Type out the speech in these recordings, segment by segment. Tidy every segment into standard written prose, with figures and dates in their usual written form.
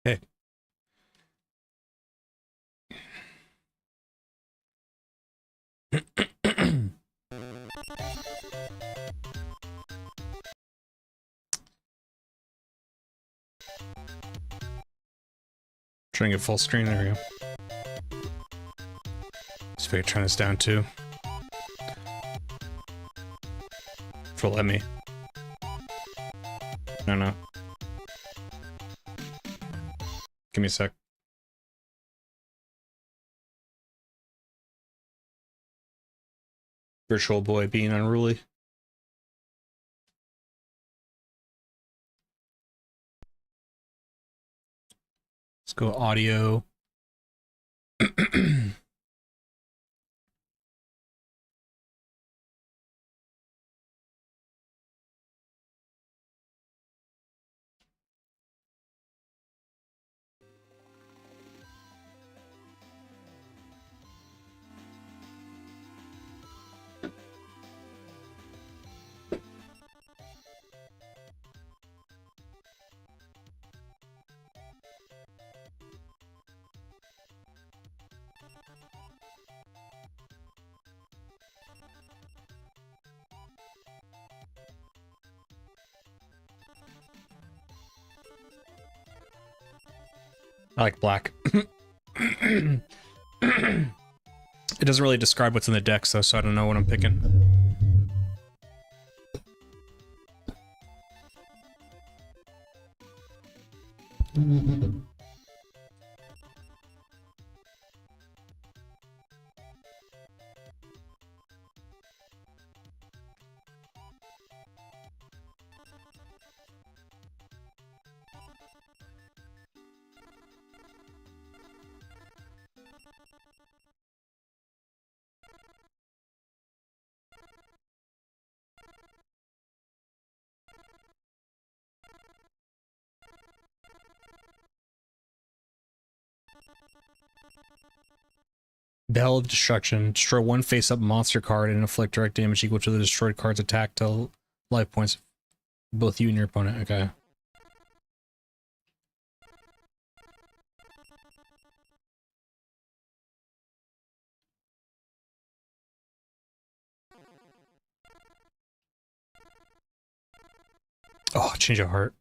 Hey. Trying to get full screen, there we go. Let's figure turn this down too. For let me. No. Give me a sec. Virtual boy being unruly. Let's go audio. I like black. It doesn't really describe what's in the decks though, so I don't know what I'm picking. Bell of Destruction. Destroy one face-up monster card and inflict direct damage equal to the destroyed card's attack till life points. Both you and your opponent. Okay. Oh, change of heart.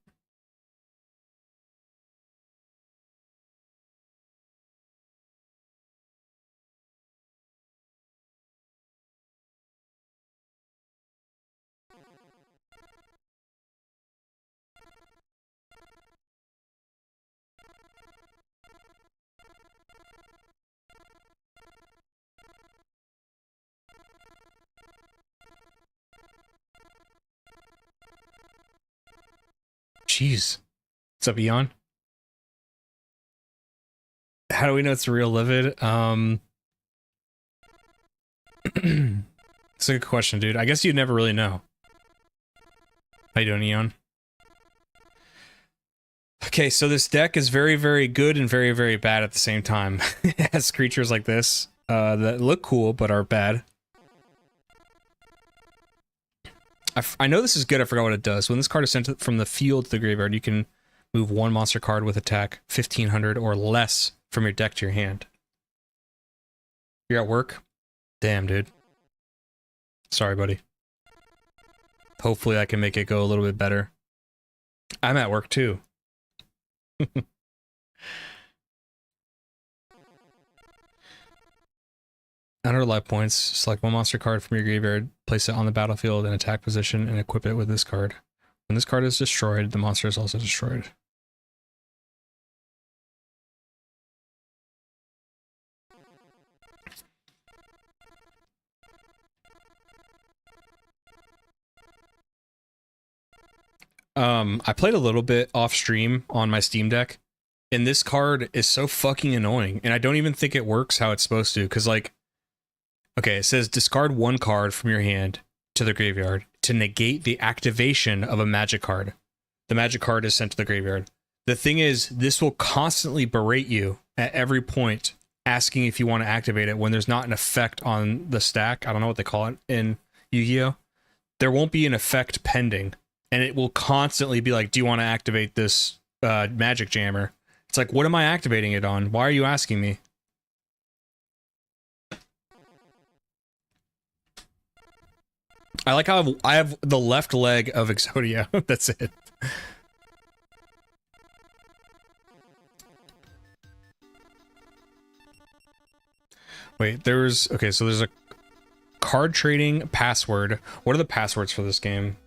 Jeez. What's up, Eon? How do we know it's a real Livvvid? It's a good question, dude. I guess you'd never really know. How you doing, Eon? Okay, so this deck is very, very good and very, very bad at the same time. It has creatures like this that look cool but are bad. I know this is good, I forgot what it does. When this card is sent from the field to the graveyard, you can move one monster card with attack 1500 or less from your deck to your hand. You're at work? Damn, dude. Sorry, buddy. Hopefully I can make it go a little bit better. I'm at work too. 100 life points. Select one monster card from your graveyard, place it on the battlefield in attack position, and equip it with this card. When this card is destroyed, the monster is also destroyed. I played a little bit off stream on my Steam Deck, and this card is so fucking annoying, and I don't even think it works how it's supposed to, because, like, okay, it says discard one card from your hand to the graveyard to negate the activation of a magic card. The magic card is sent to the graveyard. The thing is, this will constantly berate you at every point, asking if you want to activate it when there's not an effect on the stack. I don't know what they call it in Yu-Gi-Oh! There won't be an effect pending, and it will constantly be like, do you want to activate this magic jammer? It's like, what am I activating it on? Why are you asking me? I like how I have the left leg of Exodia. That's it. Wait, okay, so there's a card trading password. What are the passwords for this game?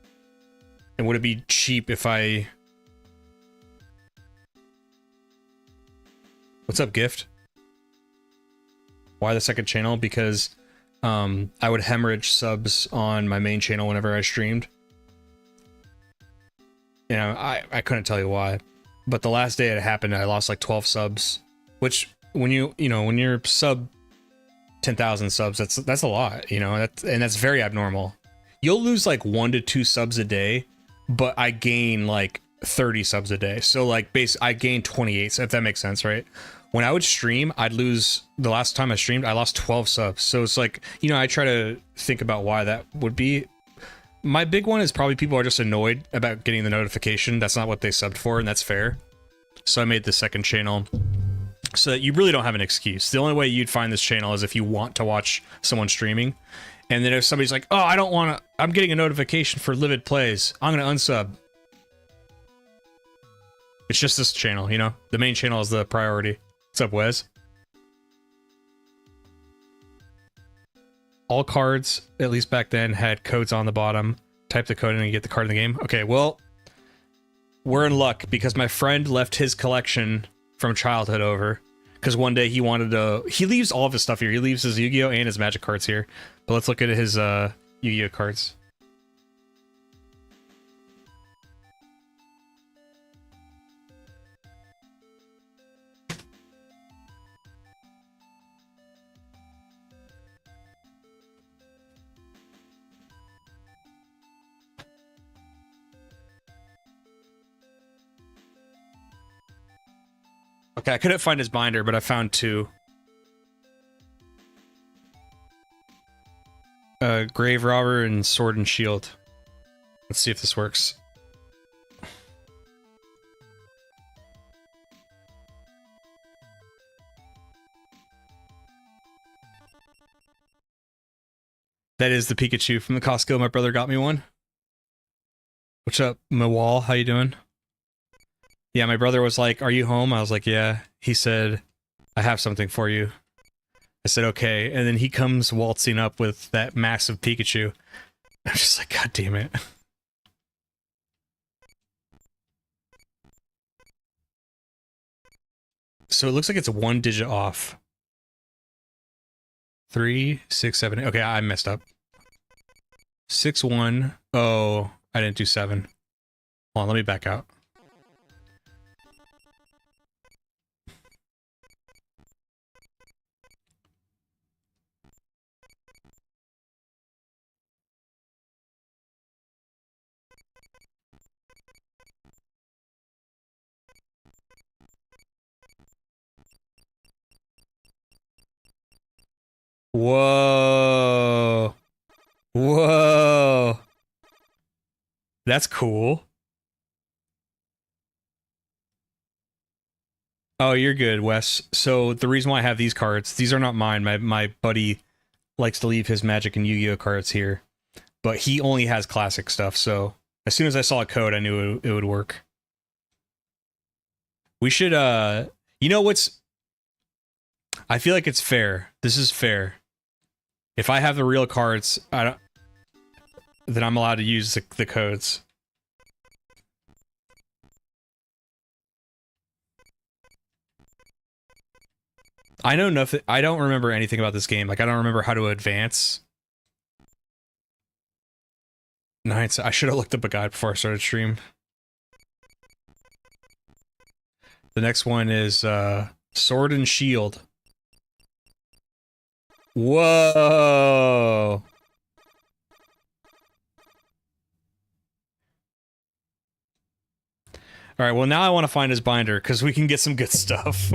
And would it be cheap if I... What's up, Gift? Why the second channel? Because I would hemorrhage subs on my main channel whenever I streamed. You know, I couldn't tell you why. But the last day it happened, I lost like 12 subs. Which, when when you're sub 10,000 subs, that's a lot, you know, and that's very abnormal. You'll lose like 1 to 2 subs a day, but I gain like 30 subs a day. So like I gain 28, so if that makes sense, right? When I would stream, I'd lose, the last time I streamed, I lost 12 subs. So it's like, you know, I try to think about why that would be. My big one is probably people are just annoyed about getting the notification. That's not what they subbed for, and that's fair. So I made the second channel so that you really don't have an excuse. The only way you'd find this channel is if you want to watch someone streaming. And then if somebody's like, oh, I don't want to, I'm getting a notification for Livvvid Plays, I'm going to unsub. It's just this channel, you know? The main channel is the priority. What's up, Wes? All cards, at least back then, had codes on the bottom. Type the code in and you get the card in the game. Okay, well, we're in luck because my friend left his collection from childhood over. Because one day he wanted to... He leaves all of his stuff here. He leaves his Yu-Gi-Oh! And his Magic cards here. But let's look at his Yu-Gi-Oh! Cards. Okay, I couldn't find his binder, but I found 2. Grave Robber and Sword and Shield. Let's see if this works. That is the Pikachu from the Costco. My brother got me one. What's up, Mawal? How you doing? Yeah, my brother was like, are you home? I was like, yeah. He said, I have something for you. I said, okay. And then he comes waltzing up with that massive Pikachu. I'm just like, God damn it. So it looks like it's 1 digit off. 3, 6, 7. Okay, I messed up. 6, 1. Oh, I didn't do 7. Hold on, let me back out. Whoa. Whoa. That's cool. Oh, you're good, Wes. So the reason why I have these cards, these are not mine. My buddy likes to leave his Magic and Yu-Gi-Oh cards here, but he only has classic stuff. So as soon as I saw a code, I knew it would work. We should, you know what's? I feel like it's fair. This is fair. If I have the real cards, then I'm allowed to use the codes. I know nothing. I don't remember anything about this game. Like, I don't remember how to advance. Nice. I should have looked up a guide before I started stream. The next one is Sword and Shield. Whoa! All right. Well, now I want to find his binder because we can get some good stuff.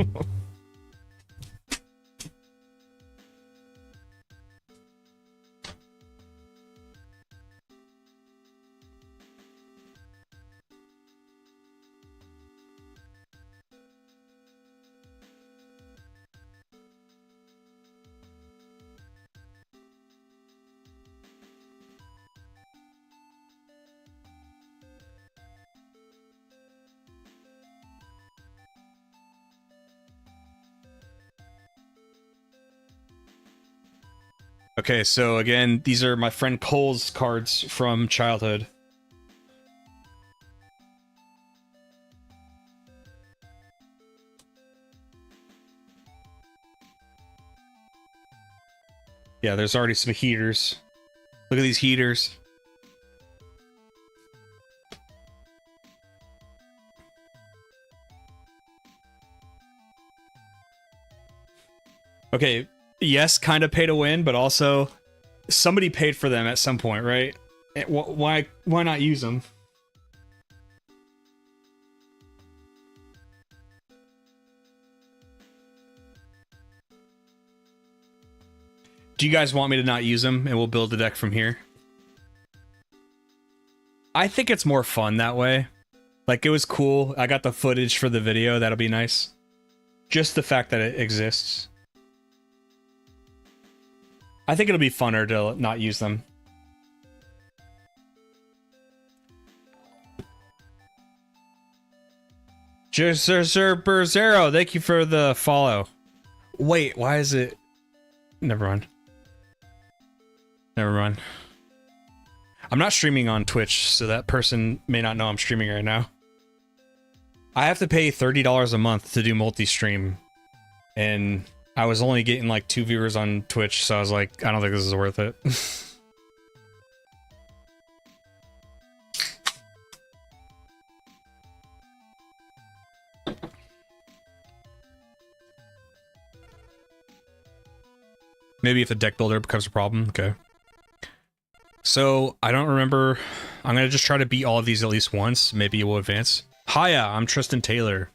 Okay, so again, these are my friend Cole's cards from childhood. Yeah, there's already some heaters. Look at these heaters. Okay, yes, kind of pay to win, but also somebody paid for them at some point, right? Why not use them? Do you guys want me to not use them and we'll build the deck from here? I think it's more fun that way. Like, it was cool. I got the footage for the video. That'll be nice. Just the fact that it exists. I think it'll be funner to not use them. Zero, thank you for the follow. Wait, why is it? Never mind. Never mind. I'm not streaming on Twitch, so that person may not know I'm streaming right now. I have to pay $30 a month to do multi-stream, and I was only getting like 2 viewers on Twitch, so I was like, I don't think this is worth it. Maybe if the deck builder becomes a problem, okay. So, I don't remember. I'm gonna just try to beat all of these at least once. Maybe it will advance. Hiya, I'm Tristan Taylor.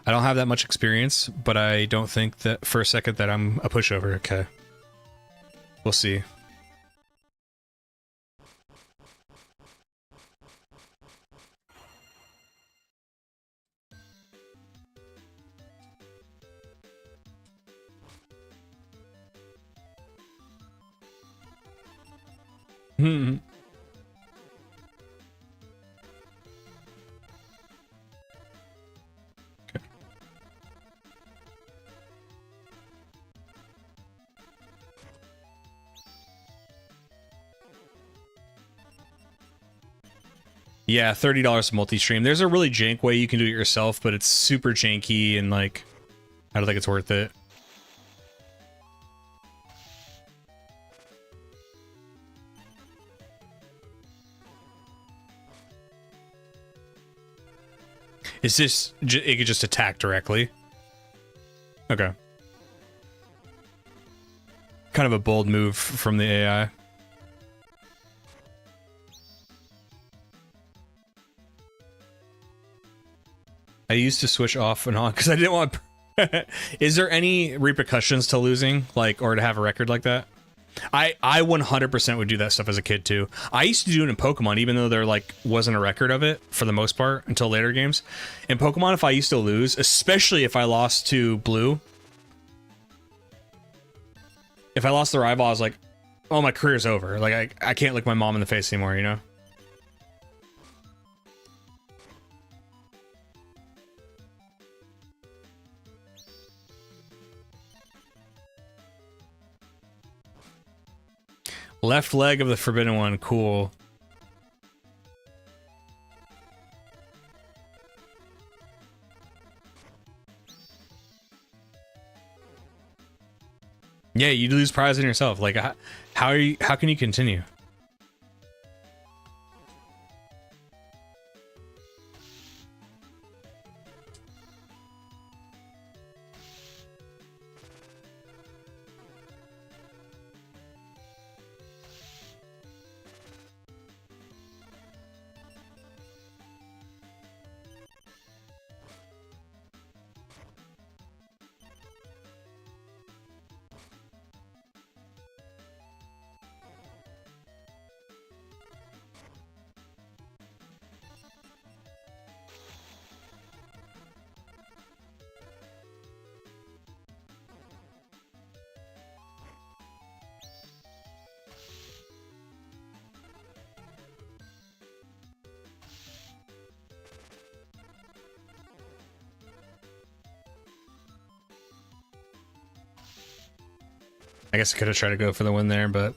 I don't have that much experience, but I don't think that for a second that I'm a pushover. Okay. We'll see. Hmm. Yeah, $30 multi-stream. There's a really jank way you can do it yourself, but it's super janky and like, I don't think it's worth it. Is this, it could just attack directly? Okay. Kind of a bold move from the AI. I used to switch off and on because I didn't want Is there any repercussions to losing, like, or to have a record like that? I 100% would do that stuff as a kid too. I used to do it in Pokemon, even though there like wasn't a record of it for the most part until later games. In Pokemon, if I used to lose, especially if I lost to Blue, if I lost the rival, I was like, oh, my career's over. Like, I can't look my mom in the face anymore, you know? Left leg of the Forbidden One, cool. Yeah, you lose prize in yourself. Like, how are you? How can you continue? I guess I could have tried to go for the win there, but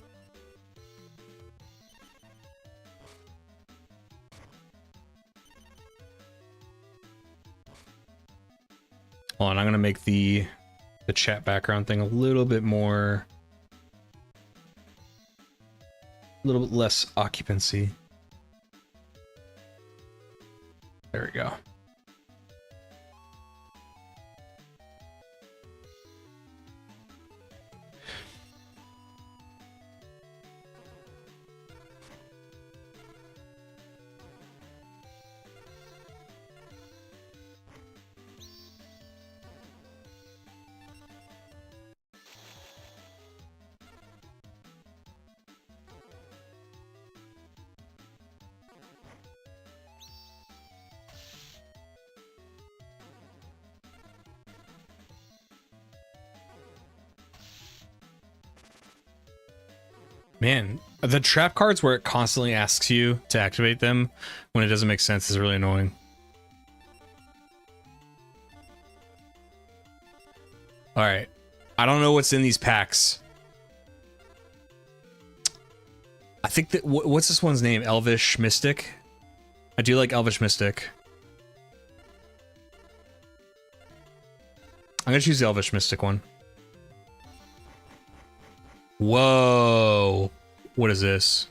hold on, I'm gonna make the chat background thing a little bit more, a little bit less occupancy. There we go. Man, the trap cards where it constantly asks you to activate them when it doesn't make sense is really annoying. Alright. I don't know what's in these packs. I think that... What's this one's name? Elvish Mystic? I do like Elvish Mystic. I'm gonna choose the Elvish Mystic one. Whoa. What is this?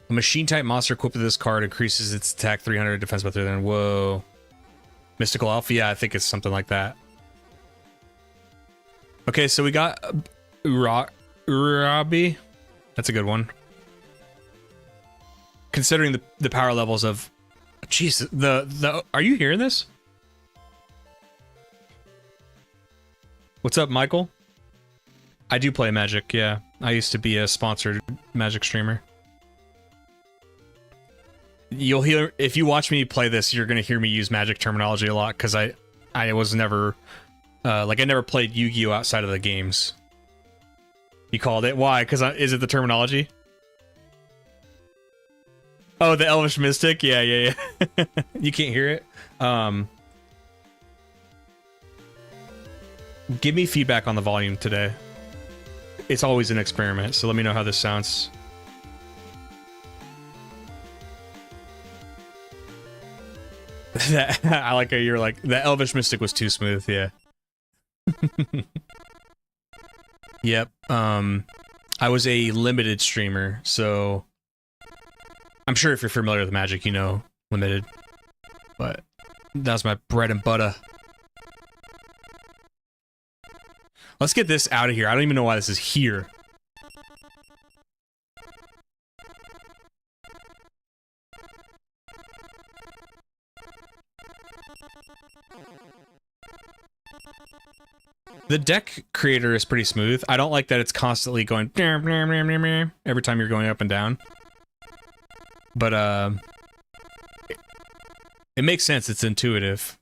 A machine type monster equipped with this card increases its attack 300, defense by 300. Whoa. Mystical Elf? Yeah, I think it's something like that. Okay, so we got Urabi. That's a good one. Considering the power levels of... Jeez, the... Are you hearing this? What's up, Michael? I do play Magic, yeah. I used to be a sponsored Magic streamer. You'll hear, if you watch me play this, you're gonna hear me use Magic terminology a lot, because I was never, like I never played Yu-Gi-Oh! Outside of the games. You called it? Why? Because is it the terminology? Oh, the Elvish Mystic? Yeah. You can't hear it? Give me feedback on the volume today. It's always an experiment, so let me know how this sounds. I like how you're like, the Elvish Mystic was too smooth, yeah. Yep, I was a limited streamer, so... I'm sure if you're familiar with Magic, you know limited. But that was my bread and butter. Let's get this out of here. I don't even know why this is here. The deck creator is pretty smooth. I don't like that it's constantly going every time you're going up and down. But it makes sense. It's intuitive.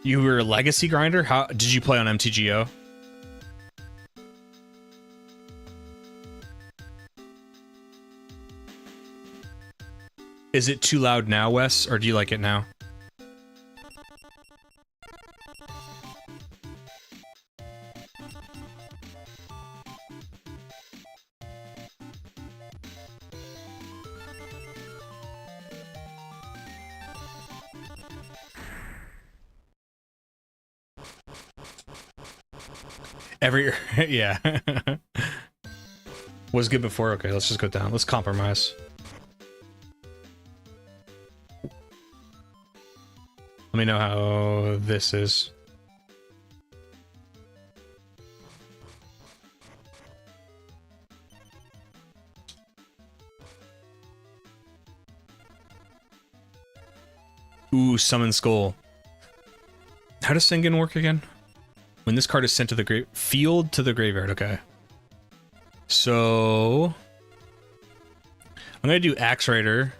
You were a legacy grinder? How did you play on MTGO? Is it too loud now, Wes, or do you like it now? Yeah. Was good before? Okay, let's just go down. Let's compromise. Let me know how this is. Ooh, Summon Skull. How does Sengen work again? When this card is sent to the field to the graveyard, okay. So I'm gonna do Axe Raider.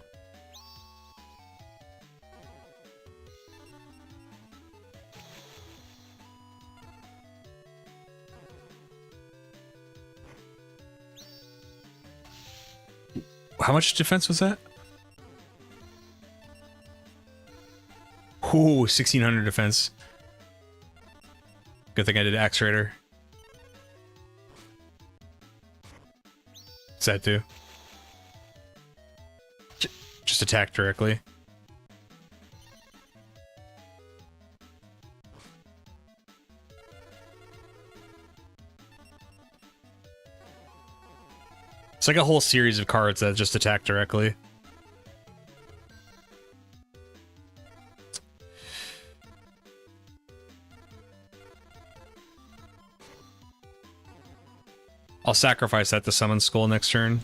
How much defense was that? Ooh, 1600 defense. Good thing I did Axe Raider. Sad too. Just attack directly. It's like a whole series of cards that just attack directly. I'll sacrifice that to Summon Skull next turn.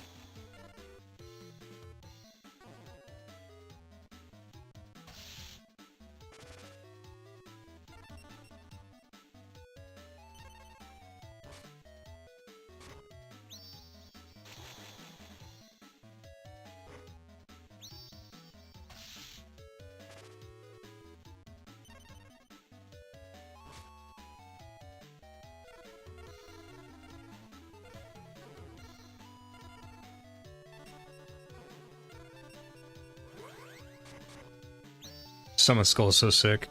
Summon Skull is so sick.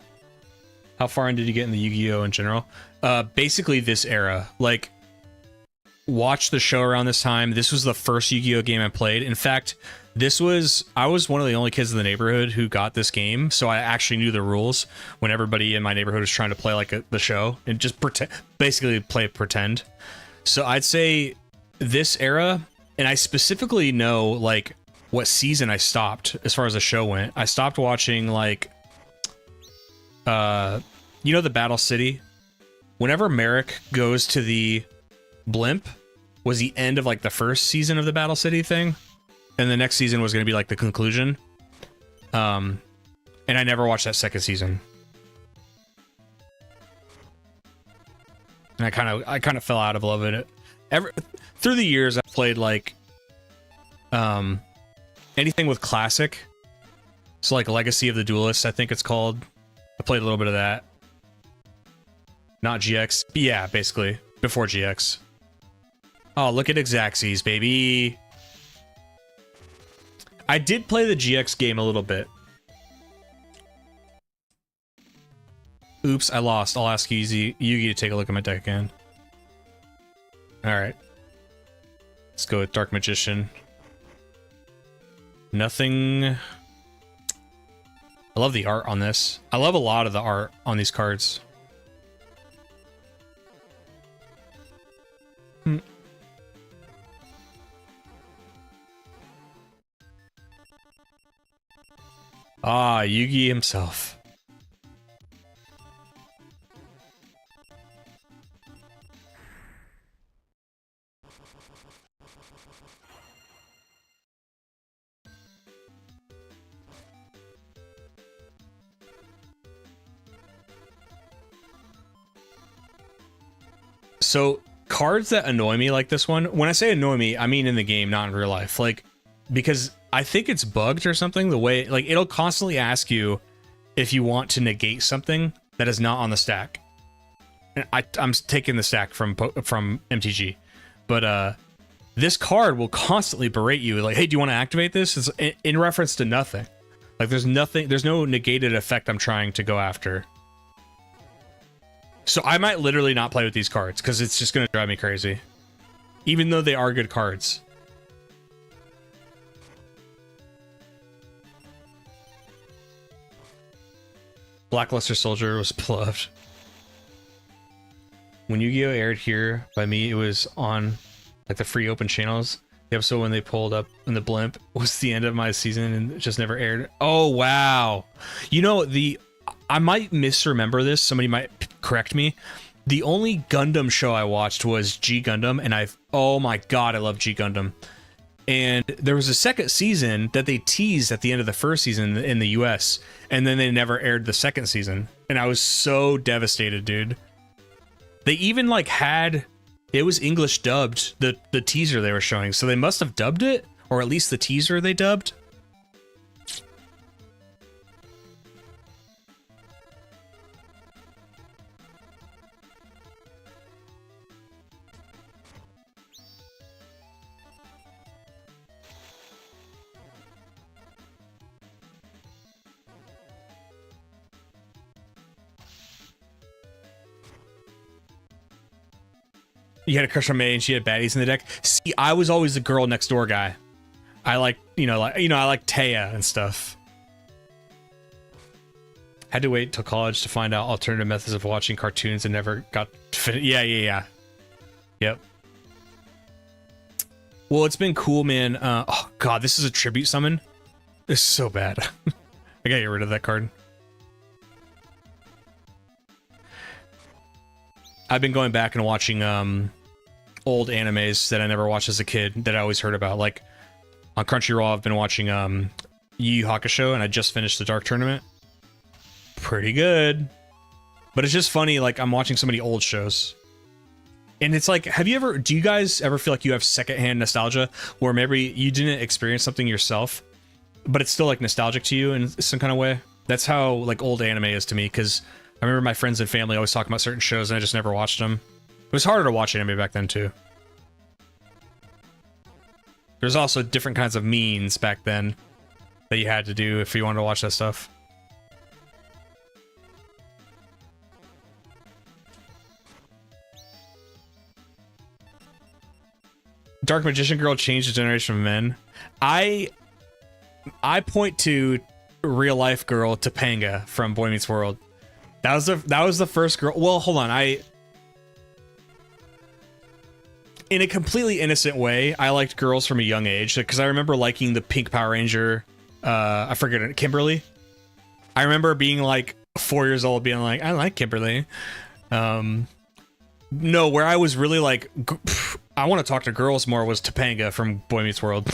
How far in did you get in the Yu-Gi-Oh in general? Basically this era. Like, watch the show around this time. This was the first Yu-Gi-Oh game I played. In fact, I was one of the only kids in the neighborhood who got this game, so I actually knew the rules when everybody in my neighborhood was trying to play like the show and just basically play pretend. So I'd say this era, and I specifically know like what season I stopped as far as the show went. I stopped watching like you know the Battle City? Whenever Merrick goes to the blimp was the end of like the first season of the Battle City thing, and the next season was going to be like the conclusion. And I never watched that second season. And I kind of fell out of love with it. Through the years I played like anything with classic. So like Legacy of the Duelist, I think it's called. I played a little bit of that. Not GX. Yeah, basically. Before GX. Oh, look at Xaxes, baby. I did play the GX game a little bit. Oops, I lost. I'll ask Yugi to take a look at my deck again. Alright. Let's go with Dark Magician. Nothing... I love the art on this. I love a lot of the art on these cards. Ah, Yugi himself. So cards that annoy me like this one, when I say annoy me, I mean in the game, not in real life. Like, because I think it's bugged or something, the way, like, it'll constantly ask you if you want to negate something that is not on the stack. And I'm taking the stack from MTG, but this card will constantly berate you, like, hey, do you want to activate this? It's in reference to nothing. Like, there's no negated effect I'm trying to go after. So I might literally not play with these cards because it's just going to drive me crazy. Even though they are good cards. Blackluster Soldier was beloved. When Yu-Gi-Oh! Aired here by me, it was on like the free open channels. The episode when they pulled up in the blimp was the end of my season and it just never aired. Oh, wow. You know, I might misremember this. Somebody might correct me. The only Gundam show I watched was G Gundam, and oh my god, I love G Gundam. And there was a second season that they teased at the end of the first season in the US, and then they never aired the second season. And I was so devastated, dude. They even like it was English dubbed, the teaser they were showing, so they must have dubbed it, or at least the teaser they dubbed. You had a crush on May and she had baddies in the deck. See, I was always the girl next door guy. I like, I like Taya and stuff. Had to wait till college to find out alternative methods of watching cartoons and never got to finish. Yeah. Yep. Well, it's been cool, man. Oh god, this is a tribute summon. This is so bad. I gotta get rid of that card. I've been going back and watching old animes that I never watched as a kid that I always heard about. Like on Crunchyroll, I've been watching Yu Yu Hakusho, and I just finished the Dark Tournament. Pretty good. But it's just funny, like I'm watching so many old shows. And it's like, do you guys ever feel like you have secondhand nostalgia where maybe you didn't experience something yourself, but it's still like nostalgic to you in some kind of way? That's how like old anime is to me, because I remember my friends and family always talking about certain shows and I just never watched them. It was harder to watch anime back then too. There's also different kinds of means back then that you had to do if you wanted to watch that stuff. Dark Magician Girl changed the generation of men. I point to real life girl Topanga from Boy Meets World. That was the first girl. Well, hold on. In a completely innocent way, I liked girls from a young age because I remember liking the pink Power Ranger. I forget it, Kimberly. I remember being like 4 years old, being like, I like Kimberly. No, where I was really like, I want to talk to girls more was Topanga from Boy Meets World.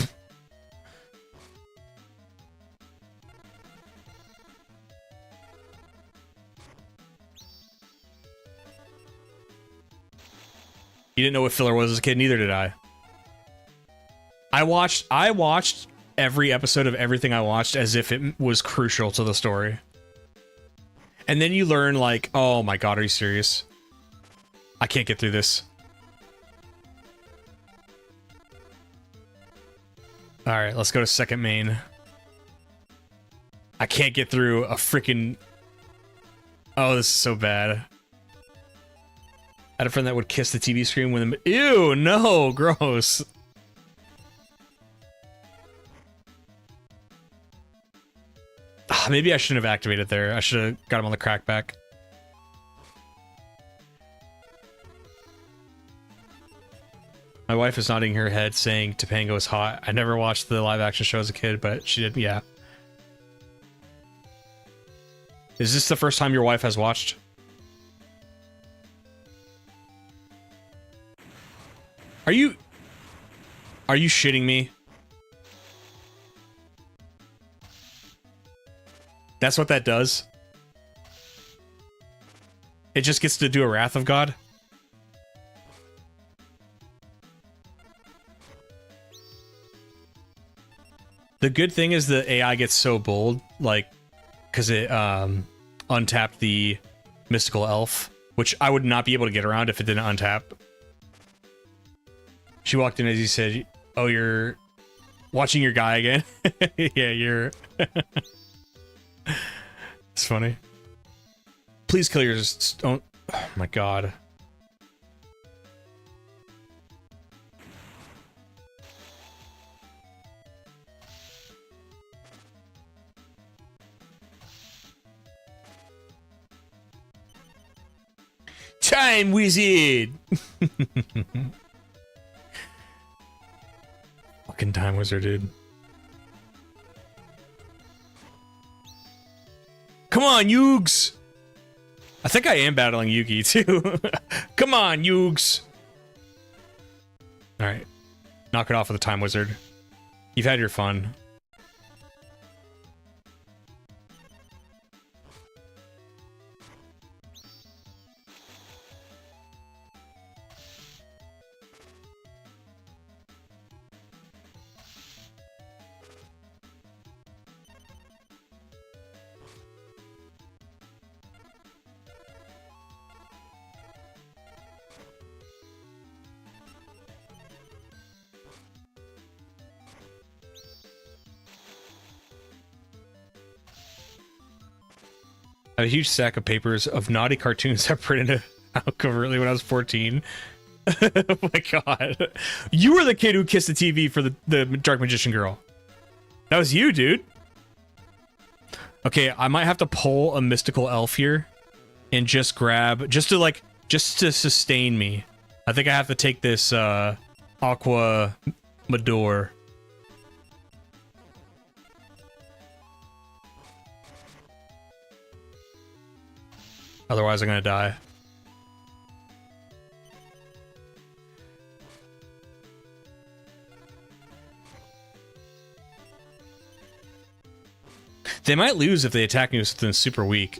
You didn't know what filler was as a kid, neither did I. I watched every episode of everything I watched as if it was crucial to the story. And then you learn like, oh my god, are you serious? I can't get through this. Alright, let's go to second main. I can't get through a freaking... Oh, this is so bad. I had a friend that would kiss the TV screen when... Ew, no, gross. Maybe I shouldn't have activated there. I should have got him on the crackback. My wife is nodding her head saying Topanga is hot. I never watched the live action show as a kid, but she did, yeah. Is this the first time your wife has watched? Are you shitting me? That's what that does? It just gets to do a Wrath of God? The good thing is the AI gets so bold, like, because it untapped the mystical elf, which I would not be able to get around if it didn't untap. She walked in as you said, "Oh, you're watching your guy again." Yeah, you're. It's funny. Please kill yours. Don't. Oh my god. Time wizard. Fucking time wizard, dude. Come on, Yugs. I think I am battling Yugi too. Come on, Yugs. All right, knock it off with a time wizard. You've had your fun. I had a huge stack of papers of naughty cartoons I printed out covertly when I was 14. Oh my god. You were the kid who kissed the TV for the Dark Magician girl. That was you, dude. Okay, I might have to pull a mystical elf here and just grab, just to sustain me. I think I have to take this Aqua Mador. Otherwise, I'm gonna die. They might lose if they attack me with something super weak.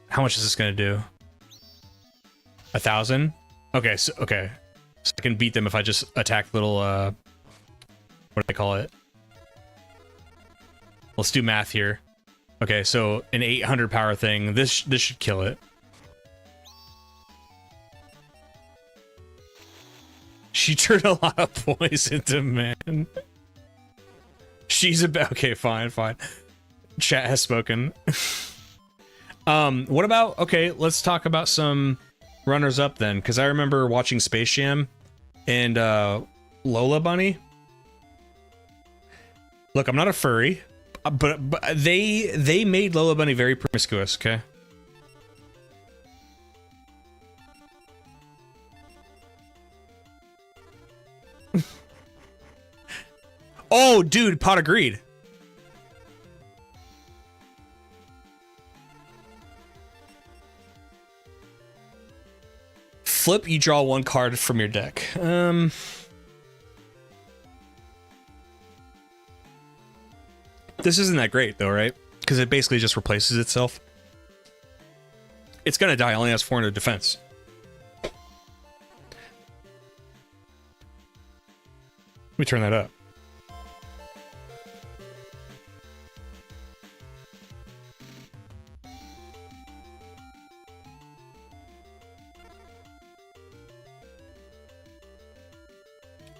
How much is this gonna do? 1,000? Okay, so I can beat them if I just attack little what do they call it? Let's do math here. Okay, so an 800 power thing. This should kill it. She turned a lot of poison to man. She's about okay. Fine. Chat has spoken. What about? Okay, let's talk about some runners up then, because I remember watching Space Jam and Lola Bunny. Look, I'm not a furry. But they made Lola Bunny very promiscuous, okay? Oh, dude, pot of greed. Flip, you draw one card from your deck. This isn't that great, though, right? Because it basically just replaces itself. It's gonna die. It only has 400 defense. Let me turn that up.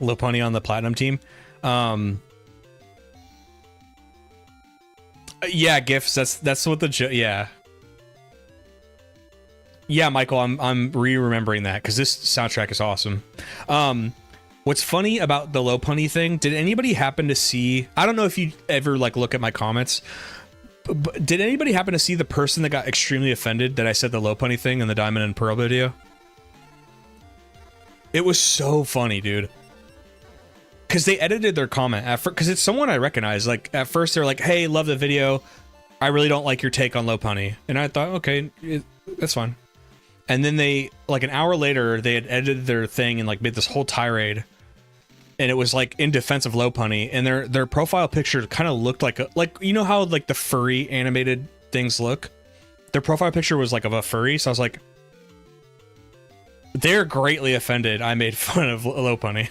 Lopunny on the platinum team. Yeah, gifts. That's what the yeah, Michael. I'm remembering that because this soundtrack is awesome. What's funny about the Lopunny thing? Did anybody happen to see? I don't know if you ever like look at my comments, but did anybody happen to see the person that got extremely offended that I said the Lopunny thing in the Diamond and Pearl video? It was so funny, dude. Because they edited their comment at first, because it's someone I recognize. Like at first they're like, "Hey, love the video. I really don't like your take on Lopunny," and I thought, okay, that's fine. And then they, like an hour later, they had edited their thing and like made this whole tirade, and it was like in defense of Lopunny, and their profile picture kind of looked like you know how like the furry animated things look. Their profile picture was like of a furry, so I was like, They're greatly offended I made fun of Low Punny.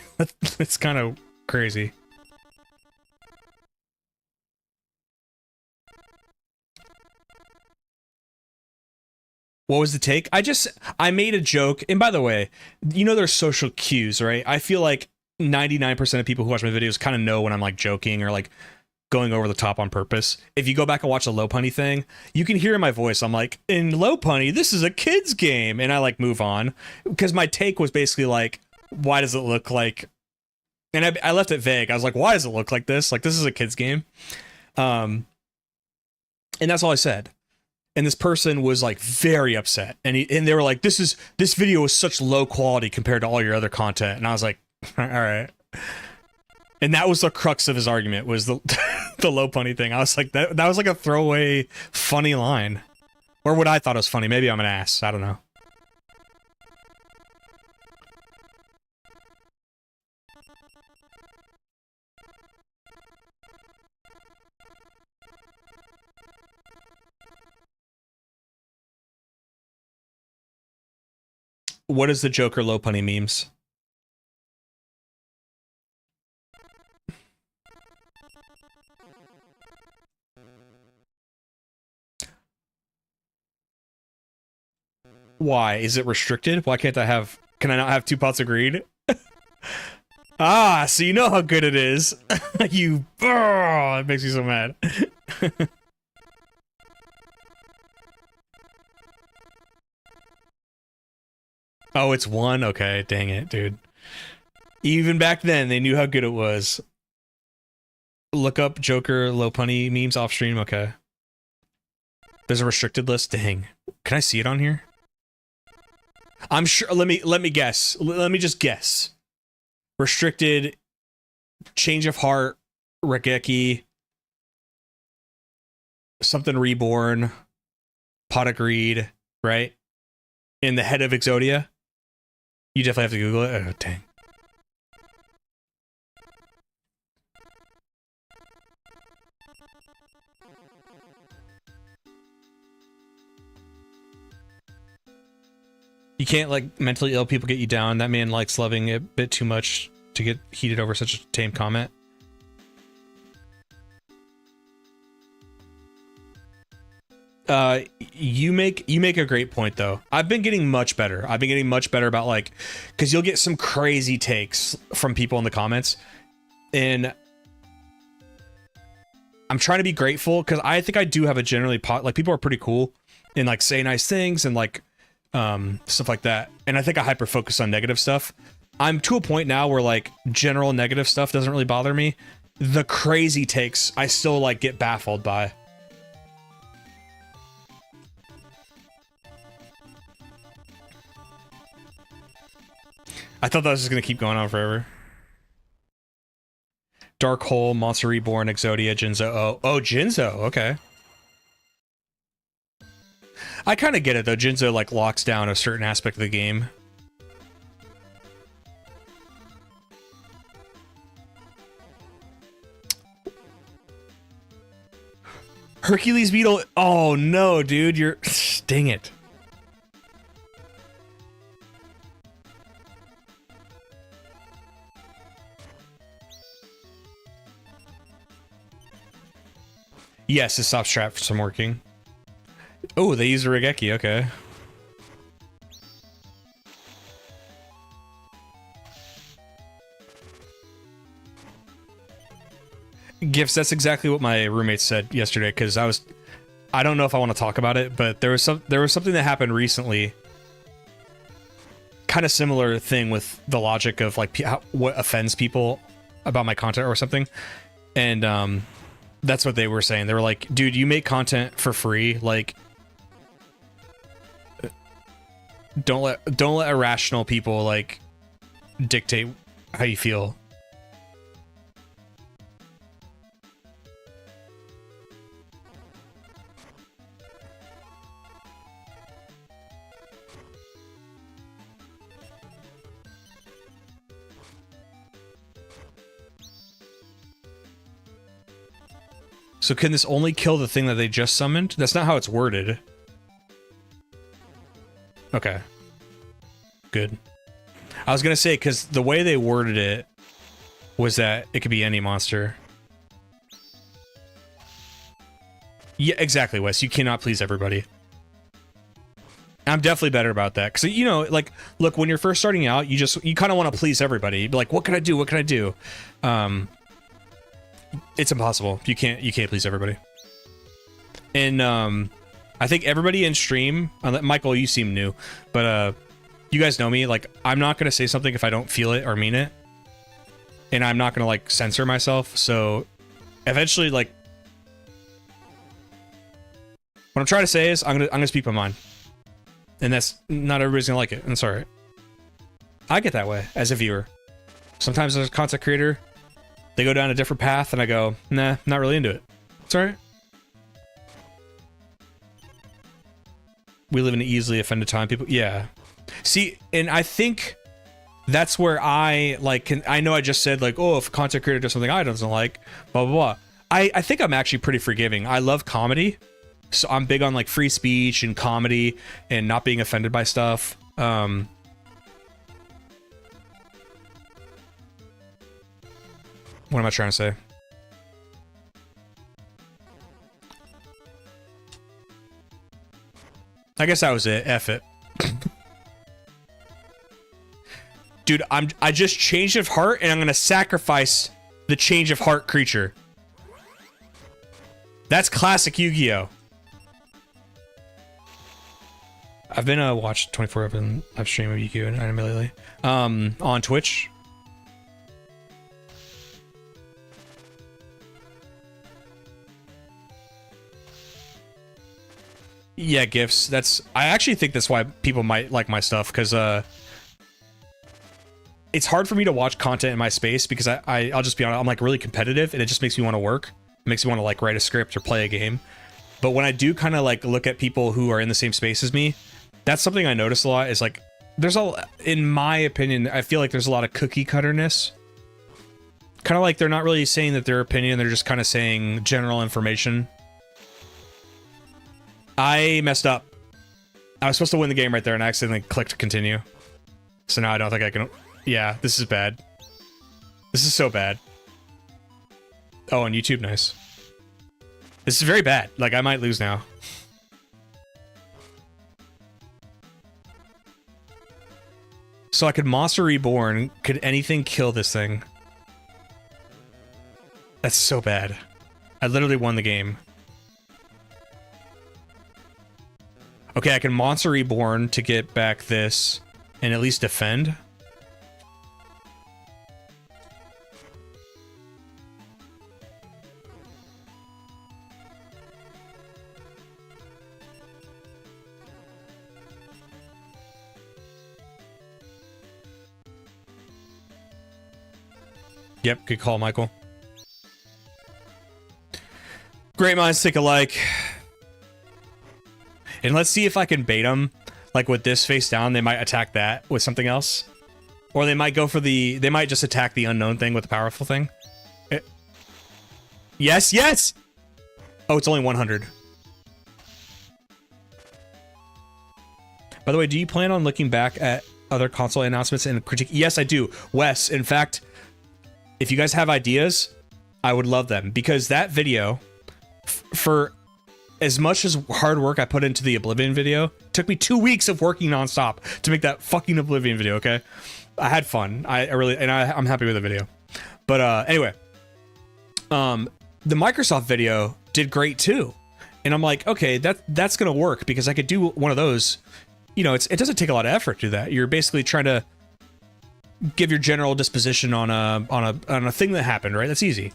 It's kind of crazy. What was the take? I made a joke. And by the way, you know, there's social cues, right? I feel like 99% of people who watch my videos kind of know when I'm like joking or like going over the top on purpose. If you go back and watch the Low Punny thing, you can hear in my voice, I'm like, in Low Punny, this is a kid's game. And I like move on because my take was basically like, why does it look like, and I left it vague. I was like, why does it look like this? Like, this is a kid's game. And that's all I said. And this person was like very upset, and they were like, this video is such low quality compared to all your other content. And I was like, all right. And that was the crux of his argument, was the the Low Punny thing. I was like, that was like a throwaway funny line, or what I thought was funny. Maybe I'm an ass, I don't know. What is the Joker Low Punny memes? Why? Is it restricted? Why can't I have... Can I not have 2 pots of greed? Ah, so you know how good it is. You... Oh, it makes me so mad. Oh, it's 1? Okay, dang it, dude. Even back then, they knew how good it was. Look up Joker Low Punny memes off stream, okay. There's a restricted list? Dang. Can I see it on here? I'm sure. Let me guess. Let me just guess. Restricted, Change of Heart, Regeki, something Reborn, Pot of Greed, right? In the head of Exodia. You definitely have to Google it. Oh, dang. You can't, like, mentally ill people get you down. That man likes loving it a bit too much to get heated over such a tame comment. You make a great point, though. I've been getting much better. I've been getting much better about, like, because you'll get some crazy takes from people in the comments, and I'm trying to be grateful because I think I do have a generally like, people are pretty cool and like say nice things and like stuff like that. And I think I hyper focus on negative stuff. I'm to a point now where like general negative stuff doesn't really bother me. The crazy takes I still like get baffled by. I thought that was just gonna keep going on forever. Dark Hole, Monster Reborn, Exodia, Jinzo. Oh, Jinzo. Okay. I kind of get it though. Jinzo like locks down a certain aspect of the game. Hercules Beetle. Oh no, dude. You're... Dang it. Yes, it stops traps from working. Oh, they use a Regeki, okay. Gifts, that's exactly what my roommate said yesterday, because I don't know if I want to talk about it, but there was something that happened recently. Kind of similar thing with the logic of like what offends people about my content or something. And that's what they were saying. They were like, dude, you make content for free, like don't let irrational people like dictate how you feel. So can this only kill the thing that they just summoned? That's not how it's worded. Okay. good. I was gonna say, because the way they worded it was that it could be any monster. Yeah, exactly, Wes. You cannot please everybody. I'm definitely better about that, because, you know, like, look, when you're first starting out, you kind of want to please everybody. Be like, what can I do? What can I do? It's impossible. You can't please everybody. And I think everybody in stream, Michael, you seem new, but you guys know me. Like, I'm not gonna say something if I don't feel it or mean it, and I'm not gonna like censor myself. So eventually, like, what I'm trying to say is I'm gonna speak my mind. And that's not everybody's gonna like it, and it's alright. I get that way as a viewer. Sometimes as a content creator, they go down a different path, and I go, nah, not really into it. It's alright. We live in an easily offended time, people. Yeah. See, and I think that's where I, like, I know I just said, like, oh, if a content creator does something I doesn't like, blah, blah, blah. I think I'm actually pretty forgiving. I love comedy. So I'm big on like free speech and comedy and not being offended by stuff. What am I trying to say? I guess that was it. F it. Dude, I just changed of heart, and I'm gonna sacrifice the change of heart creature. That's classic Yu-Gi-Oh! I've been watched 24/7 live stream of Yu-Gi-Oh! And anime lately. On Twitch. Yeah, gifts. I actually think that's why people might like my stuff, because it's hard for me to watch content in my space, because I'll just be honest, I'm like really competitive, and it just makes me want to work. It makes me want to like write a script or play a game. But when I do kind of like look at people who are in the same space as me, that's something I notice a lot, is like, in my opinion, I feel like there's a lot of cookie cutterness. Kind of like they're not really saying that their opinion, they're just kind of saying general information. I messed up. I was supposed to win the game right there, and I accidentally clicked continue. So now I don't think I can... Yeah, this is bad. This is so bad. Oh, on YouTube, nice. This is very bad. Like, I might lose now. So I could Monster Reborn. Could anything kill this thing? That's so bad. I literally won the game. Okay, I can Monster Reborn to get back this and at least defend. Yep, good call, Michael. Great minds think alike. And let's see if I can bait them. Like with this face down, they might attack that with something else. Or they might go for the... They might just attack the unknown thing with the powerful thing. Yes, yes! Oh, it's only 100. By the way, do you plan on looking back at other console announcements and critique? Yes, I do. Wes, in fact, if you guys have ideas, I would love them. Because that video, for as much as hard work I put into the Oblivion video, took me 2 weeks of working nonstop to make that fucking Oblivion video, okay? I had fun. I'm happy with the video. But anyway, the Microsoft video did great too. And I'm like, okay, that's gonna work, because I could do one of those. You know, it doesn't take a lot of effort to do that. You're basically trying to give your general disposition on a thing that happened, right? That's easy.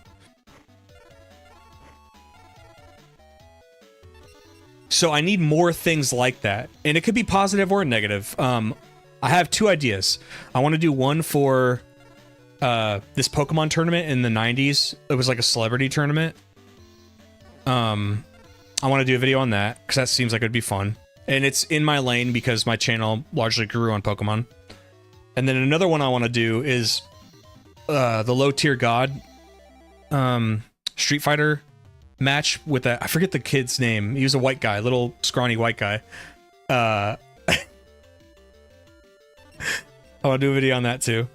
So I need more things like that, and it could be positive or negative. I have 2 ideas. I want to do one for this Pokemon tournament in the 90s. It was like a celebrity tournament. I want to do a video on that, because that seems like it'd be fun. And it's in my lane, because my channel largely grew on Pokemon. And then another one I want to do is the low tier god Street Fighter match with that. I forget the kid's name. He was a white guy, little scrawny white guy. I want to do a video on that too.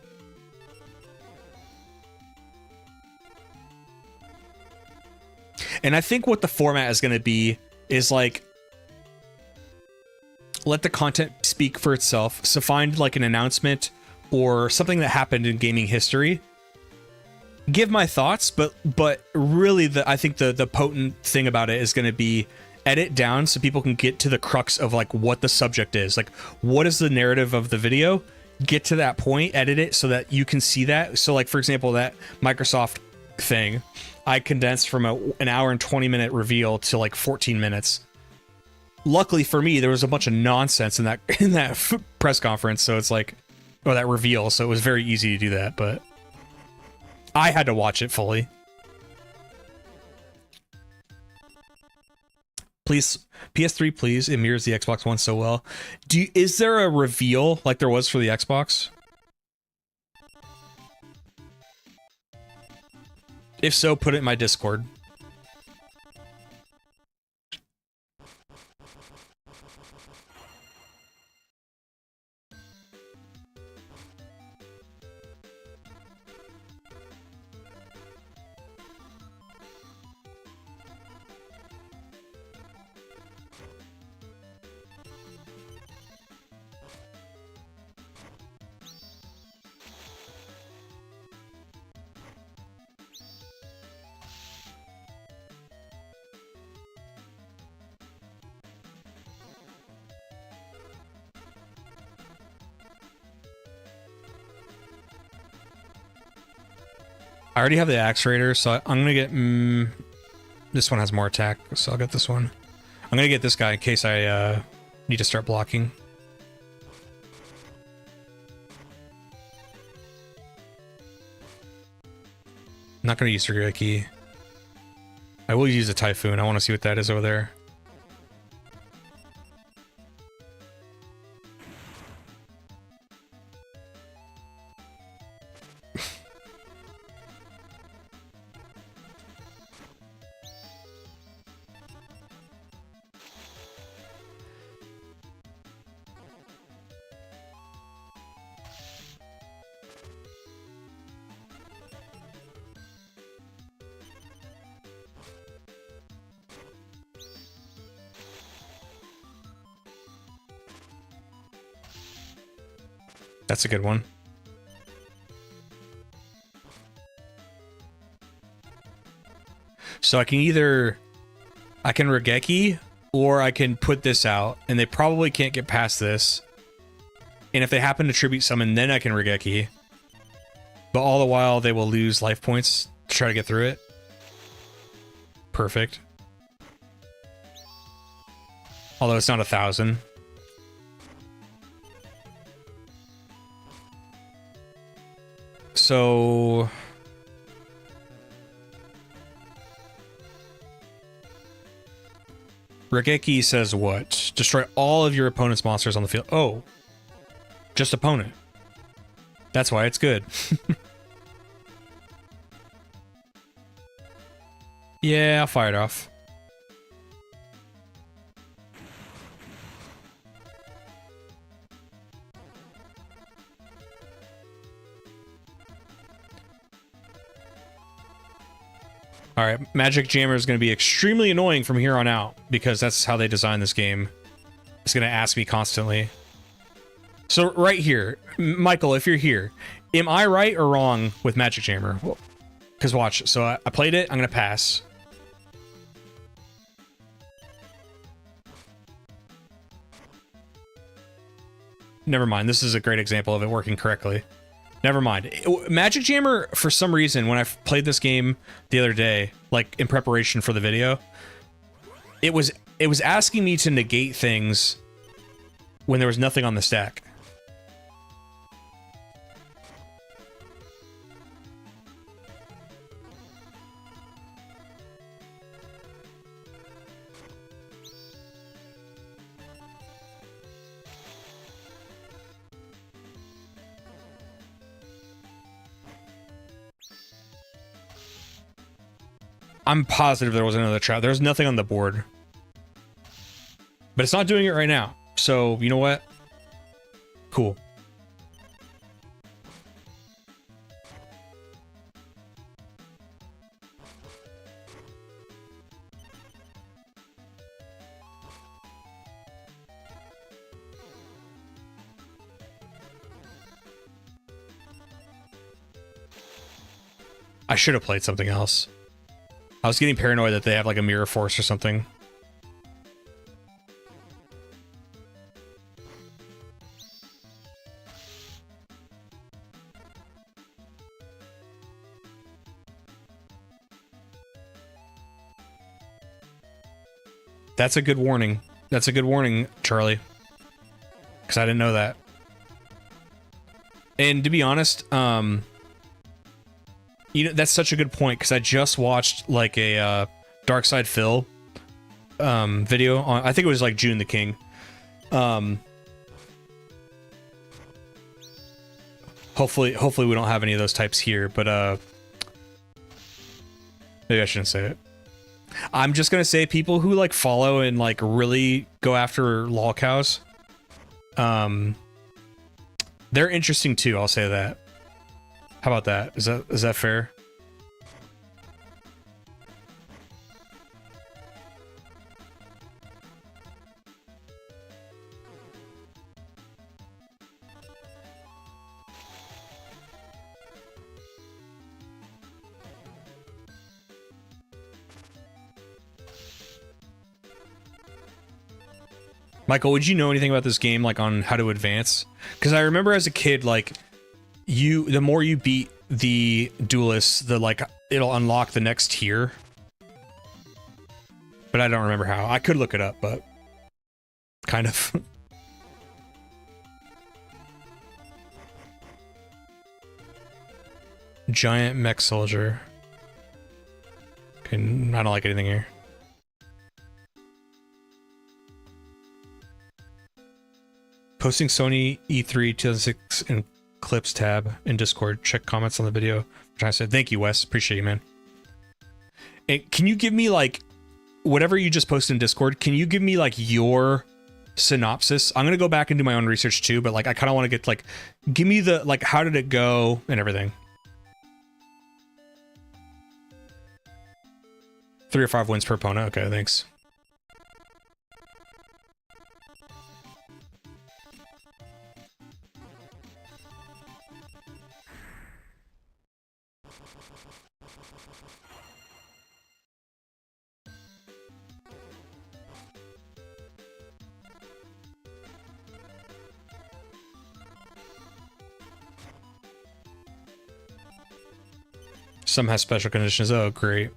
And I think what the format is going to be is like, let the content speak for itself. So find like an announcement or something that happened in gaming history. Give my thoughts, but really I think the potent thing about it is going to be edit down so people can get to the crux of like what the subject is. Like, what is the narrative of the video? Get to that point, edit it so that you can see that. So like, for example, that Microsoft thing, I condensed from an hour and 20-minute reveal to like 14 minutes. Luckily for me, there was a bunch of nonsense in that press conference, so it's like, or that reveal, so it was very easy to do that, but I had to watch it fully. Please, PS3, please. It mirrors the Xbox One so well. Is there a reveal like there was for the Xbox? If so, put it in my Discord. I already have the Axe Raider, so I'm gonna get... this one has more attack, so I'll get this one. I'm gonna get this guy in case I need to start blocking. I'm not gonna use Regeki. I will use a Typhoon. I want to see what that is over there. That's a good one. So I can Regeki, or I can put this out, and they probably can't get past this. And if they happen to tribute summon, then I can Regeki. But all the while, they will lose life points to try to get through it. Perfect. Although it's not 1,000. So... Regeki says what? Destroy all of your opponent's monsters on the field. Oh. Just opponent. That's why it's good. Yeah, I'll fire it off. Alright, Magic Jammer is going to be extremely annoying from here on out, because that's how they designed this game. It's going to ask me constantly. So right here, Michael, if you're here, am I right or wrong with Magic Jammer? Because watch, so I played it, I'm going to pass. Never mind, this is a great example of it working correctly. Never mind. Magic Jammer, for some reason, when I played this game the other day, like in preparation for the video, it was asking me to negate things when there was nothing on the stack. I'm positive there was another trap. There's nothing on the board. But it's not doing it right now. So, you know what? Cool. I should have played something else. I was getting paranoid that they have like a mirror force or something. That's a good warning. That's a good warning, Charlie. Because I didn't know that. And to be honest, you know, that's such a good point, because I just watched like a Dark Side Phil video on, I think it was like June the King. Hopefully we don't have any of those types here, but maybe I shouldn't say it. I'm just gonna say people who like follow and like really go after lol cows, they're interesting too, I'll say that. How about that? Is that fair? Michael, would you know anything about this game, like on how to advance? Because I remember as a kid, like, the more you beat the Duelist, the like, it'll unlock the next tier. But I don't remember how. I could look it up, but kind of. Giant mech soldier. Okay, I don't like anything here. Posting Sony E3 2006 in clips tab in Discord. Check comments on the video. I said, thank you, Wes. Appreciate you, man. And can you give me like whatever you just posted in Discord? Can you give me like your synopsis? I'm gonna go back and do my own research too, but like I kind of want to get like, give me the like, how did it go and everything. 3 or 5 wins per opponent. Okay, thanks. Some has special conditions. Oh, great.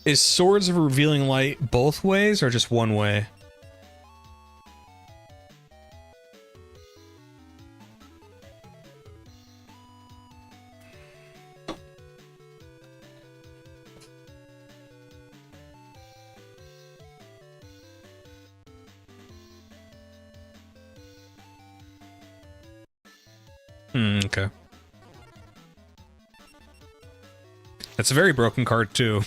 Is Swords of Revealing Light both ways or just one way? Okay. That's a very broken card, too.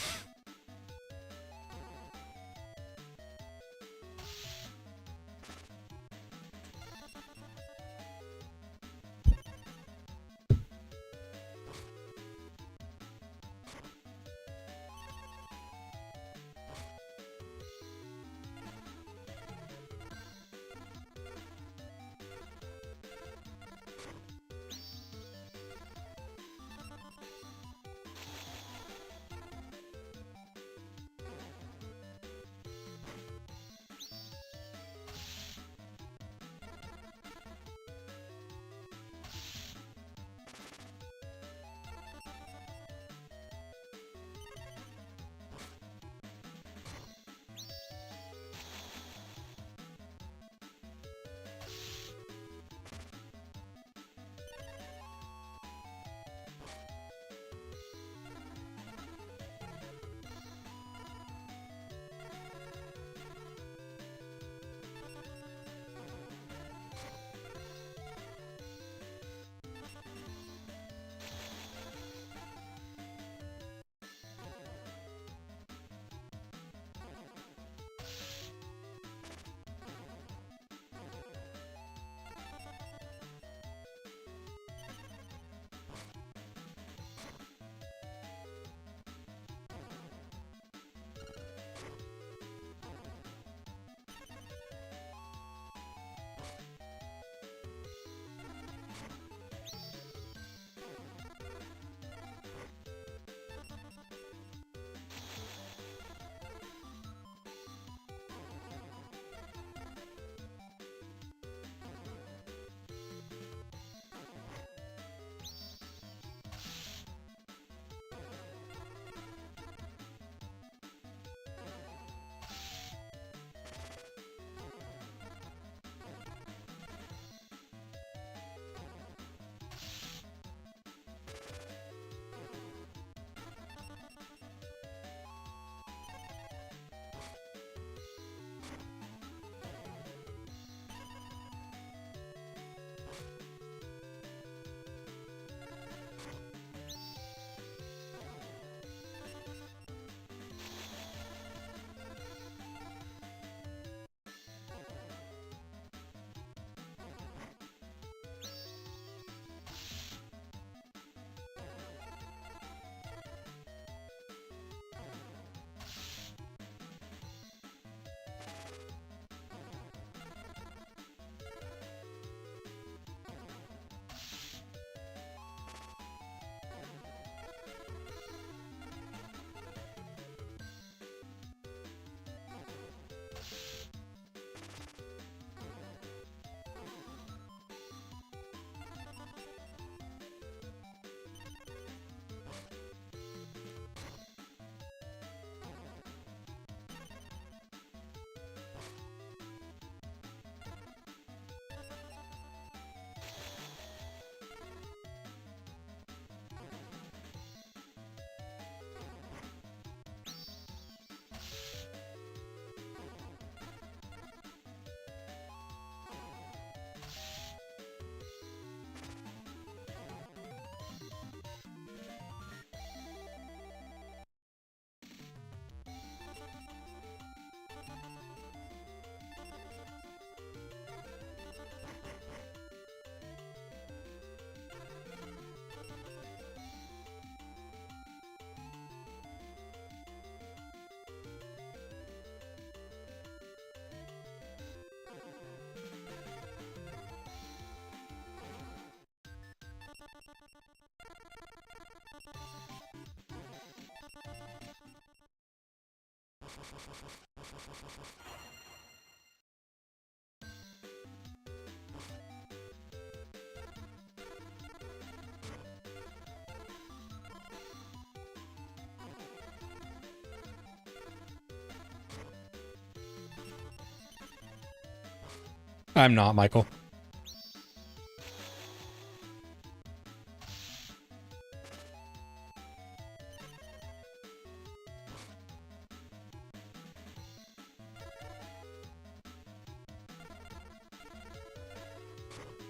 I'm not, Michael.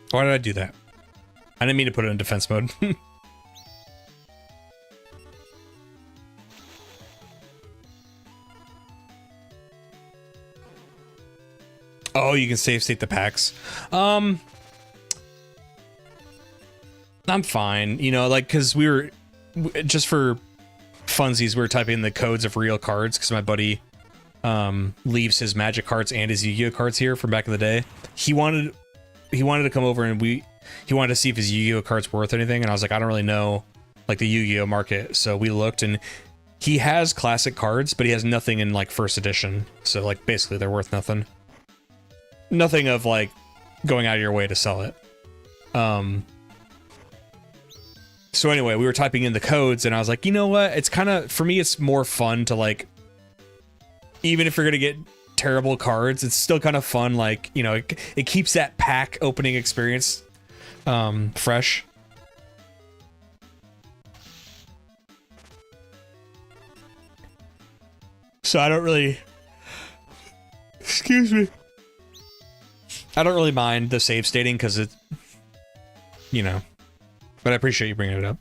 Why did I do that? I didn't mean to put it in defense mode. Oh, you can save state the packs. I'm fine. You know, like, because we were, just for funsies, we were typing in the codes of real cards, because my buddy leaves his Magic cards and his Yu-Gi-Oh cards here from back in the day. He wanted to come over and he wanted to see if his Yu-Gi-Oh cards were worth anything, and I was like, I don't really know, like, the Yu-Gi-Oh market. So we looked, and he has classic cards, but he has nothing in, like, first edition. So, like, basically they're worth nothing. Nothing of, like, going out of your way to sell it. So anyway, we were typing in the codes, and I was like, you know what? It's kind of, for me, it's more fun to, like, even if you're going to get terrible cards, it's still kind of fun. Like, you know, it keeps that pack opening experience fresh. So I don't really, excuse me, I don't really mind the save stating, because it, you know, but I appreciate you bringing it up.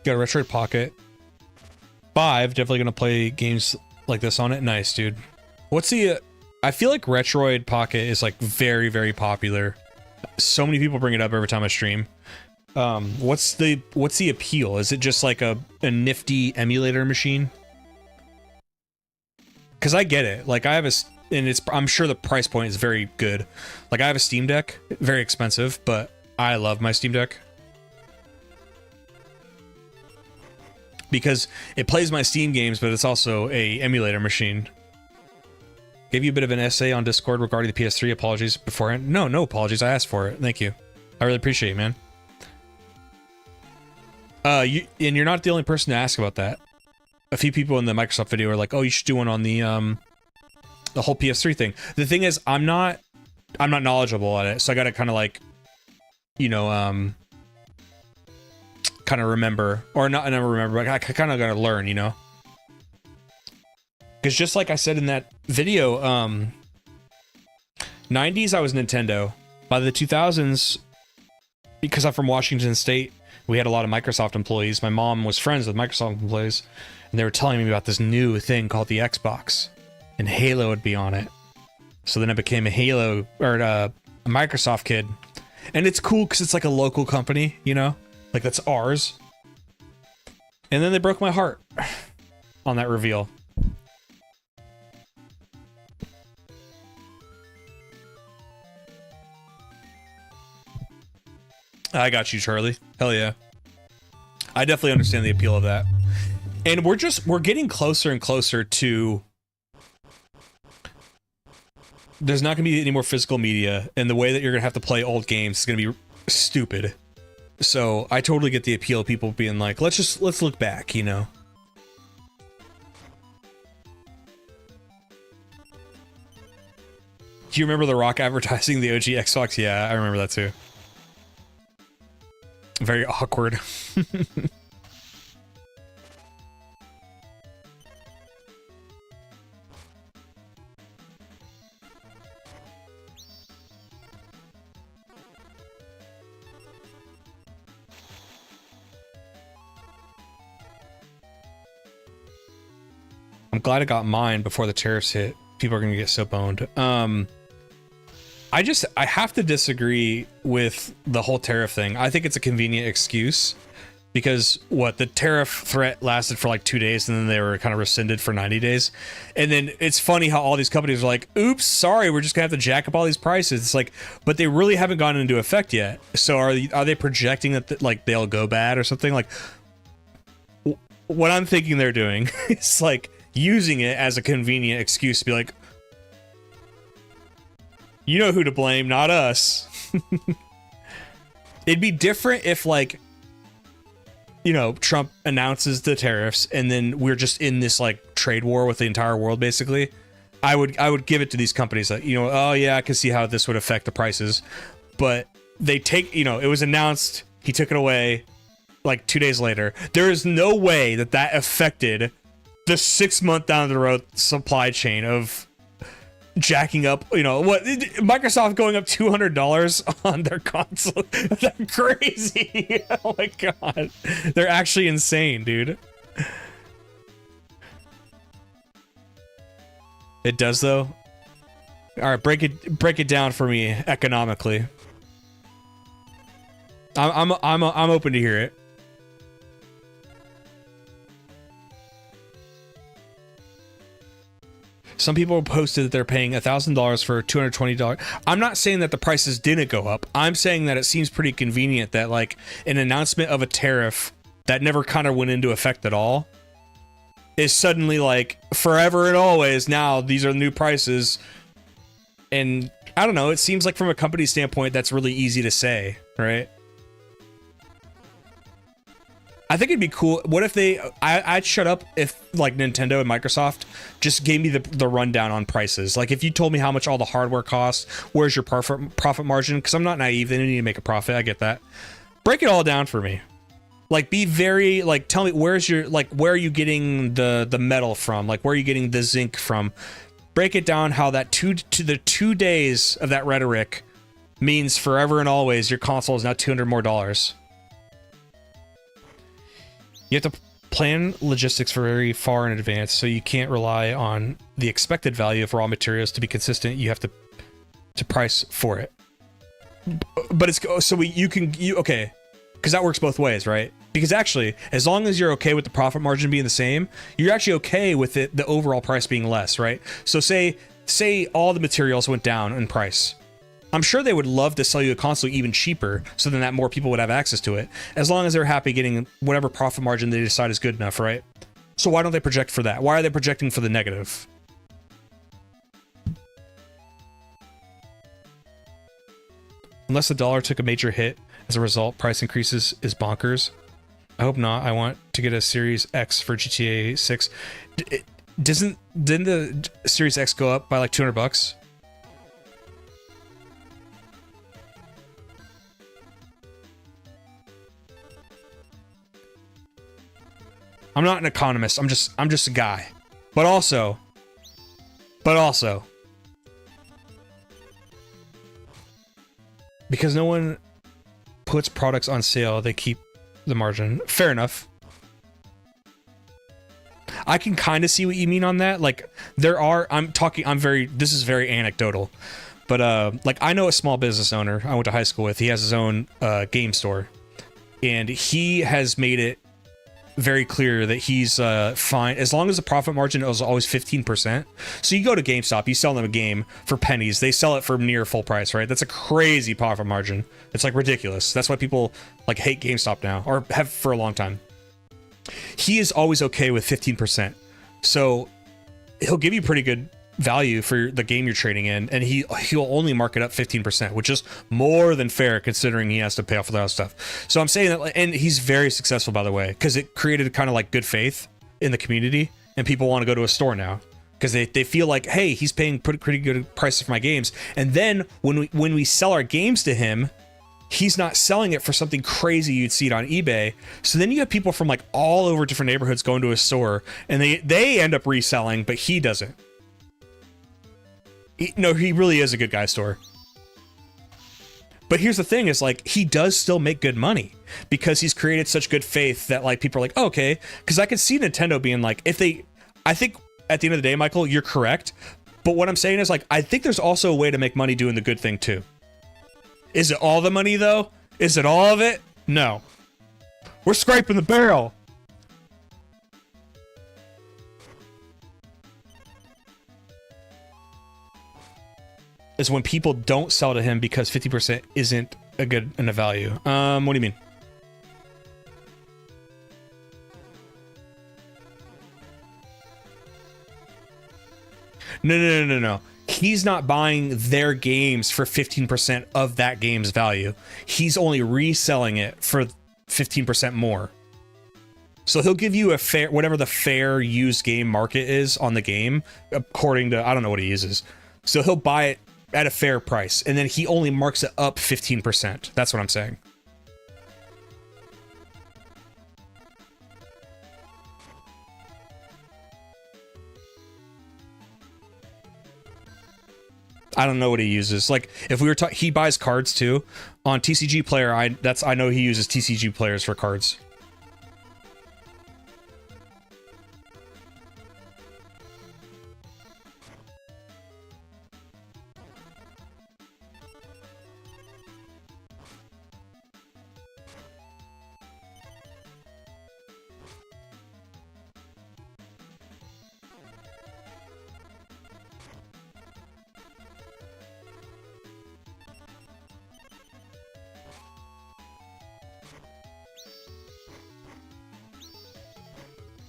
Got a Retroid Pocket 5. Definitely gonna play games like this on it. Nice, dude. What's the I feel like Retroid Pocket is, like, very, very popular. So many people bring it up every time I stream. What's the appeal? Is it just like a nifty emulator machine? Because I get it. Like, I have I'm sure the price point is very good. Like, I have a Steam Deck, very expensive, but I love my Steam Deck. Because it plays my Steam games, but it's also a emulator machine. Gave you a bit of an essay on Discord regarding the PS3. Apologies beforehand. No apologies. I asked for it. Thank you. I really appreciate it, man. You're not the only person to ask about that. A few people in the Microsoft video are like, "Oh, you should do one on the whole PS3 thing." The thing is, I'm not knowledgeable on it, so I gotta kind of, like, you know, kind of remember, or not never remember, but I kind of gotta learn, you know, because just like I said in that video, 90s I was Nintendo. By the 2000s, because I'm from Washington State, we had a lot of Microsoft employees. My mom was friends with Microsoft employees, and they were telling me about this new thing called the Xbox, and Halo would be on it. So then I became a Halo, or a Microsoft kid, and it's cool because it's like a local company, you know. Like, that's ours. And then they broke my heart on that reveal. I got you, Charlie. Hell yeah. I definitely understand the appeal of that. And we're getting closer and closer to... There's not going to be any more physical media, and the way that you're going to have to play old games is going to be stupid. So I totally get the appeal of people being like, let's look back, you know. Do you remember The Rock advertising the OG Xbox? Yeah, I remember that too. Very awkward. I'm glad I got mine before the tariffs hit. People are gonna get so boned. I have to disagree with the whole tariff thing. I think it's a convenient excuse because the tariff threat lasted for like 2 days and then they were kind of rescinded for 90 days. And then it's funny how all these companies are like, oops, sorry, we're just gonna have to jack up all these prices. It's like, but they really haven't gone into effect yet. So are they projecting that like they'll go bad or something? Like what I'm thinking they're doing is like using it as a convenient excuse to be like, you know who to blame, not us. It'd be different if like, you know, Trump announces the tariffs and then we're just in this like trade war with the entire world basically. I would give it to these companies that, you know, oh yeah, I can see how this would affect the prices. But they take, you know, it was announced, he took it away like 2 days later. There is no way that affected the 6 month down the road supply chain of jacking up, you know, what Microsoft going up $200 on their console. That's crazy. Oh my god, they're actually insane, dude. It does though. All right, break it down for me economically. I'm open to hear it. Some people posted that they're paying $1,000 for $220. I'm not saying that the prices didn't go up. I'm saying that it seems pretty convenient that like an announcement of a tariff that never kind of went into effect at all is suddenly like forever and always. Now these are the new prices. And I don't know, it seems like from a company standpoint, that's really easy to say, right? I think it'd be cool. What if I'd shut up if like Nintendo and Microsoft just gave me the rundown on prices. Like if you told me how much all the hardware costs, where's your profit margin? Because I'm not naive. They need to make a profit. I get that. Break it all down for me. Like be very like, tell me where are you getting the metal from? Like where are you getting the zinc from? Break it down how that 2 days of that rhetoric means forever and always your console is now $200 more. You have to plan logistics for very far in advance, so you can't rely on the expected value of raw materials to be consistent. You have to price for it. But it's so okay, because that works both ways, right? Because actually, as long as you're okay with the profit margin being the same, you're actually okay with the overall price being less, right? So say all the materials went down in price. I'm sure they would love to sell you a console even cheaper so then that more people would have access to it, as long as they're happy getting whatever profit margin they decide is good enough, right? So why don't they project for that? Why are they projecting for the negative? Unless the dollar took a major hit as a result, price increases is bonkers. I hope not. I want to get a Series X for GTA 6. Didn't the Series X go up by like $200? I'm not an economist. I'm just a guy. But also, because no one puts products on sale, they keep the margin. Fair enough. I can kind of see what you mean on that. Like this is very anecdotal, but like I know a small business owner I went to high school with. He has his own game store, and he has made it very clear that he's fine as long as the profit margin is always 15%. So you go to GameStop, you sell them a game for pennies, they sell it for near full price, right? That's a crazy profit margin. It's like ridiculous. That's why people like hate GameStop now, or have for a long time. He is always okay with 15%. So he'll give you pretty good value for the game you're trading in, and he'll only mark it up 15%, which is more than fair considering he has to pay off for that stuff. So I'm saying that, and he's very successful, by the way, because it created kind of like good faith in the community, and people want to go to a store now because they feel like, hey, he's paying pretty good prices for my games. And then when we sell our games to him, he's not selling it for something crazy you'd see it on eBay. So then you have people from like all over different neighborhoods going to a store, and they end up reselling, but he doesn't. No, he really is a good guy store. But here's the thing is like, he does still make good money because he's created such good faith that like people are like, oh, okay. Because I could see Nintendo being like, I think at the end of the day, Michael, you're correct. But what I'm saying is, like, I think there's also a way to make money doing the good thing too. Is it all the money though? Is it all of it? No. We're scraping the barrel. Is when people don't sell to him because 50% isn't a good enough value. What do you mean? No. He's not buying their games for 15% of that game's value. He's only reselling it for 15% more. So he'll give you a fair, whatever the fair used game market is on the game, according to, I don't know what he uses. So he'll buy it at a fair price, and then he only marks it up 15%. That's what I'm saying. I don't know what he uses. Like, if we were talking, he buys cards too on TCG Player. I know he uses TCG Players for cards.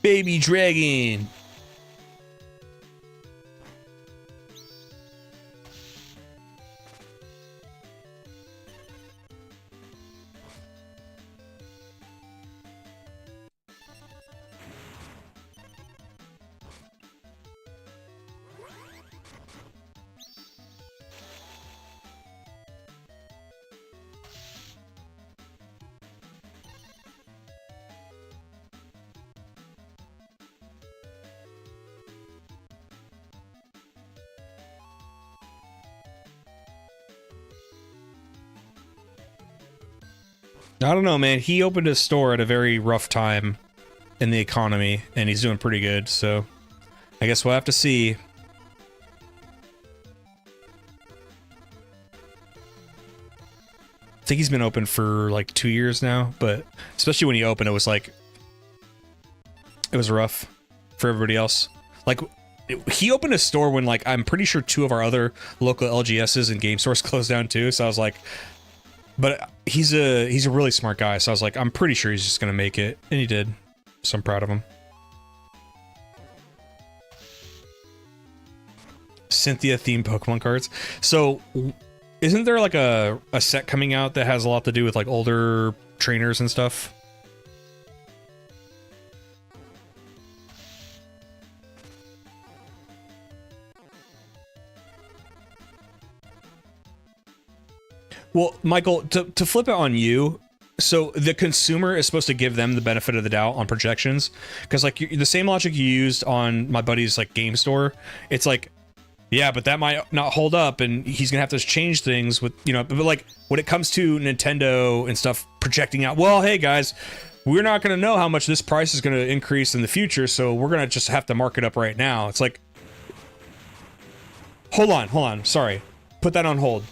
Baby dragon. I don't know, man. He opened his store at a very rough time in the economy, and he's doing pretty good, so I guess we'll have to see. I think he's been open for like 2 years now, but especially when he opened, it was like, it was rough for everybody else. Like, he opened a store when, like, I'm pretty sure 2 of our other local LGSs and game stores closed down too, so I was like, but he's a really smart guy, so I was like, I'm pretty sure he's just gonna make it, and he did. So I'm proud of him. Cynthia themed Pokemon cards. So, isn't there like a set coming out that has a lot to do with like older trainers and stuff? Well, Michael, to flip it on you, so the consumer is supposed to give them the benefit of the doubt on projections, because like the same logic you used on my buddy's like game store, it's like, yeah, but that might not hold up, and he's gonna have to change things with, you know, but like when it comes to Nintendo and stuff projecting out, well, hey guys, we're not gonna know how much this price is gonna increase in the future, so we're gonna just have to mark it up right now. It's like, hold on, sorry, put that on hold.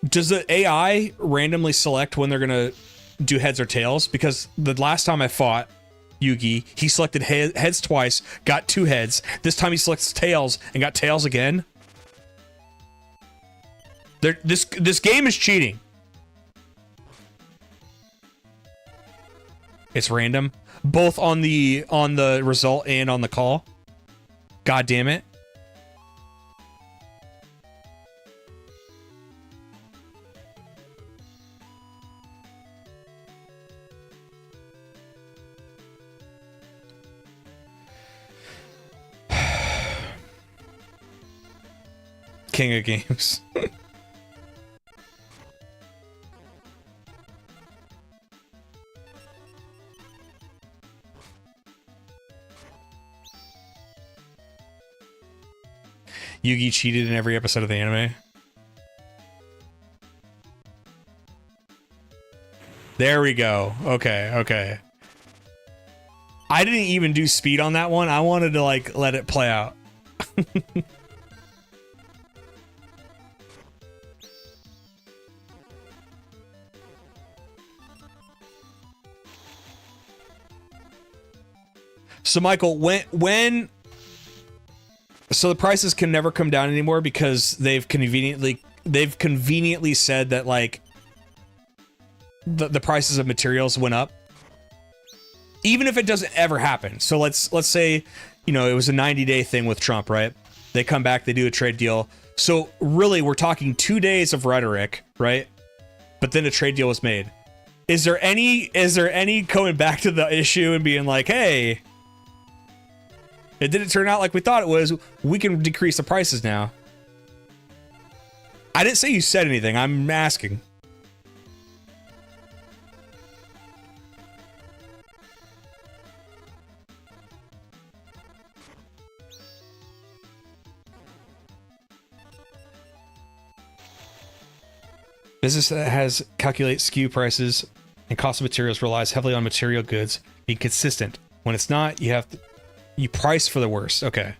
Does the AI randomly select when they're gonna do heads or tails? Because the last time I fought Yugi, he selected heads twice, got 2 heads. This time he selects tails and got tails again. This game is cheating. It's random, both on the result and on the call. God damn it. King of games. Yugi cheated in every episode of the anime. There we go. Okay. I didn't even do speed on that one. I wanted to like let it play out. So Michael, when so the prices can never come down anymore because they've conveniently said that like the prices of materials went up. Even if it doesn't ever happen. So let's say, you know, it was a 90-day thing with Trump, right? They come back, they do a trade deal. So really we're talking 2 days of rhetoric, right? But then a trade deal was made. Is there any going back to the issue and being like, hey, it didn't turn out like we thought it was. We can decrease the prices now. I didn't say you said anything. I'm asking. Business that has calculate SKU prices and cost of materials relies heavily on material goods being consistent. When it's not, you price for the worst. Okay.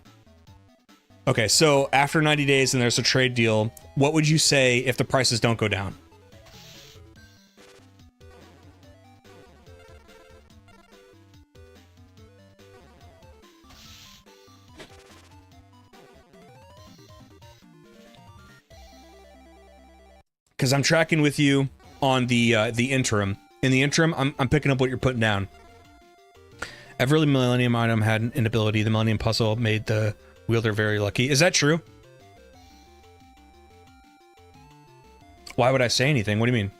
Okay, so after 90 days and there's a trade deal, what would you say if the prices don't go down? Because I'm tracking with you on the interim. In the interim, I'm picking up what you're putting down. Every Millennium item had an inability. The Millennium Puzzle made the wielder very lucky. Is that true? Why would I say anything? What do you mean?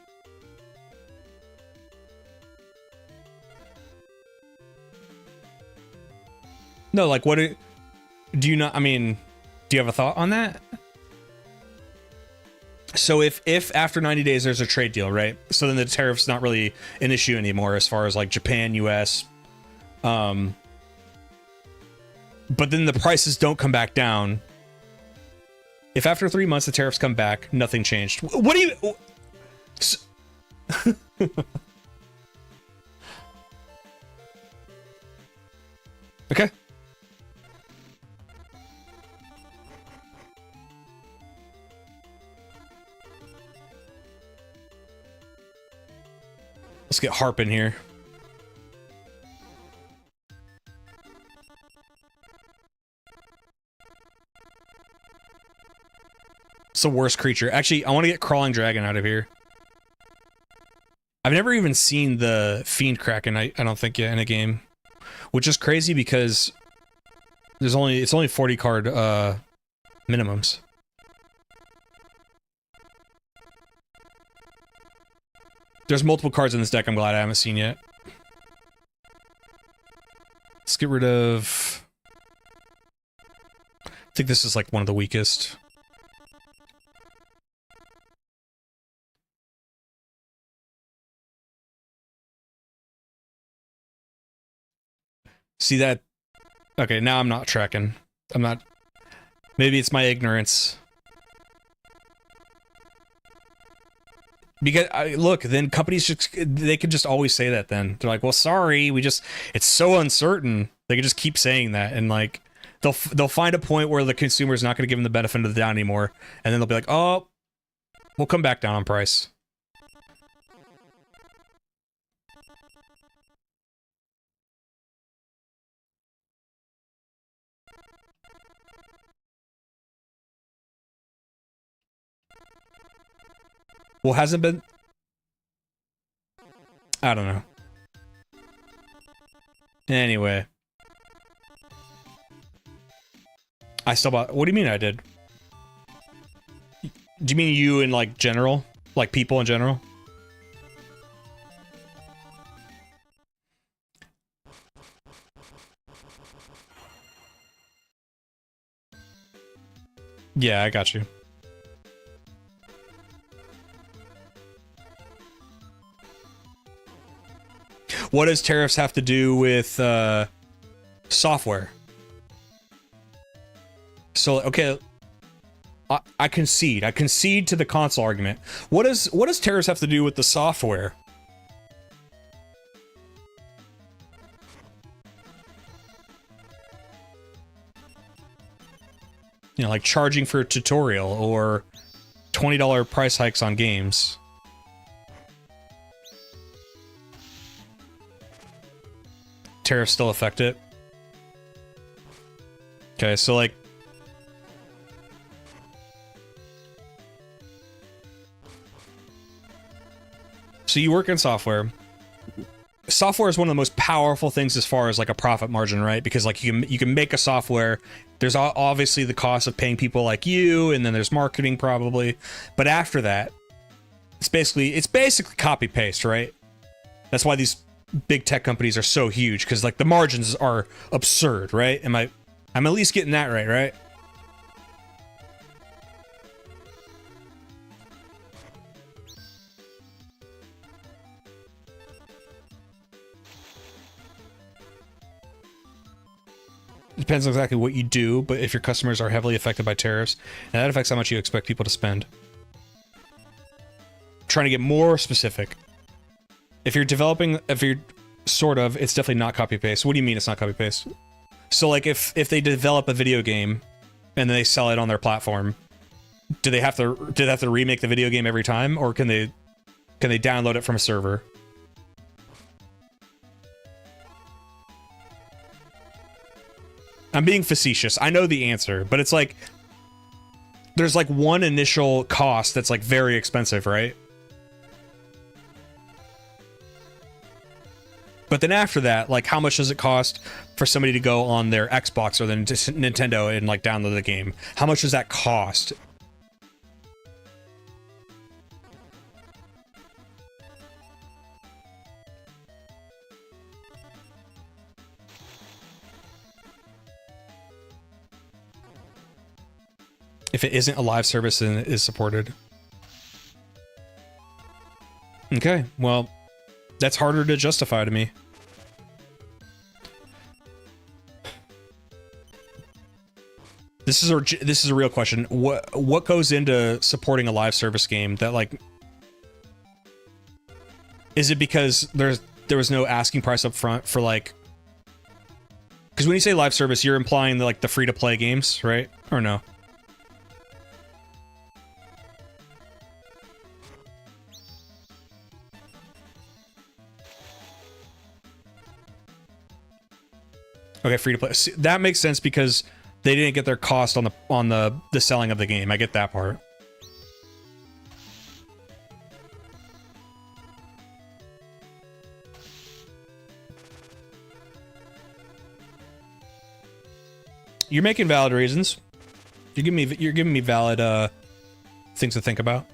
No, like what do you not, I mean, do you have a thought on that? So if after 90 days there's a trade deal, right? So then the tariff's not really an issue anymore as far as like Japan, US. But then the prices don't come back down. If after 3 months the tariffs come back, nothing changed. What do you... Okay. Let's get Harp in here. It's the worst creature. Actually, I want to get Crawling Dragon out of here. I've never even seen the Fiend Kraken, I don't think, yet in a game. Which is crazy because it's only 40 card minimums. There's multiple cards in this deck I'm glad I haven't seen yet. Let's get rid of... I think this is like one of the weakest. See that? Okay, now I'm not tracking. I'm not... Maybe it's my ignorance. Because, look, then companies they could just always say that then. They're like, well, sorry, it's so uncertain. They could just keep saying that, and like, they'll find a point where the consumer's not going to give them the benefit of the doubt anymore, and then they'll be like, oh, we'll come back down on price. Well, hasn't been... I don't know. Anyway. I still bought... What do you mean I did? Do you mean you in, like, general? Like, people in general? Yeah, I got you. What does tariffs have to do with software? So, okay, I concede. I concede to the console argument. What does tariffs have to do with the software? You know, like charging for a tutorial or $20 price hikes on games. Tariffs still affect it. Okay, so like... So you work in software. Software is one of the most powerful things as far as like a profit margin, right? Because like you can make a software. There's obviously the cost of paying people like you, and then there's marketing probably. But after that, it's basically copy paste, right? That's why these big tech companies are so huge, because like the margins are absurd, right? I'm at least getting that right? Depends on exactly what you do, but if your customers are heavily affected by tariffs, and that affects how much you expect people to spend. Trying to get more specific. If you're sort of, it's definitely not copy-paste. What do you mean it's not copy-paste? So like if they develop a video game and then they sell it on their platform, do they have to remake the video game every time, or can they download it from a server? I'm being facetious. I know the answer, but it's like there's like one initial cost that's like very expensive, right? But then after that, like how much does it cost for somebody to go on their Xbox or the Nintendo and like download the game? How much does that cost? If it isn't a live service and it is supported. Okay, well, that's harder to justify to me. This is a real question. What goes into supporting a live service game that like... Is it because there was no asking price up front for like... Because when you say live service, you're implying like the free-to-play games, right? Or no? Okay, free to play. See, that makes sense because they didn't get their cost on the selling of the game. I get that part. You're making valid reasons. You're giving me valid things to think about.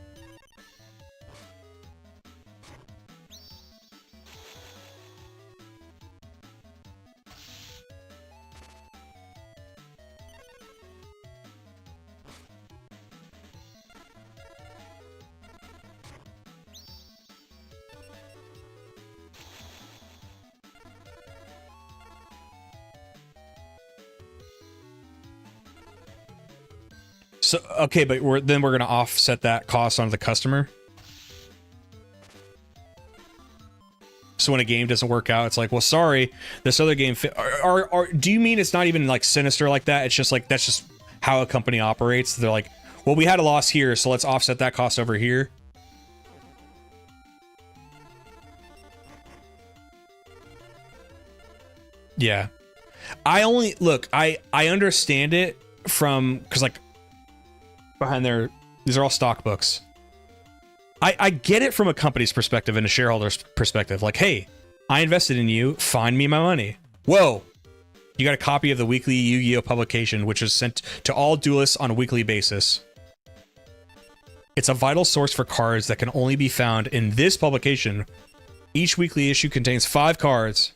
So, okay, but we're going to offset that cost onto the customer. So when a game doesn't work out, it's like, well, sorry, this other game do you mean it's not even like sinister like that? It's just like, that's just how a company operates. They're like, well, we had a loss here, so let's offset that cost over here. Yeah. I understand it from, because like, behind these are all stock books. I get it from a company's perspective and a shareholder's perspective. Like, hey, I invested in you, find me my money. Whoa, you got a copy of the weekly Yu-Gi-Oh publication, which is sent to all duelists on a weekly basis. It's a vital source for cards that can only be found in this publication. Each weekly issue contains 5 cards.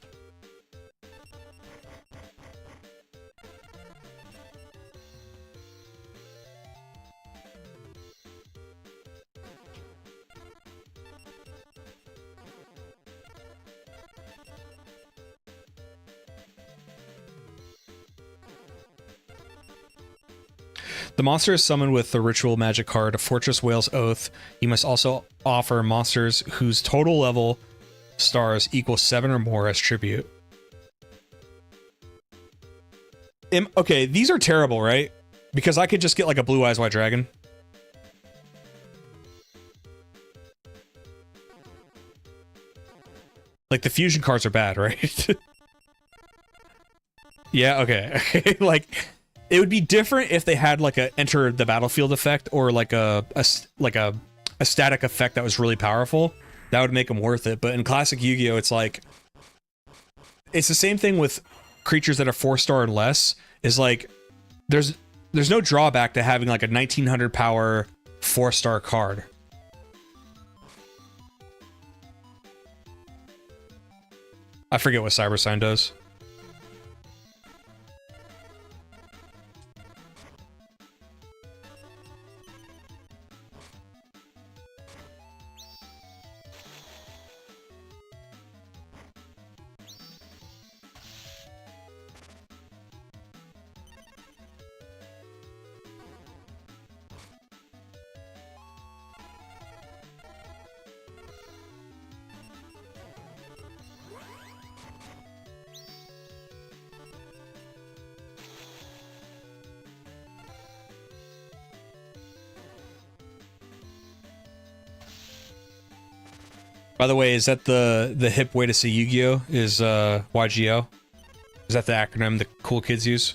The monster is summoned with the ritual magic card, Fortress Whale's Oath. You must also offer monsters whose total level stars equals 7 or more as tribute. Okay, these are terrible, right? Because I could just get like a Blue Eyes White Dragon. Like the fusion cards are bad, right? Yeah, okay. Like it would be different if they had like a enter the battlefield effect or like a static effect that was really powerful. That would make them worth it. But in classic Yu-Gi-Oh, it's like it's the same thing with creatures that are 4-star and less. Is like there's no drawback to having like a 1900 power 4-star card. I forget what Cyber Sign does. By the way, is that the hip way to say Yu-Gi-Oh? Is YGO? Is that the acronym the cool kids use?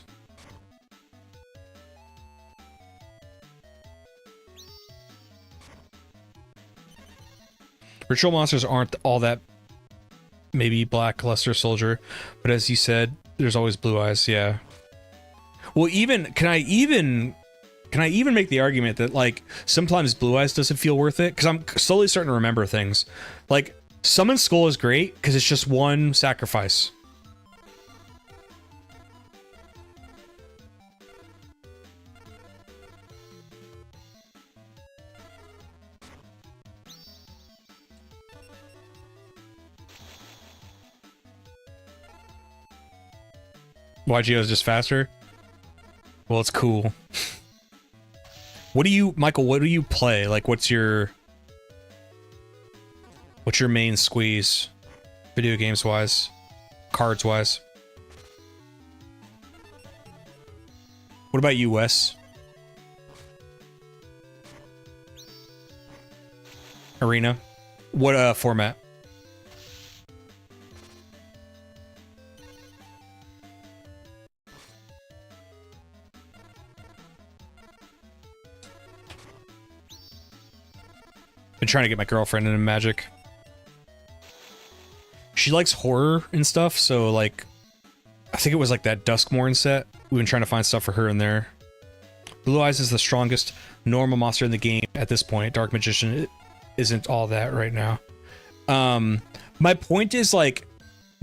Ritual monsters aren't all that maybe Black Luster Soldier, but as you said, there's always Blue Eyes, yeah. Well, can I even make the argument that like sometimes Blue Eyes doesn't feel worth it? Because I'm slowly starting to remember things. Like Summon Skull is great because it's just one sacrifice. YGO is just faster? Well, it's cool. What do you, Michael, what do you play? Like, what's your main squeeze? Video games wise? Cards wise? What about you, Wes? Arena? What format? Been trying to get my girlfriend into Magic. She likes horror and stuff, so like, I think it was like that Duskmorn set. We've been trying to find stuff for her in there. Blue Eyes is the strongest normal monster in the game at this point. Dark Magician isn't all that right now. My point is like,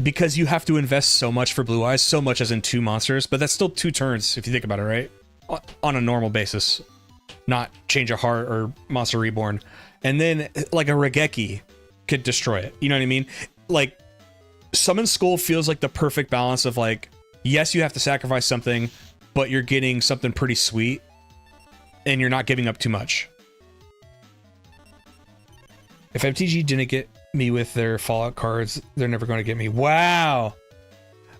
because you have to invest so much for Blue Eyes, so much as in 2 monsters, but that's still 2 turns if you think about it, right? On a normal basis. Not Change of Heart or Monster Reborn. And then, like, a Regeki could destroy it. You know what I mean? Like, Summon Skull feels like the perfect balance of, like, yes, you have to sacrifice something, but you're getting something pretty sweet, and you're not giving up too much. If MTG didn't get me with their Fallout cards, they're never going to get me. Wow!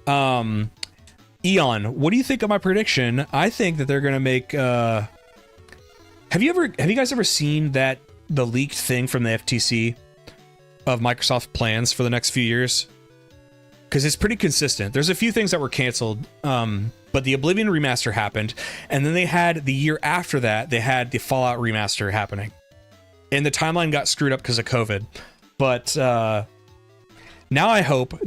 Eon, what do you think of my prediction? I think that they're going to make, Have you guys ever seen the leaked thing from the FTC of Microsoft plans for the next few years? Because it's pretty consistent. There's a few things that were canceled, but the Oblivion remaster happened, and then they had the year after that, they had the Fallout remaster happening. And the timeline got screwed up because of COVID. But now I hope,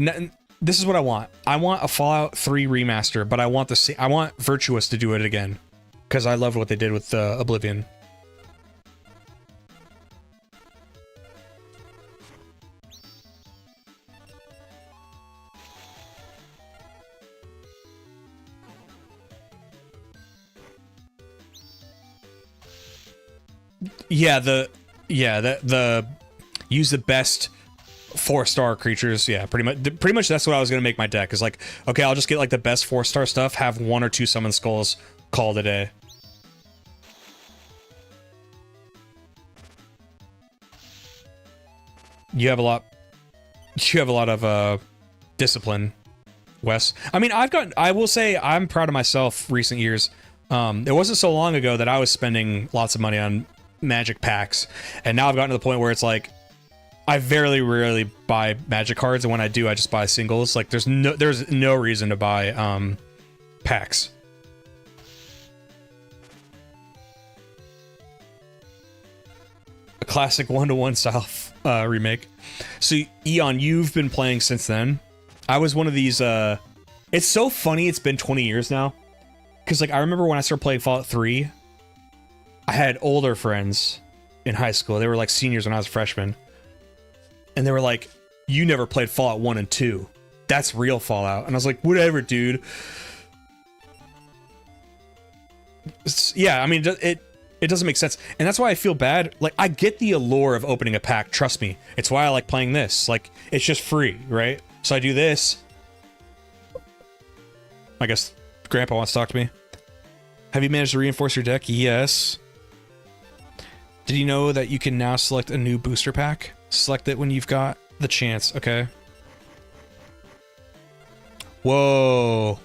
this is what I want. I want a Fallout 3 remaster, but I want Virtuous to do it again. Because I loved what they did with Oblivion. Yeah, the use the best 4-star creatures. Yeah, pretty much that's what I was gonna make my deck. Is like, okay, I'll just get like the best 4-star stuff, have 1 or 2 Summon Skulls, call it a day. You have a lot of discipline, Wes. I mean, I will say I'm proud of myself recent years. It wasn't so long ago that I was spending lots of money on Magic packs, and now I've gotten to the point where it's like I very rarely buy Magic cards, and when I do, I just buy singles. Like there's no reason to buy packs. A classic 1-to-1 style remake. So Eon, you've been playing since then. I was one of these. It's so funny. It's been 20 years now. Because like I remember when I started playing Fallout 3, I had older friends in high school. They were like seniors when I was a freshman. And they were like, you never played Fallout 1 and 2. That's real Fallout. And I was like, whatever, dude. Yeah, I mean, it doesn't make sense. And that's why I feel bad. Like, I get the allure of opening a pack. Trust me. It's why I like playing this. Like, it's just free, right? So I do this. I guess Grandpa wants to talk to me. Have you managed to reinforce your deck? Yes. Did you know that you can now select a new booster pack? Select it when you've got the chance, okay? Whoa.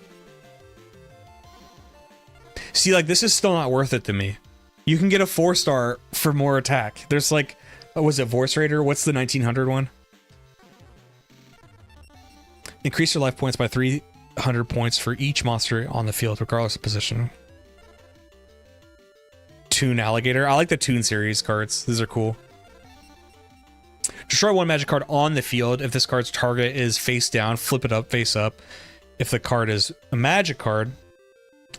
See, like, this is still not worth it to me. You can get a 4-star for more attack. There's like, was it Voice Raider? What's the 1900 one? Increase your life points by 300 points for each monster on the field, regardless of position. Toon Alligator. I like the Toon series cards. These are cool. Destroy one magic card on the field. If this card's target is face down, flip it up, face up. If the card is a magic card,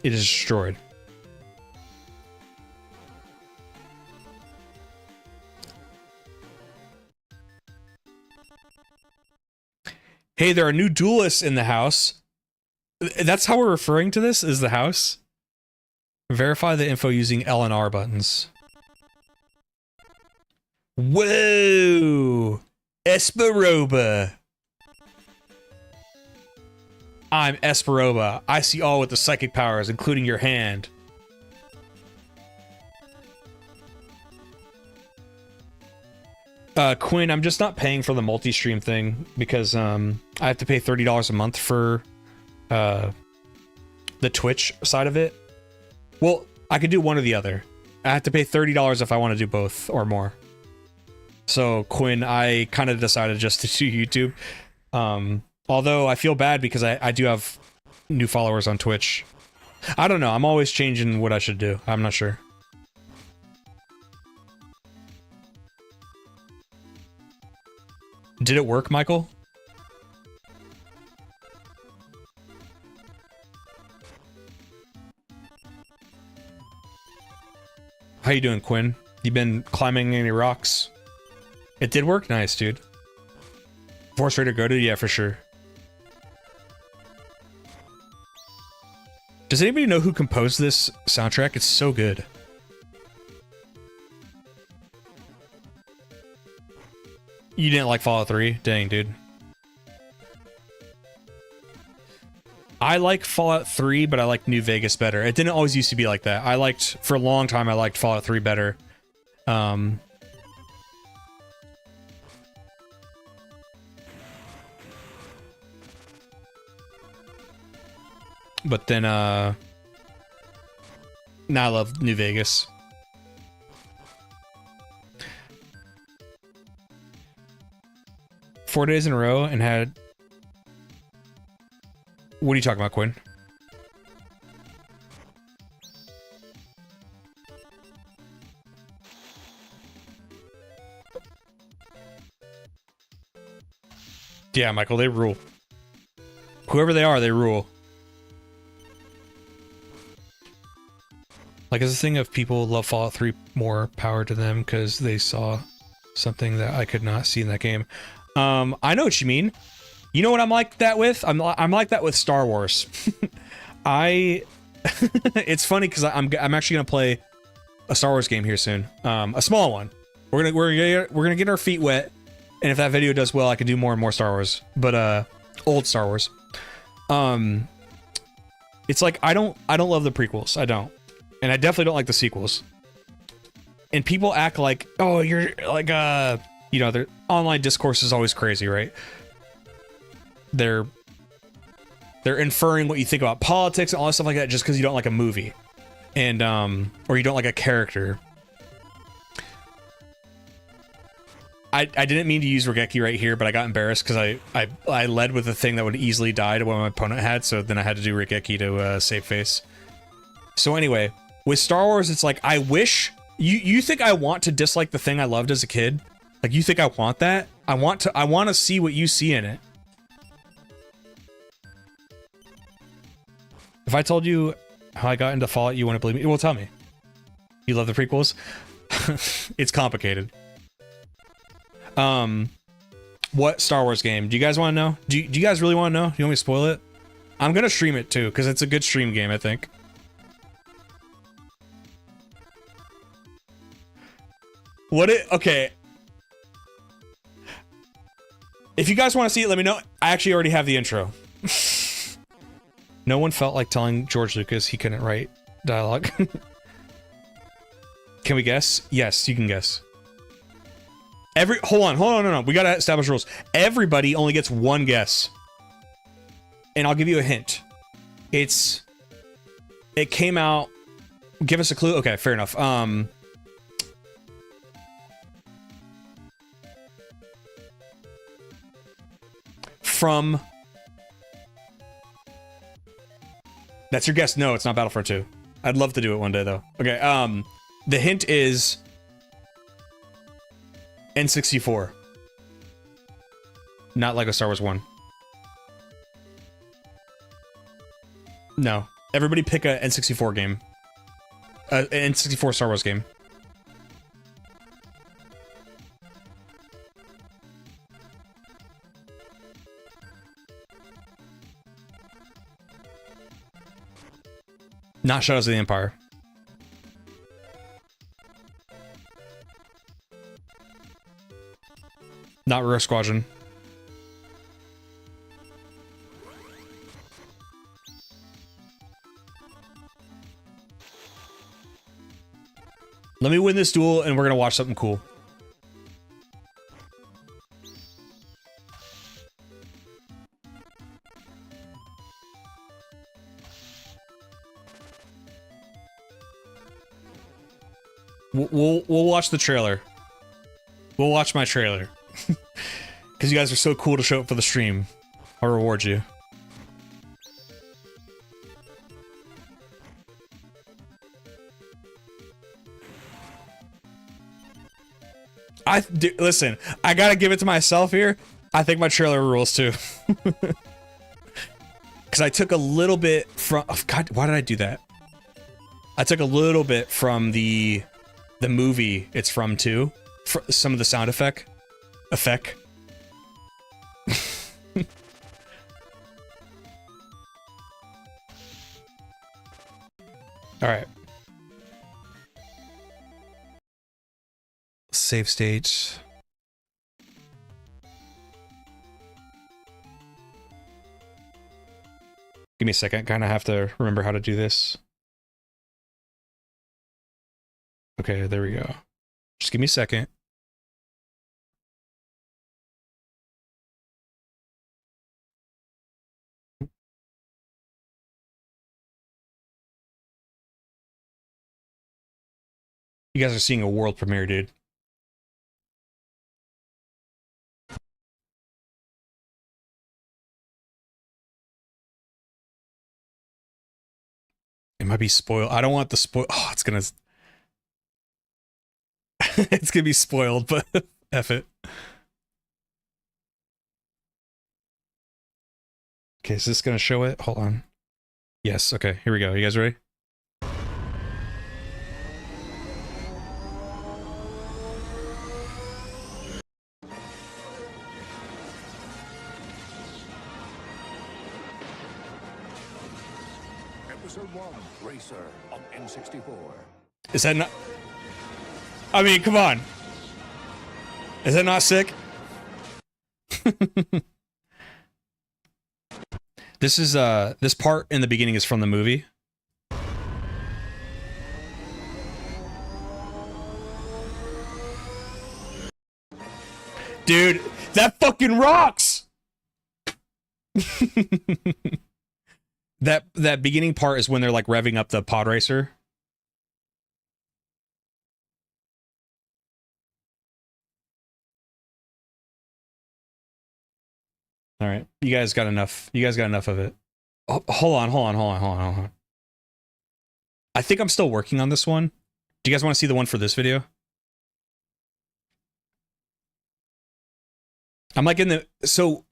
it is destroyed. Hey, there are new duelists in the house. That's how we're referring to this, is the house. Verify the info using L and R buttons. Whoa! Esperoba. I'm Esperoba. I see all with the psychic powers, including your hand. Quinn, I'm just not paying for the multi-stream thing because I have to pay $30 a month for the Twitch side of it. Well, I could do one or the other. I have to pay $30 if I want to do both or more. So, Quinn, I kind of decided just to do YouTube. Although I feel bad because I do have new followers on Twitch. I don't know. I'm always changing what I should do. I'm not sure. Did it work, Michael? How you doing, Quinn? You been climbing any rocks? It did work? Nice, dude. Force Raider go to? Yeah, for sure. Does anybody know who composed this soundtrack? It's so good. You didn't like Fallout 3? Dang, dude. I like Fallout 3, but I like New Vegas better. It didn't always used to be like that. For a long time, I liked Fallout 3 better. But then, now I love New Vegas. Four days in a row and had... What are you talking about, Quinn? Yeah, Michael, they rule. Whoever they are, they rule. Like, as a thing of people love Fallout 3 more, power to them because they saw something that I could not see in that game. I know what you mean. You know what I'm like that with? I'm like that with Star Wars. It's funny because I'm actually gonna play a Star Wars game here soon. A small one. We're gonna get our feet wet, and if that video does well, I can do more and more Star Wars. But old Star Wars. It's like I don't love the prequels. I don't, and I definitely don't like the sequels. And people act like, oh, you're like you know, their online discourse is always crazy, right? They're inferring what you think about politics and all that stuff like that just because you don't like a movie. and or you don't like a character. I didn't mean to use Regeki right here, but I got embarrassed because I led with a thing that would easily die to what my opponent had, so then I had to do Regeki to save face. So anyway, with Star Wars, it's like, I wish... You think I want to dislike the thing I loved as a kid? Like, you think I want that? I want to see what you see in it. If I told you how I got into Fallout, you wouldn't believe me. Well, tell me. You love the prequels? It's complicated. What Star Wars game? Do you guys want to know? Do you guys really want to know? Do you want me to spoil it? I'm gonna stream it too, because it's a good stream game, I think. Okay. If you guys want to see it, let me know. I actually already have the intro. No one felt like telling George Lucas he couldn't write dialogue. Can we guess? Yes, you can guess. Hold on, no. We gotta establish rules. Everybody only gets one guess. And I'll give you a hint. It came out... Give us a clue? Okay, fair enough. From... That's your guess? No, it's not Battlefront 2. I'd love to do it one day, though. Okay, the hint is... N64. Not Lego Star Wars 1. No. Everybody pick a N64 game. An N64 Star Wars game. Not Shadows of the Empire. Not Rogue Squadron. Let me win this duel and we're gonna watch something cool. We'll watch the trailer. We'll watch my trailer. Because you guys are so cool to show up for the stream. I'll reward you. Listen, I gotta give it to myself here. I think my trailer rules too. Because I took a little bit from... Oh, God, why did I do that? I took a little bit from the movie it's from too. For some of the sound effect. All right. Save state. Give me a second. Kind of have to remember how to do this. Okay, there we go. Just give me a second. You guys are seeing a world premiere, dude. It might be spoiled. I don't want the spoil. Oh, it's gonna... It's gonna be spoiled, but F it. Okay, is this gonna show it? Hold on. Yes, okay, here we go. You guys ready? Episode 1, Racer on N64. Is that not... I mean, come on. Is that not sick? This is, this part in the beginning is from the movie. Dude, that fucking rocks! That beginning part is when they're like revving up the pod racer. All right. You guys got enough. You guys got enough of it. Oh, hold on. I think I'm still working on this one. Do you guys want to see the one for this video? I'm like in the... So...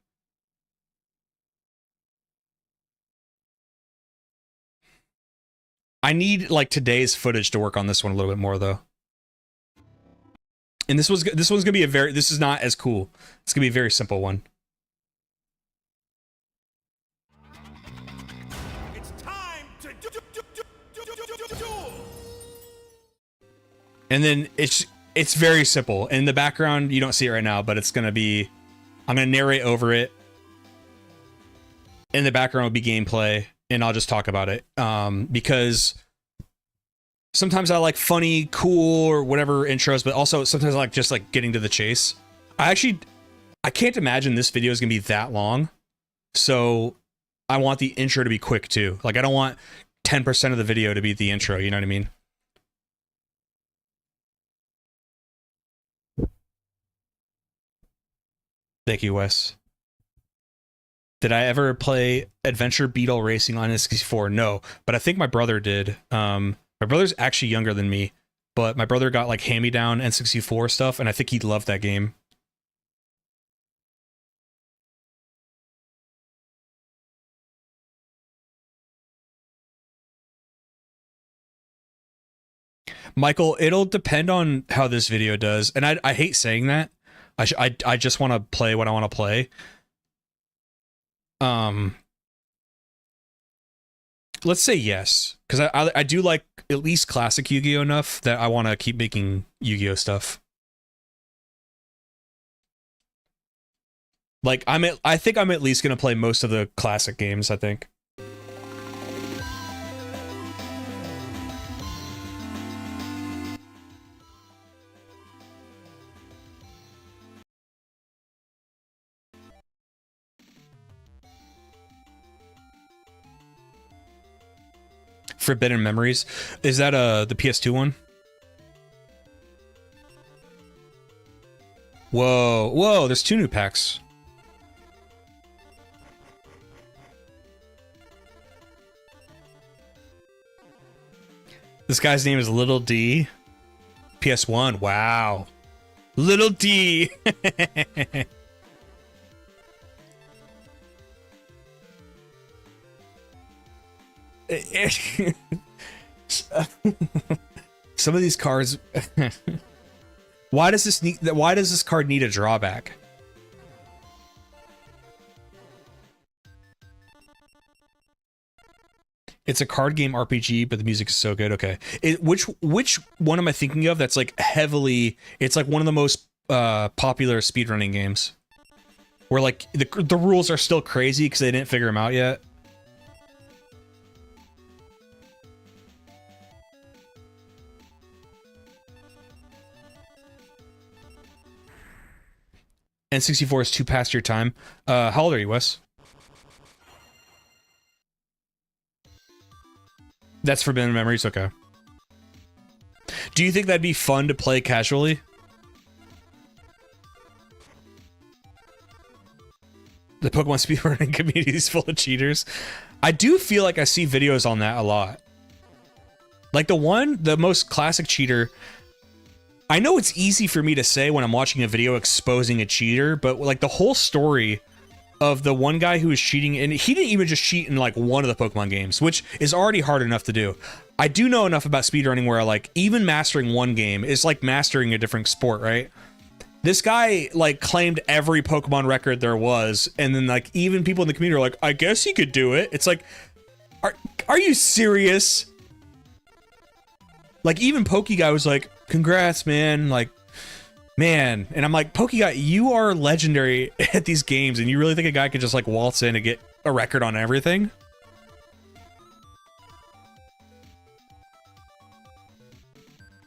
I need like today's footage to work on this one a little bit more though. And this one's gonna be this is not as cool. It's gonna be a very simple one. It's time to duel. And then it's very simple. In the background, you don't see it right now, but it's gonna be, I'm gonna narrate over it. In the background will be gameplay, and I'll just talk about it. Because sometimes I like funny, cool, or whatever intros, but also sometimes I like just like getting to the chase. I can't imagine this video is gonna be that long. So I want the intro to be quick too. Like I don't want 10% of the video to be the intro, you know what I mean? Thank you, Wes. Did I ever play Adventure Beetle Racing on N64? No, but I think my brother did. My brother's actually younger than me, but my brother got like hand-me-down N64 stuff, and I think he loved that game. Michael, it'll depend on how this video does, and I hate saying that. I just want to play what I want to play. Let's say yes, because I do like at least classic Yu-Gi-Oh enough that I want to keep making Yu-Gi-Oh stuff. Like I think I'm at least gonna play most of the classic games, I think. Forbidden Memories. Is that the PS2 one? Whoa, there's 2 new packs. This guy's name is Little D. PS1, wow. Little D. Some of these cards. Why does this card need a drawback? It's a card game RPG, but the music is so good. Okay, which one am I thinking of? That's like heavily. It's like one of the most popular speedrunning games, where like the rules are still crazy because they didn't figure them out yet. N64 is too past your time. How old are you, Wes? That's Forbidden Memories, okay. Do you think that'd be fun to play casually? The Pokemon speedrunning community is full of cheaters. I do feel like I see videos on that a lot. Like the most classic cheater. I know it's easy for me to say when I'm watching a video exposing a cheater, but like the whole story of the one guy who was cheating, and he didn't even just cheat in like one of the Pokemon games, which is already hard enough to do. I do know enough about speedrunning where like even mastering one game is like mastering a different sport, right? This guy like claimed every Pokemon record there was, and then like even people in the community are like, I guess he could do it. It's like, are you serious? Like even Pokeguy was like, congrats, man. Like, man. And I'm like, Pokeguy, you are legendary at these games, and you really think a guy could just like waltz in and get a record on everything?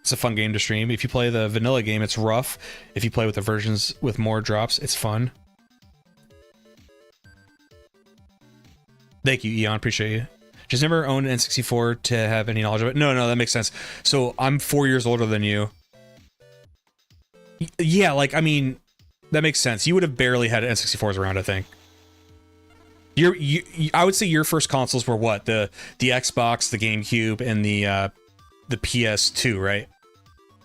It's a fun game to stream. If you play the vanilla game, it's rough. If you play with the versions with more drops, it's fun. Thank you, Eon. Appreciate you. Just never owned an N64 to have any knowledge of it. No, that makes sense. So I'm 4 years older than you. Yeah, like, I mean, that makes sense. You would have barely had N64s around, I think. I would say your first consoles were what? The Xbox, the GameCube, and the PS2, right?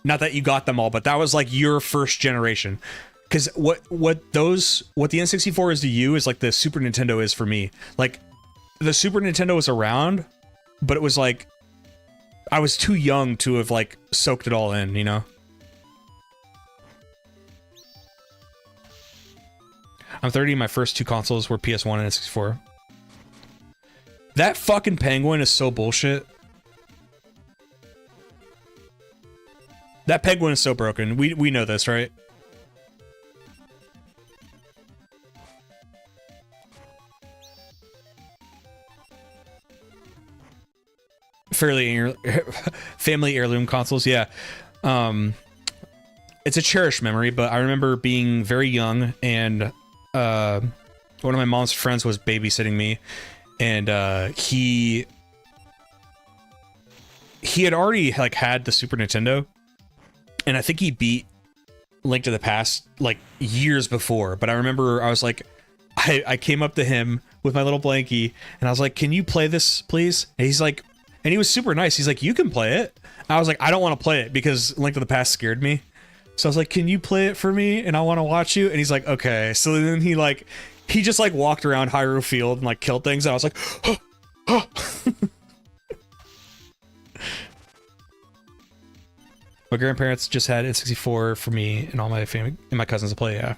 Not that you got them all, but that was like your first generation. Because what the N64 is to you is like the Super Nintendo is for me. Like, the Super Nintendo was around, but it was like, I was too young to have like soaked it all in, you know? I'm 30, my first two consoles were PS1 and N64. That fucking penguin is so bullshit. That penguin is so broken. We know this, right? Family heirloom consoles, yeah. It's a cherished memory, but I remember being very young, and one of my mom's friends was babysitting me, and he had already like had the Super Nintendo, and I think he beat Link to the Past like years before. But I remember I was like, I came up to him with my little blankie, and I was like, "Can you play this, please?" And he's like, and he was super nice. He's like, "You can play it." I was like, "I don't want to play it because Link to the Past scared me." So I was like, "Can you play it for me? And I want to watch you." And he's like, "Okay." So then he just like walked around Hyrule Field and like killed things. And I was like, "Oh, oh." My grandparents just had N64 for me and all my family and my cousins to play, yeah.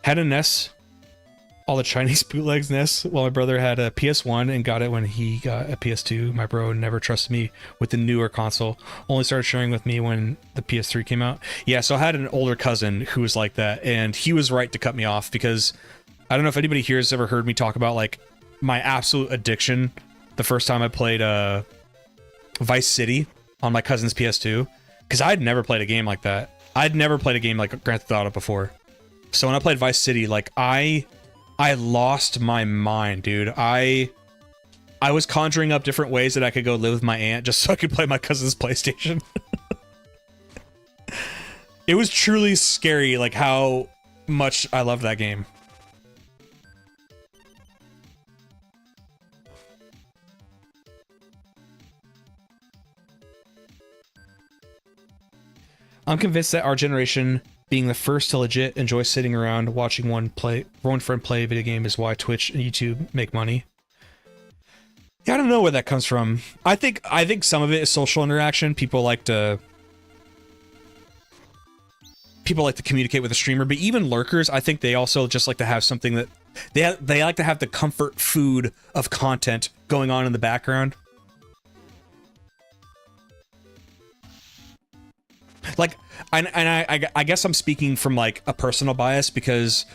Had a NES. All the Chinese bootlegs NES, while my brother had a PS1 and got it when he got a PS2. My bro never trusted me with the newer console. Only started sharing with me when the PS3 came out. Yeah, so I had an older cousin who was like that, and he was right to cut me off because I don't know if anybody here has ever heard me talk about like my absolute addiction the first time I played Vice City on my cousin's PS2, because I'd never played a game like that. I'd never played a game like Grand Theft Auto before. So when I played Vice City, like I lost my mind, dude. I was conjuring up different ways that I could go live with my aunt just so I could play my cousin's PlayStation. It was truly scary, like how much I loved that game. I'm convinced that our generation, being the first to legit enjoy sitting around watching one friend play a video game, is why Twitch and YouTube make money. Yeah, I don't know where that comes from. I think some of it is social interaction. People like to communicate with a streamer, but even lurkers, I think they also just like to have something that they like to have the comfort food of content going on in the background. Like, I guess I'm speaking from like a personal bias, because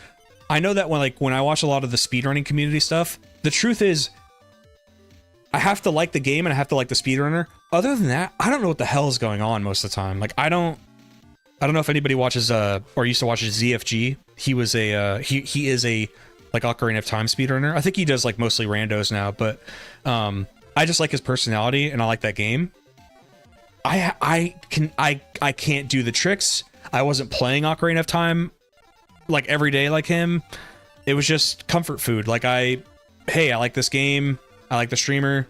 I know that when I watch a lot of the speedrunning community stuff, the truth is I have to like the game and I have to like the speedrunner. Other than that, I don't know what the hell is going on most of the time. Like, I don't know if anybody watches or used to watch ZFG. He was he is a like Ocarina of Time speedrunner. I think he does like mostly randos now, but I just like his personality and I like that game. I can't do the tricks. I wasn't playing Ocarina of Time like every day like him. It was just comfort food. Like hey, I like this game. I like the streamer.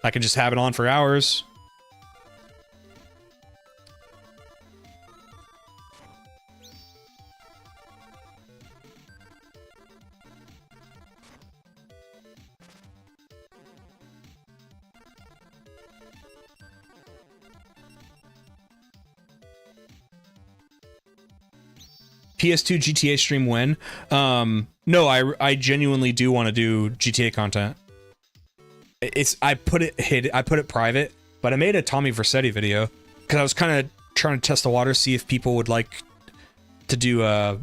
I can just have it on for hours. PS2 GTA stream when? No, I genuinely do want to do GTA content. I put it private, but I made a Tommy Vercetti video because I was kind of trying to test the water, see if people would like to do I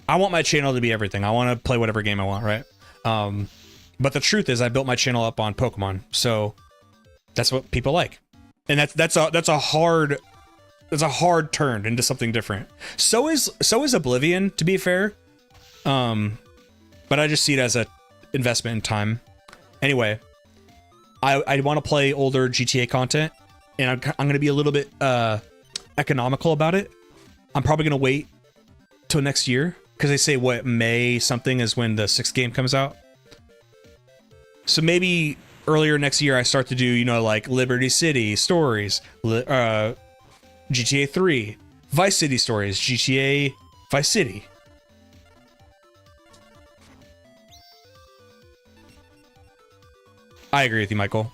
want my channel to be everything. I want to play whatever game I want, right? But the truth is I built my channel up on Pokemon, so that's what people like. And that's a hard turn into something different. So is Oblivion, to be fair. But I just see it as a investment in time. Anyway, I want to play older GTA content, and I'm going to be a little bit economical about it. I'm probably going to wait till next year because they say what May something is when the 6th game comes out. So maybe earlier next year I start to do, you know, like Liberty City stories, GTA 3, Vice City stories, GTA Vice City. I agree with you, Michael.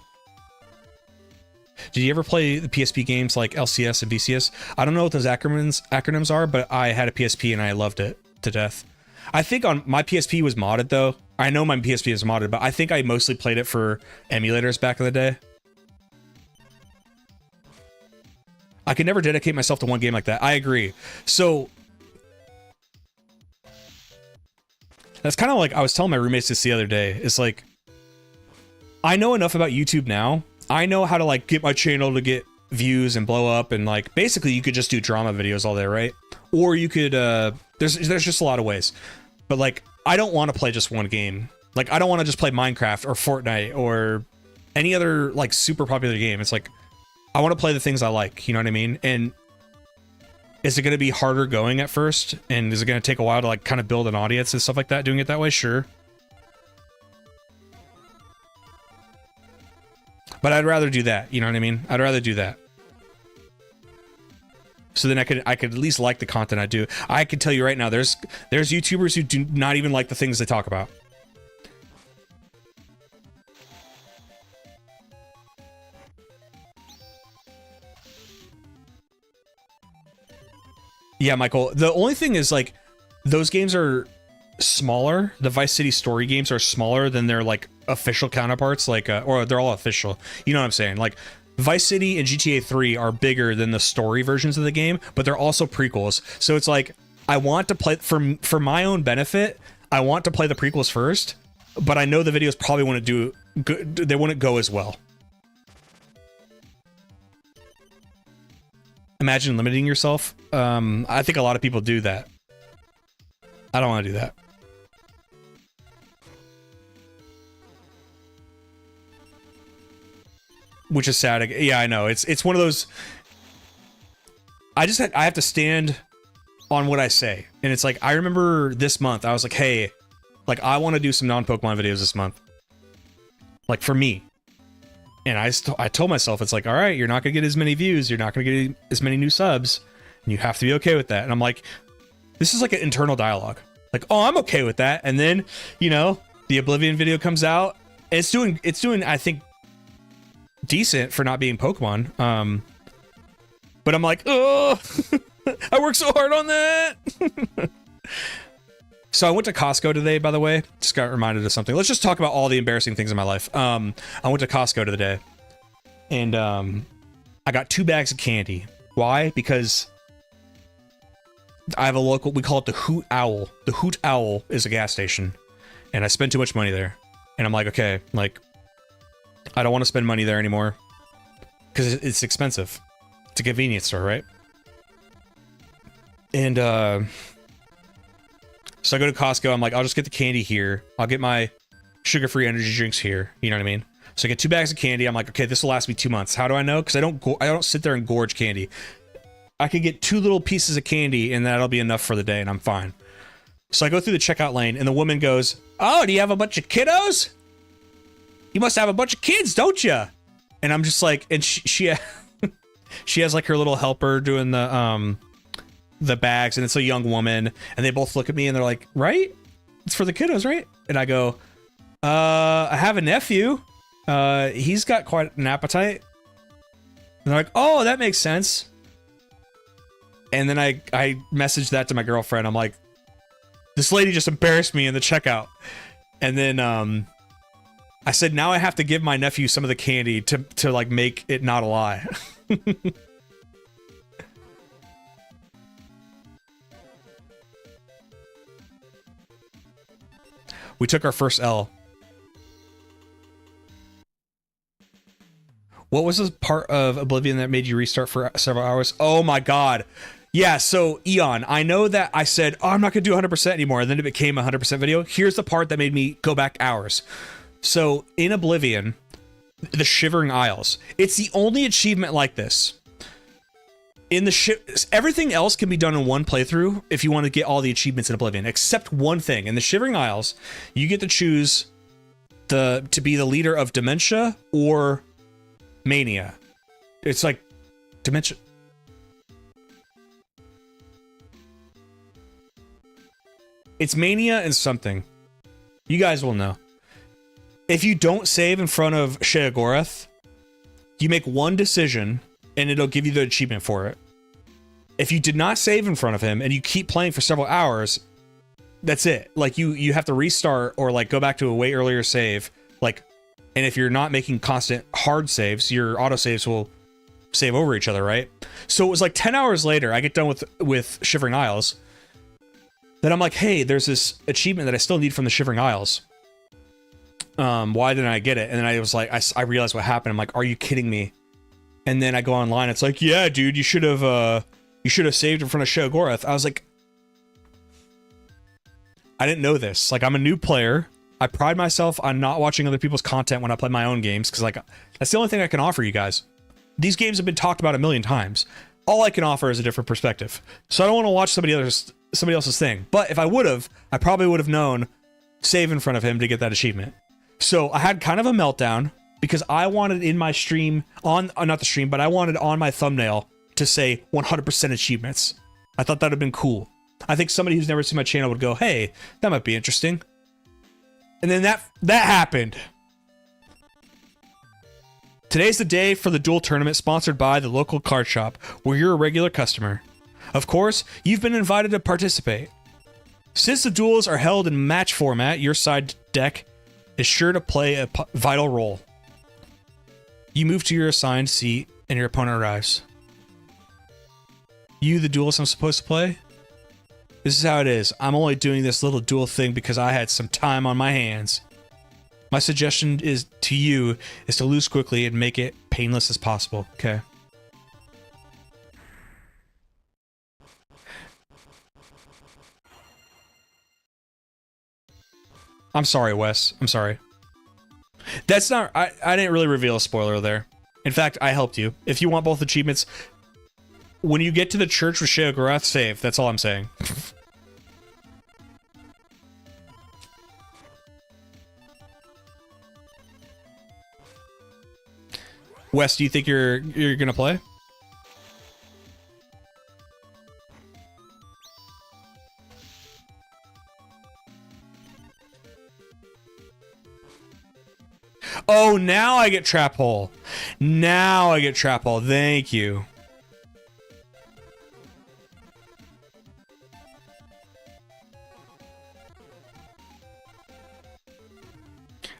Did you ever play the PSP games like LCS and VCS? I don't know what those acronyms are, but I had a PSP and I loved it to death. I think on my PSP was modded though. I know my PSP is modded, but I think I mostly played it for emulators back in the day. I could never dedicate myself to one game like that. I agree. So that's kind of like I was telling my roommates this the other day. It's like I know enough about YouTube now. I know how to like get my channel to get views and blow up, and like basically you could just do drama videos all day, right? Or you could there's just a lot of ways. But like I don't want to play just one game. Like I don't want to just play Minecraft or Fortnite or any other like super popular game. It's like I want to play the things I like, you know what I mean? And is it going to be harder going at first? And is it going to take a while to like kind of build an audience and stuff like that doing it that way? Sure. But I'd rather do that, you know what I mean? I'd rather do that. So then I could at least like the content I do. I can tell you right now, there's YouTubers who do not even like the things they talk about. Yeah, Michael. The only thing is like those games are smaller. The Vice City story games are smaller than their like official counterparts, like or they're all official. You know what I'm saying? Like Vice City and GTA 3 are bigger than the story versions of the game, but they're also prequels. So it's like I want to play for my own benefit. I want to play the prequels first, but I know the videos probably wouldn't do good. They wouldn't go as well. Imagine limiting yourself. I think a lot of people do that. I don't want to do that. Which is sad. Yeah, I know. It's one of those. I have to stand on what I say, and it's like I remember this month I was like, hey, like I want to do some non-Pokemon videos this month, like for me. And I told myself, it's like, all right, you're not gonna get as many views, you're not gonna get as many new subs, and you have to be okay with that. And I'm like, this is like an internal dialogue. Like, oh, I'm okay with that. And then, you know, the Oblivion video comes out. And it's doing, I think, decent for not being Pokemon. But I'm like, oh, I worked so hard on that. So I went to Costco today, by the way. Just got reminded of something. Let's just talk about all the embarrassing things in my life. I went to Costco today, and I got 2 bags of candy. Why? Because I have a local, we call it the Hoot Owl. The Hoot Owl is a gas station, and I spend too much money there. And I'm like, okay, like, I don't want to spend money there anymore because it's expensive. It's a convenience store, right? And so I go to Costco. I'm like, I'll just get the candy here. I'll get my sugar-free energy drinks here. You know what I mean? So I get 2 bags of candy. I'm like, okay, this will last me 2 months. How do I know? Because I don't sit there and gorge candy. I could get 2 little pieces of candy, and that'll be enough for the day, and I'm fine. So I go through the checkout lane, and the woman goes, "Oh, do you have a bunch of kiddos? You must have a bunch of kids, don't you?" And I'm just like, and she has like her little helper doing the bags, and it's a young woman, and they both look at me and they're like, right? It's for the kiddos, right? And I go, I have a nephew. He's got quite an appetite. And they're like, oh, that makes sense. And then I messaged that to my girlfriend. I'm like, this lady just embarrassed me in the checkout. And then I said, now I have to give my nephew some of the candy to like make it not a lie. We took our first L. What was the part of Oblivion that made you restart for several hours? Oh my god. Yeah, so Eon, I know that I said, oh, I'm not going to do 100% anymore, and then it became a 100% video. Here's the part that made me go back hours. So in Oblivion, the Shivering Isles, it's the only achievement like this. in the everything else can be done in one playthrough if you want to get all the achievements in Oblivion, except one thing. In the Shivering Isles, you get to choose to be the leader of Dementia or Mania. It's like Dementia. It's Mania and something. You guys will know. If you don't save in front of Sheogorath, you make one decision and it'll give you the achievement for it. If you did not save in front of him and you keep playing for several hours, that's it. Like you have to restart or like go back to a way earlier save. Like, and if you're not making constant hard saves, your autosaves will save over each other, right? So it was like 10 hours later, I get done with Shivering Isles. Then I'm like, hey, there's this achievement that I still need from the Shivering Isles. Why didn't I get it? And then I was like, I realized what happened. I'm like, are you kidding me? And then I go online. It's like, yeah, dude, you should have saved in front of Sheogorath. I was like, I didn't know this. Like, I'm a new player. I pride myself on not watching other people's content when I play my own games, because like that's the only thing I can offer you guys. These games have been talked about a million times. All I can offer is a different perspective. So I don't want to watch somebody else's thing. But if I would have, I probably would have known save in front of him to get that achievement. So I had kind of a meltdown because I wanted in my stream on not the stream, but I wanted on my thumbnail to say 100% achievements. I thought that would have been cool. I think somebody who's never seen my channel would go, hey, that might be interesting. And then that happened. Today's the day for the Duel Tournament, sponsored by the local card shop, where you're a regular customer. Of course, you've been invited to participate. Since the duels are held in match format, your side deck is sure to play a vital role. You move to your assigned seat, and your opponent arrives. You, the duelist I'm supposed to play? This is how it is. I'm only doing this little duel thing because I had some time on my hands. My suggestion is to you is to lose quickly and make it painless as possible, okay? I'm sorry, Wes. I'm sorry. That's not... I didn't really reveal a spoiler there. In fact, I helped you. If you want both achievements, when you get to the church with Sheogorath, save. That's all I'm saying. Wes, do you think you're gonna play? Oh, now I get trap hole. Now I get trap hole. Thank you.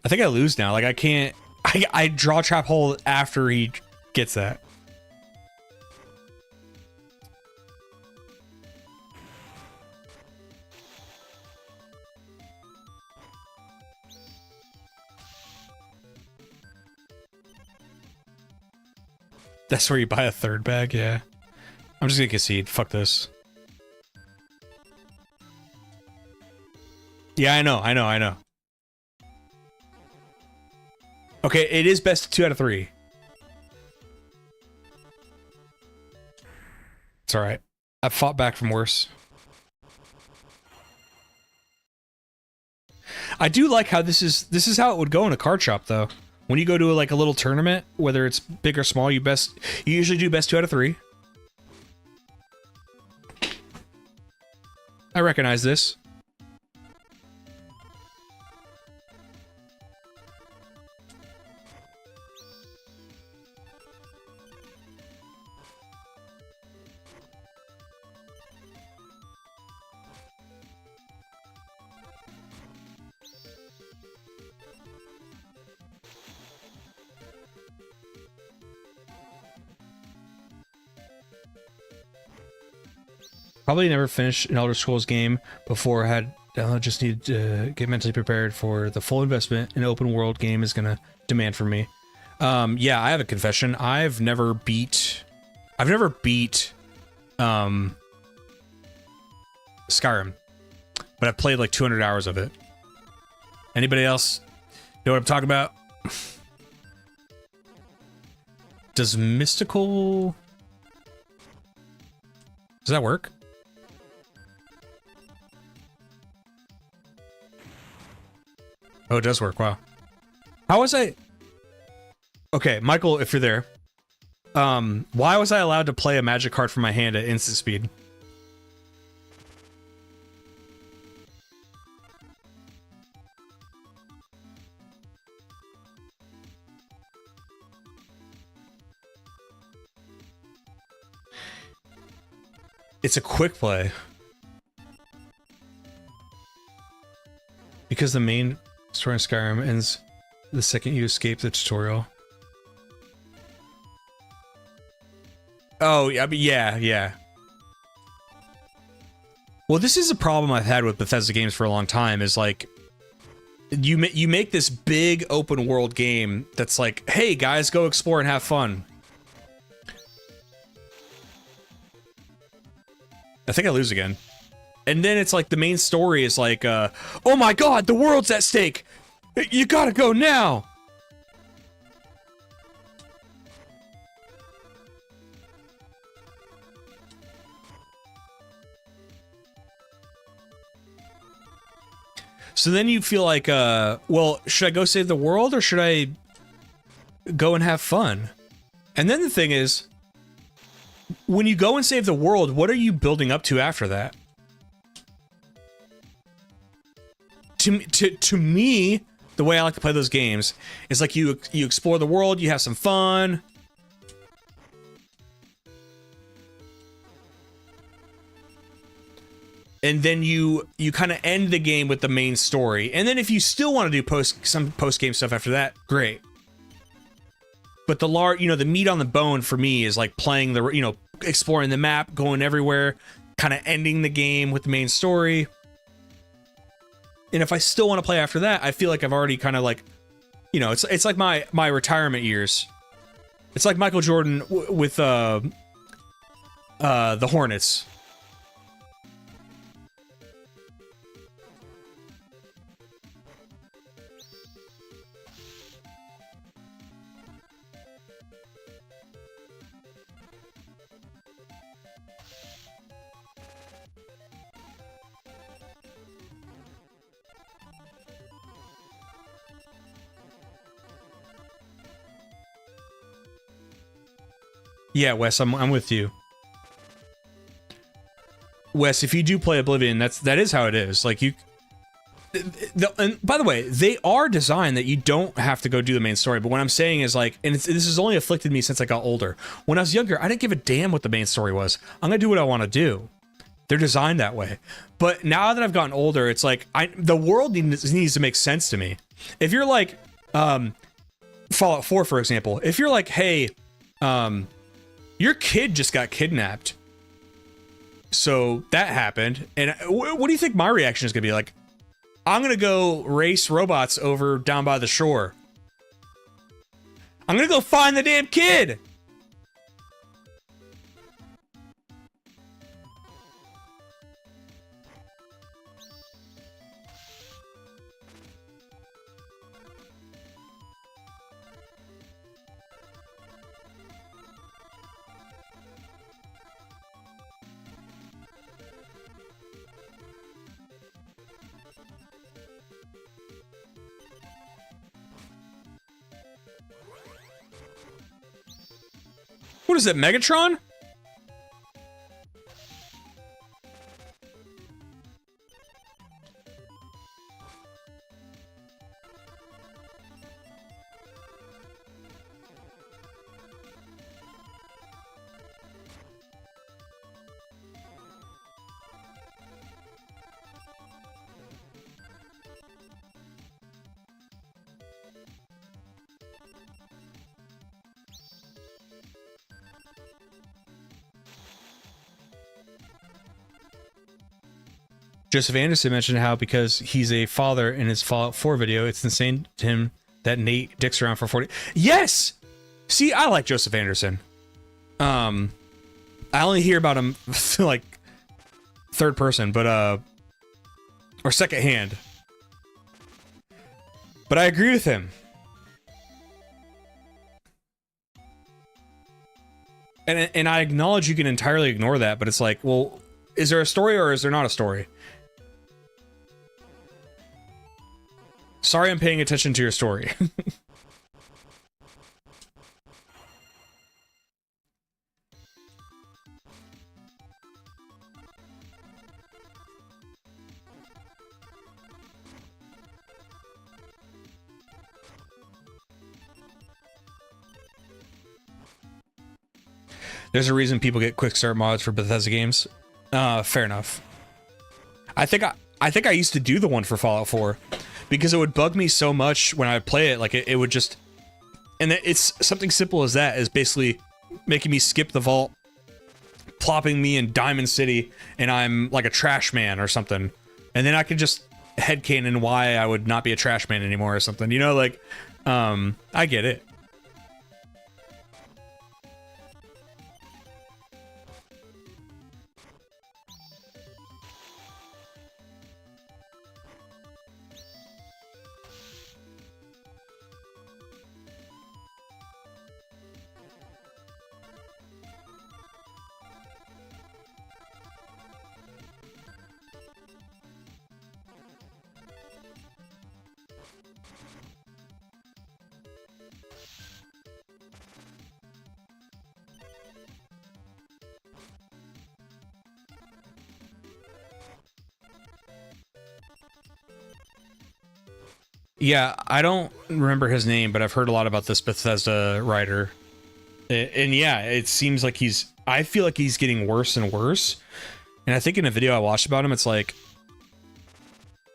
I think I lose now. Like I can't. I draw trap hole after he gets that. That's where you buy a third bag, yeah. I'm just gonna concede. Fuck this. Yeah, I know. Okay, it is best of 2 out of 3. It's alright. I've fought back from worse. I do like how this is how it would go in a card shop, though. When you go to like a little tournament, whether it's big or small, you usually do best 2 out of 3. I recognize this. Probably never finished an Elder Scrolls game before. Just needed to get mentally prepared for the full investment an open world game is gonna demand from me. Yeah, I have a confession. I've never beat Skyrim, but I've played like 200 hours of it. Anybody else know what I'm talking about? Does mystical Does that work? Oh, it does work. Wow. How was I? Okay, Michael, if you're there, why was I allowed to play a magic card from my hand at instant speed? It's a quick play. Because the main story in Skyrim ends the second you escape the tutorial. Oh, I mean, yeah. Well, this is a problem I've had with Bethesda games for a long time, is like, you make this big open world game that's like, hey guys, go explore and have fun. I think I lose again. And then it's like the main story is like, oh my god, the world's at stake! You gotta go now! So then you feel like, well, should I go save the world or should I go and have fun? And then the thing is, when you go and save the world, what are you building up to after that? To me, the way I like to play those games is like you explore the world, you have some fun. And then you kind of end the game with the main story. And then if you still want to do some post-game stuff after that, great. But the the meat on the bone for me is like playing the, exploring the map, going everywhere, kind of ending the game with the main story. And if I still want to play after that, I feel like I've already kind of like, it's like my retirement years. It's like Michael Jordan with the Hornets. Yeah, Wes, I'm with you. Wes, if you do play Oblivion, that is how it is. Like and by the way, they are designed that you don't have to go do the main story. But what I'm saying is like, and this has only afflicted me since I got older. When I was younger, I didn't give a damn what the main story was. I'm gonna do what I want to do. They're designed that way. But now that I've gotten older, it's like the world needs to make sense to me. If you're like, Fallout 4, for example, if you're like, hey, your kid just got kidnapped. So that happened. And what do you think my reaction is going to be? Like, I'm going to go race robots over down by the shore. I'm going to go find the damn kid. What is it, Megatron? Joseph Anderson mentioned how because he's a father in his Fallout 4 video, it's insane to him that Nate dicks around for 40. Yes! See, I like Joseph Anderson. I only hear about him like third person, but or second hand. But I agree with him. And I acknowledge you can entirely ignore that, but it's like, well, is there a story or is there not a story? Sorry, I'm paying attention to your story. There's a reason people get quick start mods for Bethesda games. Fair enough. I think I used to do the one for Fallout 4 because it would bug me so much when I would play it. Like it would just, and it's something simple as that is basically making me skip the vault, plopping me in Diamond City, and I'm like a trash man or something, and then I can just headcanon why I would not be a trash man anymore or something. You know, like, I get it. Yeah, I don't remember his name, but I've heard a lot about this Bethesda writer. And yeah, it seems like I feel like he's getting worse and worse. And I think in a video I watched about him, it's like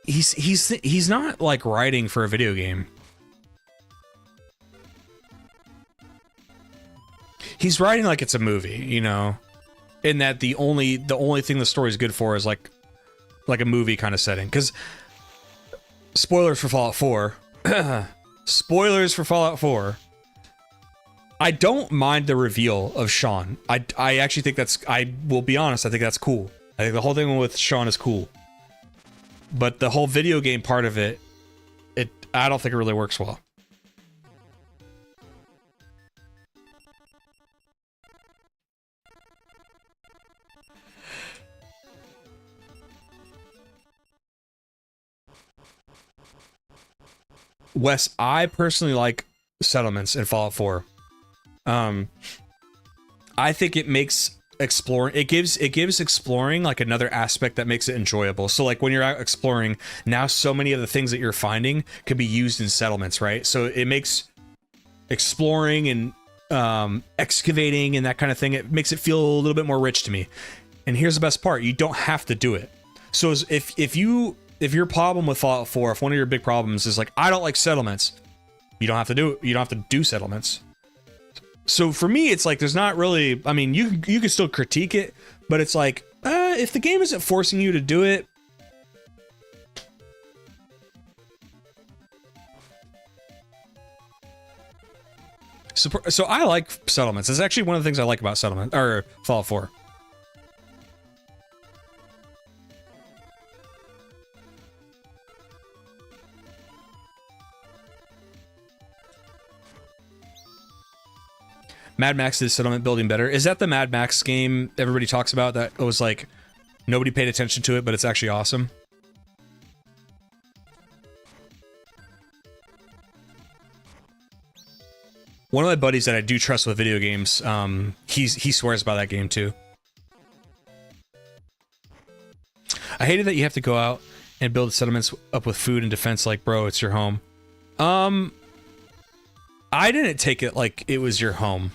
he's not like writing for a video game. He's writing like it's a movie, you know, in that the only thing the story's good for is like a movie kind of setting. Because spoilers for Fallout 4. Spoilers for Fallout 4. I don't mind the reveal of Sean. I actually think I will be honest, I think that's cool. I think the whole thing with Sean is cool. But the whole video game part of it, I don't think it really works well. Wes, I personally like settlements in Fallout 4. I think it makes exploring, it gives exploring like another aspect that makes it enjoyable. So like when you're out exploring, now so many of the things that you're finding can be used in settlements, right? So it makes exploring and excavating and that kind of thing, it makes it feel a little bit more rich to me. And here's the best part, you don't have to do it. So if your problem with Fallout 4, if one of your big problems is like, I don't like settlements, you don't have to do it. You don't have to do settlements. So for me, it's like, there's not really, I mean, you can still critique it, but it's like, if the game isn't forcing you to do it, so I like settlements. It's actually one of the things I like about settlement, or Fallout 4. Mad Max did settlement building better. Is that the Mad Max game everybody talks about that it was like nobody paid attention to it, but it's actually awesome? One of my buddies that I do trust with video games, he swears by that game too. I hated that you have to go out and build settlements up with food and defense like, bro, it's your home. I didn't take it like it was your home.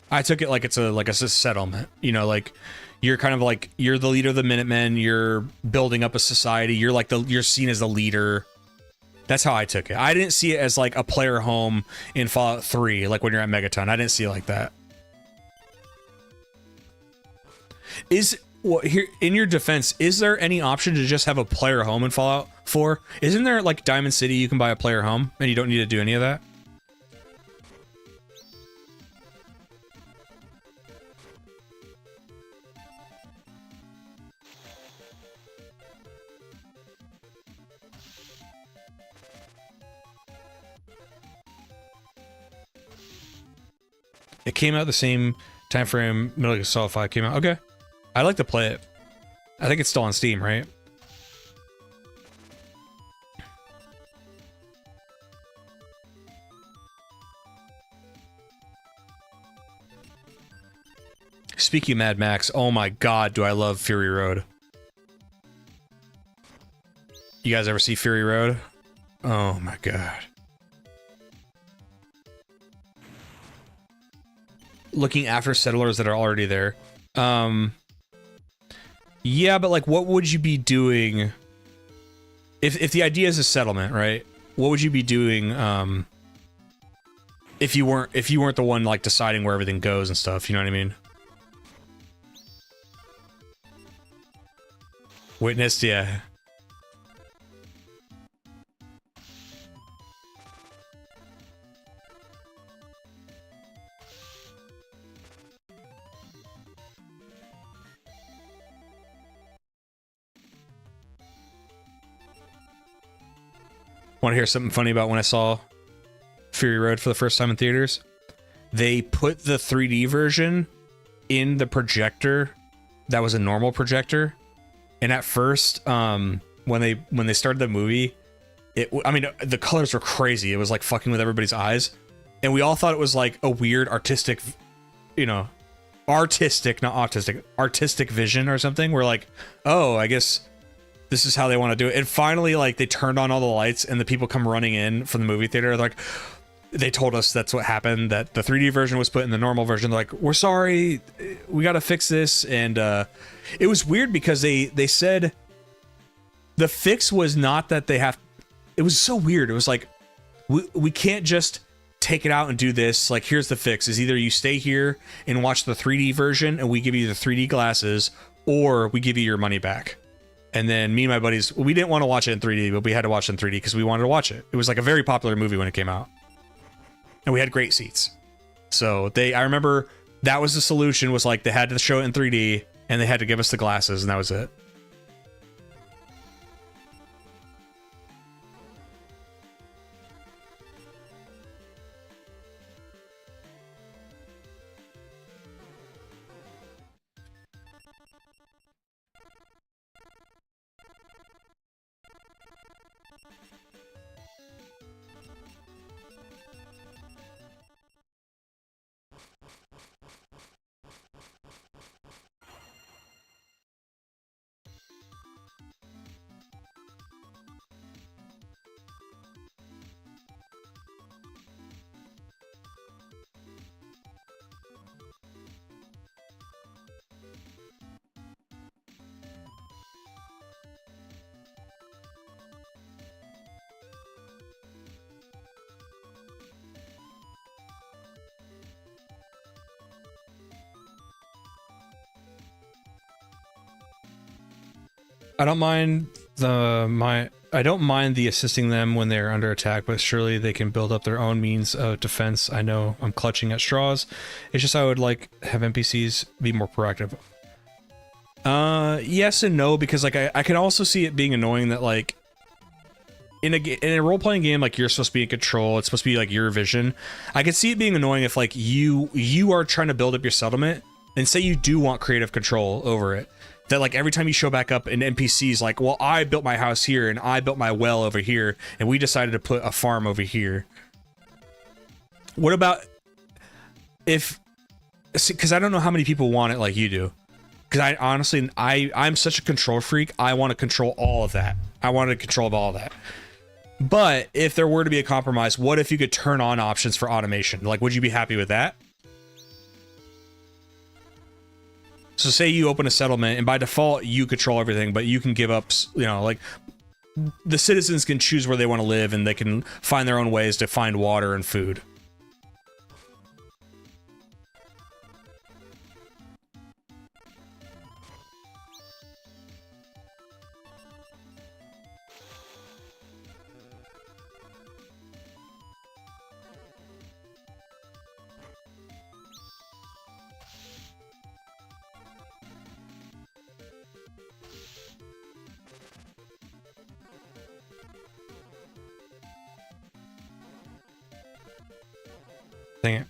I took it like it's a settlement, you know, like you're kind of like, you're the leader of the Minutemen, you're building up a society, you're seen as the leader. That's how I took it. I didn't see it as like a player home in Fallout 3, like when you're at Megaton. I didn't see it like that. Here in your defense, is there any option to just have a player home in Fallout 4? Isn't there like Diamond City you can buy a player home and you don't need to do any of that? It came out the same Time frame, Metal Gear Solid 5 came out. Okay. I'd like to play it. I think it's still on Steam, right? Speaking of Mad Max, oh my god, do I love Fury Road. You guys ever see Fury Road? Oh my god. Looking after settlers that are already there. Yeah, but like, what would you be doing if the idea is a settlement, right? What would you be doing if you weren't the one like deciding where everything goes and stuff, you know what I mean? Witnessed, yeah. Want to hear something funny about when I saw Fury Road for the first time in theaters? They put the 3D version in the projector that was a normal projector. And at first, when they started the movie, I mean, the colors were crazy. It was like fucking with everybody's eyes. And we all thought it was like a weird artistic, you know, artistic, not autistic, artistic vision or something. We're like, oh, I guess this is how they want to do it. And finally, like, they turned on all the lights and the people come running in from the movie theater. Like, they told us that's what happened, that the 3D version was put in the normal version. They're like, we're sorry, we got to fix this. And it was weird because they said the fix was not that they have, it was so weird. It was like, we can't just take it out and do this. Like, here's the fix, is either you stay here and watch the 3D version and we give you the 3D glasses, or we give you your money back. And then me and my buddies, we didn't want to watch it in 3D, but we had to watch it in 3D because we wanted to watch it. It was like a very popular movie when it came out. And we had great seats. So I remember that was the solution, was like they had to show it in 3D and they had to give us the glasses, and that was it. I don't mind the assisting them when they're under attack, but surely they can build up their own means of defense. I know I'm clutching at straws. It's just I would like have NPCs be more proactive. Yes and no, because like I can also see it being annoying that like in a role-playing game, like you're supposed to be in control, it's supposed to be like your vision. I could see it being annoying if like you are trying to build up your settlement and say you do want creative control over it. That like every time you show back up an NPC's like, well, I built my house here and I built my well over here and we decided to put a farm over here. What about if, because I don't know how many people want it like you do. Because I honestly, I'm such a control freak. I want to control all of that. I want to control all of that. But if there were to be a compromise, what if you could turn on options for automation? Like, would you be happy with that? So say you open a settlement and by default you control everything, but you can give up, you know, like the citizens can choose where they want to live and they can find their own ways to find water and food. Dang it.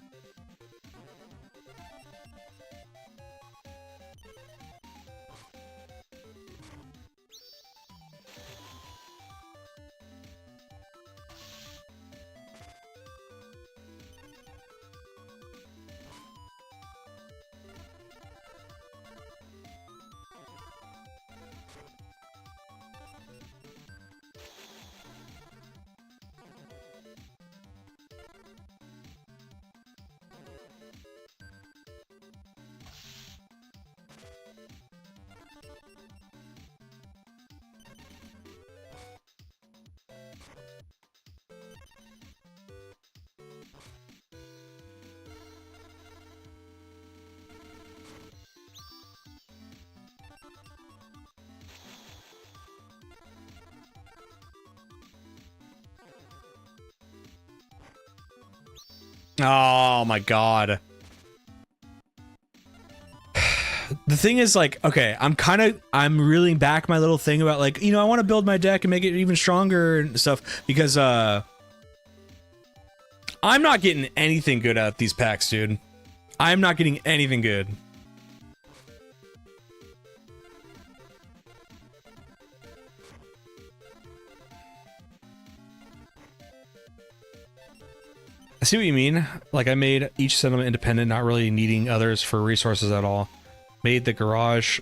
Oh my god. The thing is, like, okay, I'm reeling back my little thing about, like, you know, I want to build my deck and make it even stronger and stuff, because, I'm not getting anything good out of these packs, dude. I'm not getting anything good. I see what you mean. Like, I made each settlement independent, not really needing others for resources at all. Made the garage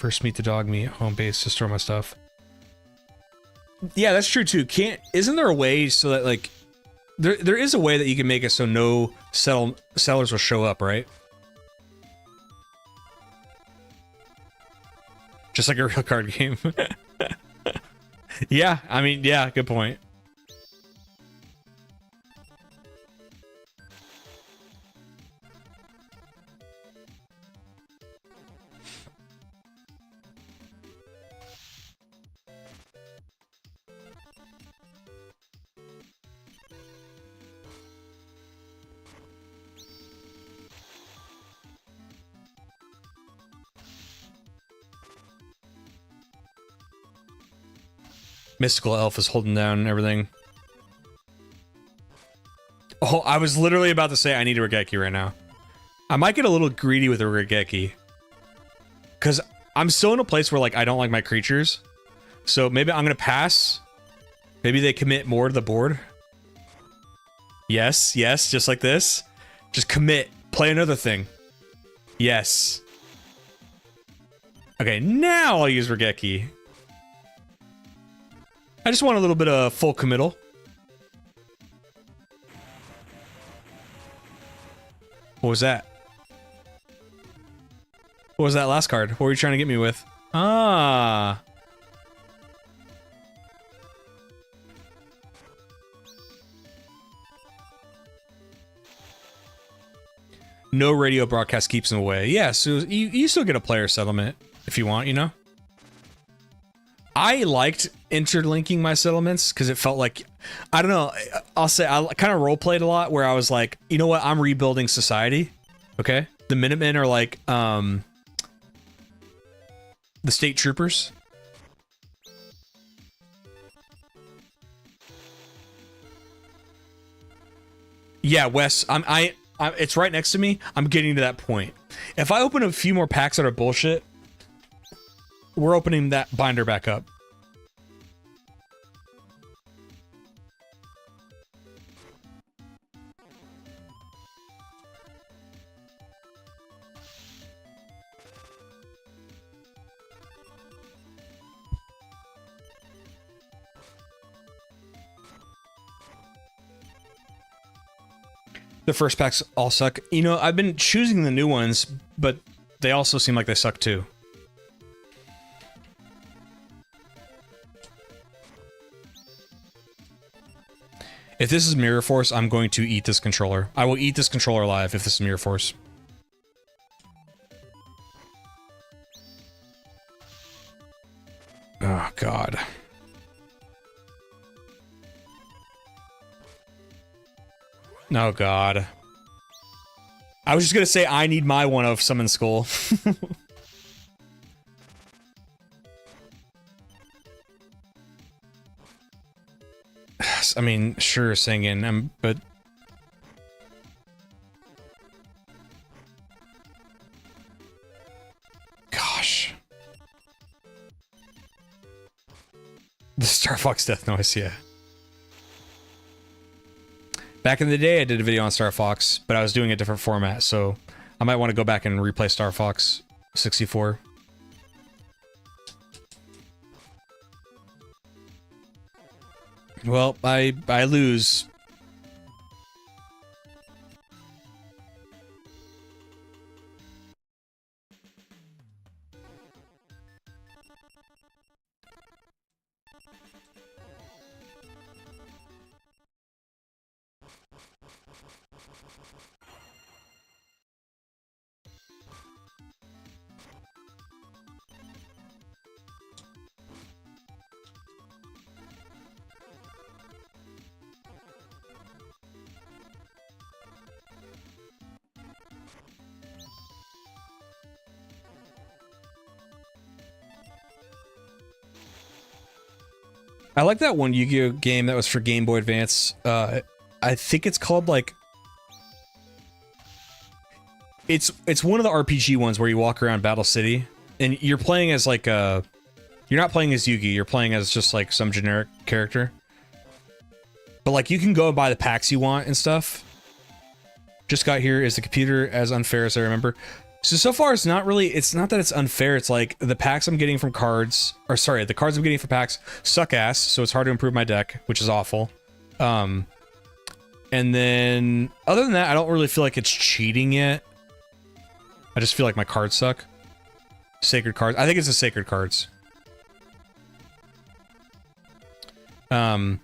first meet the dog meet home base to store my stuff. Yeah, that's true too. Isn't there a way so that, like, there is a way that you can make it so no sellers will show up, right? Just like a real card game. Yeah, I mean, yeah, good point. Mystical Elf is holding down everything. Oh, I was literally about to say I need a Regeki right now. I might get a little greedy with a Regeki. Because I'm still in a place where, like, I don't like my creatures. So maybe I'm going to pass. Maybe they commit more to the board. Yes, yes, just like this. Just commit. Play another thing. Yes. Okay, now I'll use Regeki. I just want a little bit of full committal. What was that? What was that last card? What were you trying to get me with? Ah. No radio broadcast keeps them away. Yeah, so you still get a player settlement if you want, you know? I liked interlinking my settlements because it felt like, I don't know, I'll say I kind of roleplayed a lot where I was like, you know what, I'm rebuilding society, okay? The Minutemen are like, the state troopers. Yeah, Wes, it's right next to me. I'm getting to that point. If I open a few more packs that are bullshit, we're opening that binder back up. The first packs all suck. You know, I've been choosing the new ones, but they also seem like they suck too. If this is Mirror Force, I'm going to eat this controller. I will eat this controller alive if this is Mirror Force. Oh, God. Oh, God. I was just gonna say I need my one of Summon Skull. I mean, sure, singing, but... Gosh. The Star Fox death noise, yeah. Back in the day, I did a video on Star Fox, but I was doing a different format, so I might want to go back and replay Star Fox 64. Well, I lose. I like that one Yu-Gi-Oh game that was for Game Boy Advance. I think it's called like... It's one of the RPG ones where you walk around Battle City, and you're playing as like a... You're not playing as Yugi, you're playing as just like some generic character. But like you can go and buy the packs you want and stuff. Just got here. Is the computer as unfair as I remember? So far it's not really, it's not that it's unfair, it's like the packs I'm getting from cards, or sorry, the cards I'm getting from packs suck ass, so it's hard to improve my deck, which is awful. And then, other than that, I don't really feel like it's cheating yet. I just feel like my cards suck. Sacred cards. I think it's the sacred cards. How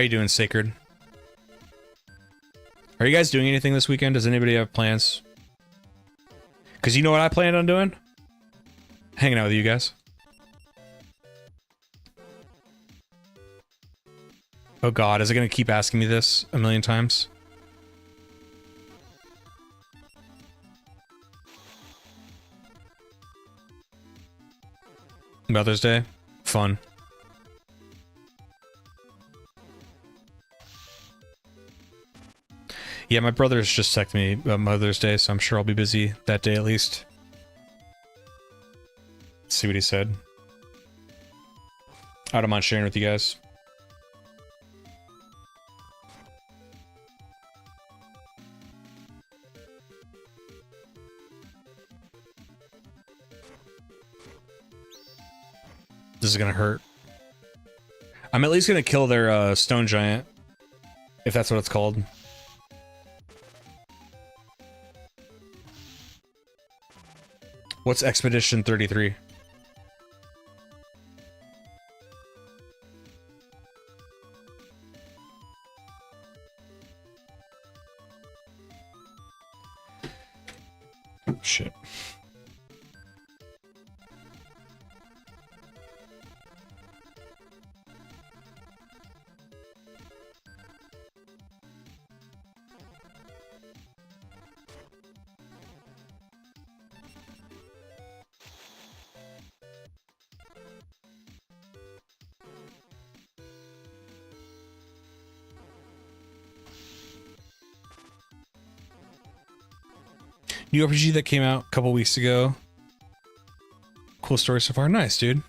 you doing, Sacred? Are you guys doing anything this weekend? Does anybody have plans? Because you know what I planned on doing? Hanging out with you guys. Oh god, is it going to keep asking me this a million times? Mother's Day? Fun. Yeah, my brother's just texted me about Mother's Day, so I'm sure I'll be busy that day at least. Let's see what he said. I don't mind sharing with you guys. This is gonna hurt. I'm at least gonna kill their stone giant, if that's what it's called. What's Expedition 33? Shit. New RPG that came out a couple weeks ago. Cool story so far. Nice, dude.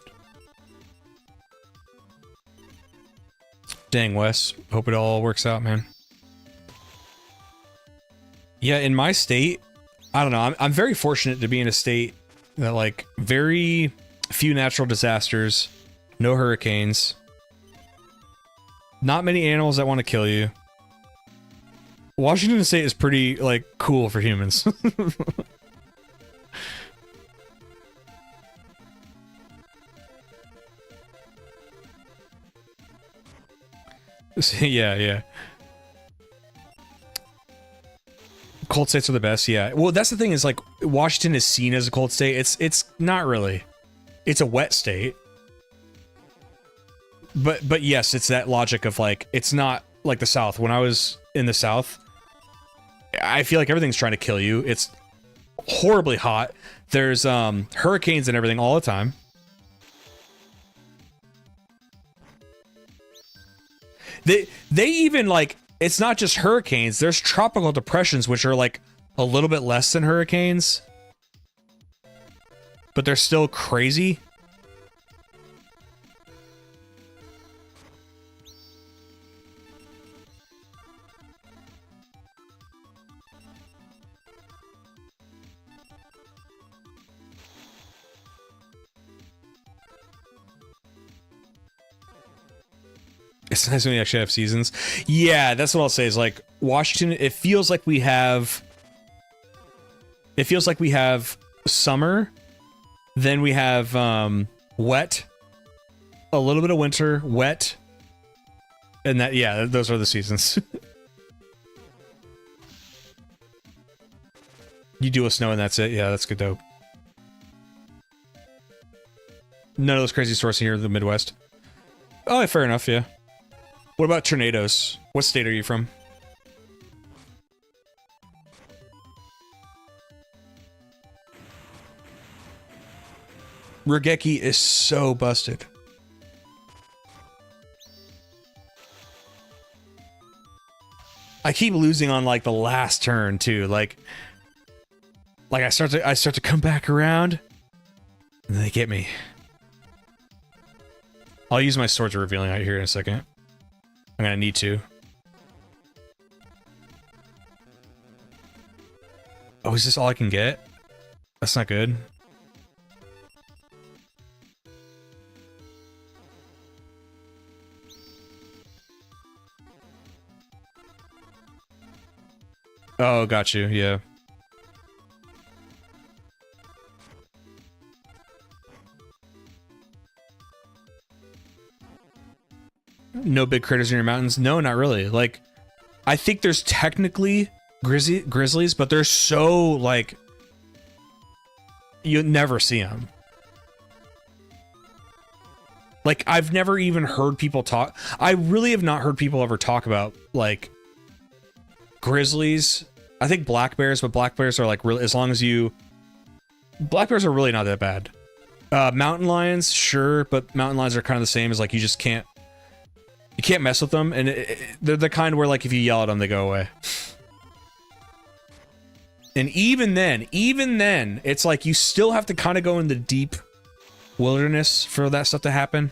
Dang, Wes. Hope it all works out, man. Yeah, in my state, I don't know. I'm very fortunate to be in a state that, like, very few natural disasters, no hurricanes, not many animals that want to kill you. Washington State is pretty, like, cool for humans. Yeah, yeah. Cold states are the best, yeah. Well, that's the thing is, like, Washington is seen as a cold state. It's not really. It's a wet state. But yes, it's that logic of, like, it's not like the South. When I was in the South, I feel like everything's trying to kill you. It's horribly hot. There's hurricanes and everything all the time. They even, like, it's not just hurricanes. There's tropical depressions, which are like a little bit less than hurricanes, but they're still crazy. It's nice when we actually have seasons. Yeah, that's what I'll say is, like, Washington, it feels like we have summer, then we have wet, a little bit of winter, wet, and that, yeah, those are the seasons. You do a snow and that's it. Yeah, that's good dope. None of those crazy stores here in the Midwest. Oh, fair enough, yeah. What about tornadoes? What state are you from? Regeki is so busted. I keep losing on like the last turn too. Like I start to come back around, and they get me. I'll use my Swords of Revealing out here in a second. I'm gonna need to. Oh, is this all I can get? That's not good. Oh, got you, yeah. No big critters in your mountains? No, not really. Like, I think there's technically grizzlies, but they're so, like, you never see them. Like, I've never even heard people talk. I really have not heard people ever talk about, like, grizzlies. I think black bears, but black bears are, like, really, as long as you... Black bears are really not that bad. Mountain lions, sure, but mountain lions are kind of the same as, like, you just can't... You can't mess with them, and they're the kind where, like, if you yell at them, they go away. And even then, it's like you still have to kind of go in the deep wilderness for that stuff to happen.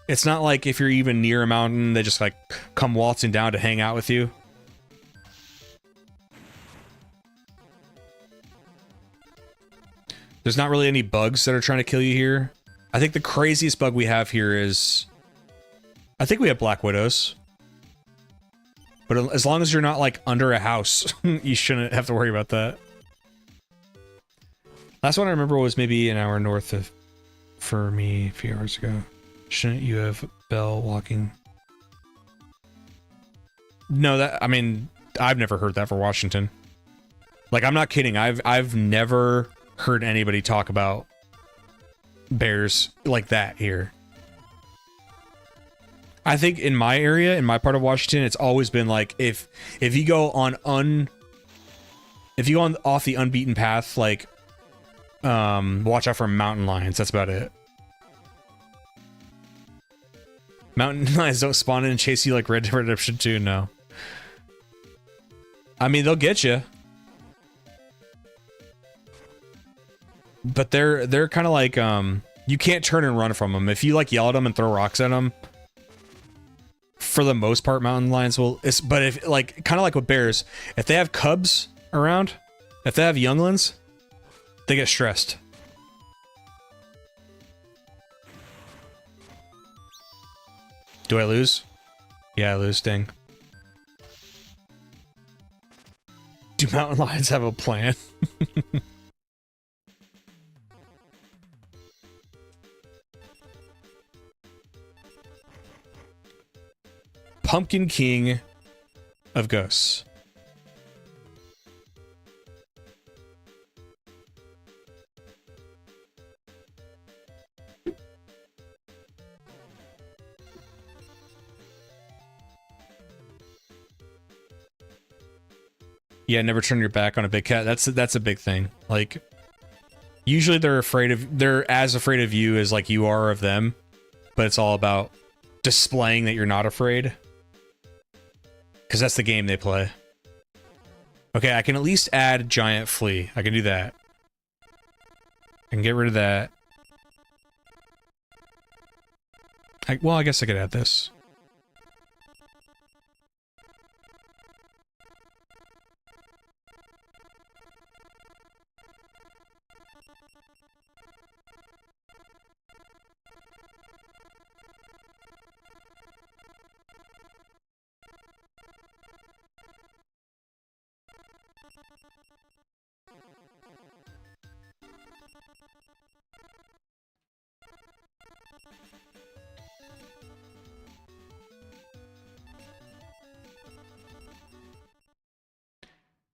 It's not like if you're even near a mountain, they just, like, come waltzing down to hang out with you. There's not really any bugs that are trying to kill you here. I think the craziest bug we have here is... I think we have Black Widows. But as long as you're not, like, under a house, you shouldn't have to worry about that. Last one I remember was maybe an hour north of... for me, a few hours ago. Shouldn't you have Belle walking? No, that... I mean, I've never heard that for Washington. Like, I'm not kidding. I've never heard anybody talk about bears like that here. I think in my area, in my part of Washington, it's always been like if you go on off the unbeaten path, like watch out for mountain lions. That's about it. Mountain lions don't spawn in and chase you like Red Dead Redemption 2. No. I mean, they'll get you, but they're kind of like you can't turn and run from them. If you like yell at them and throw rocks at them. For the most part, mountain lions will... but if, like, kind of like with bears, if they have cubs around, if they have younglings, they get stressed. Do I lose? Yeah, I lose, dang. Do mountain lions have a plan? Pumpkin King of Ghosts. Yeah, never turn your back on a big cat. That's a big thing. Like, usually they're as afraid of you as like you are of them, but it's all about displaying that you're not afraid. Because that's the game they play. Okay, I can at least add Giant Flea. I can do that. I can get rid of that. Well, I guess I could add this.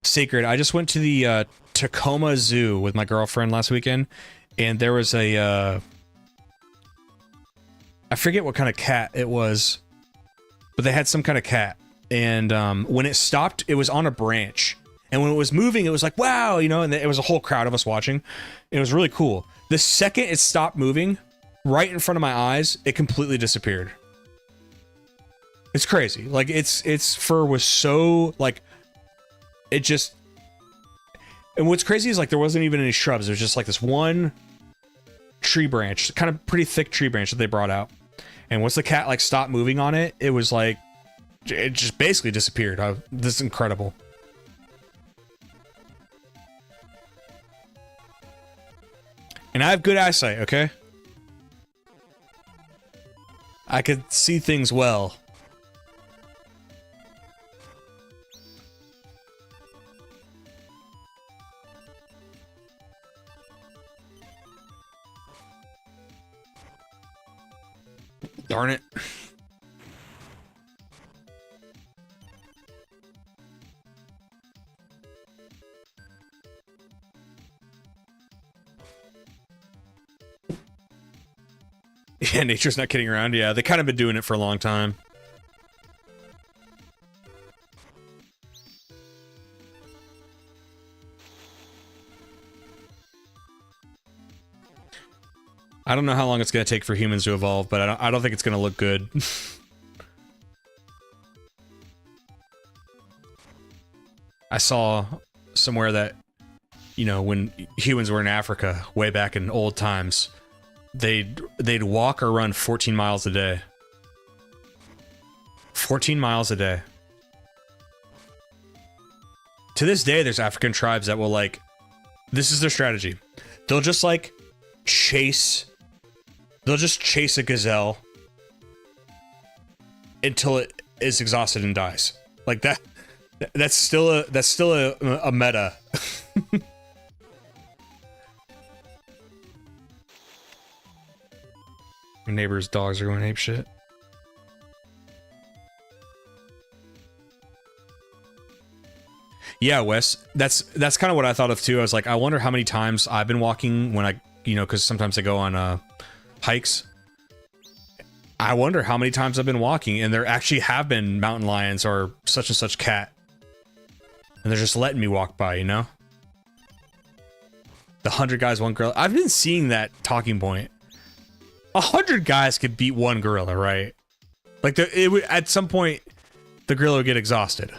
Sacred. I just went to the Tacoma Zoo with my girlfriend last weekend, and there was a I forget what kind of cat it was, but they had some kind of cat, and when it stopped, it was on a branch, and when it was moving, it was like, wow, you know, and it was a whole crowd of us watching. It was really cool. The second it stopped moving, right in front of my eyes, it completely disappeared. It's crazy. Like its fur was so like it just. And what's crazy is like there wasn't even any shrubs. There's just like this one tree branch, kind of pretty thick tree branch that they brought out. And once the cat like stopped moving on it, it was like it just basically disappeared. This is incredible. And I have good eyesight, okay? I could see things well. Darn it. Yeah, nature's not kidding around. Yeah, they kind of been doing it for a long time. I don't know how long it's going to take for humans to evolve, but I don't think it's going to look good. I saw somewhere that, you know, when humans were in Africa way back in old times, they'd walk or run 14 miles a day. 14 miles a day. To this day, there's African tribes that will, like, this is their strategy. They'll just, like, chase a gazelle until it is exhausted and dies. Like that. That's still a meta. My neighbor's dogs are going ape shit. Yeah, Wes. That's kind of what I thought of too. I was like, I wonder how many times I've been walking when I, you know, because sometimes I go on hikes. I wonder how many times I've been walking, and there actually have been mountain lions or such and such cat, and they're just letting me walk by, you know? The 100 guys, one gorilla. I've been seeing that talking point. 100 guys could beat one gorilla, right? Like, it would, at some point, the gorilla would get exhausted.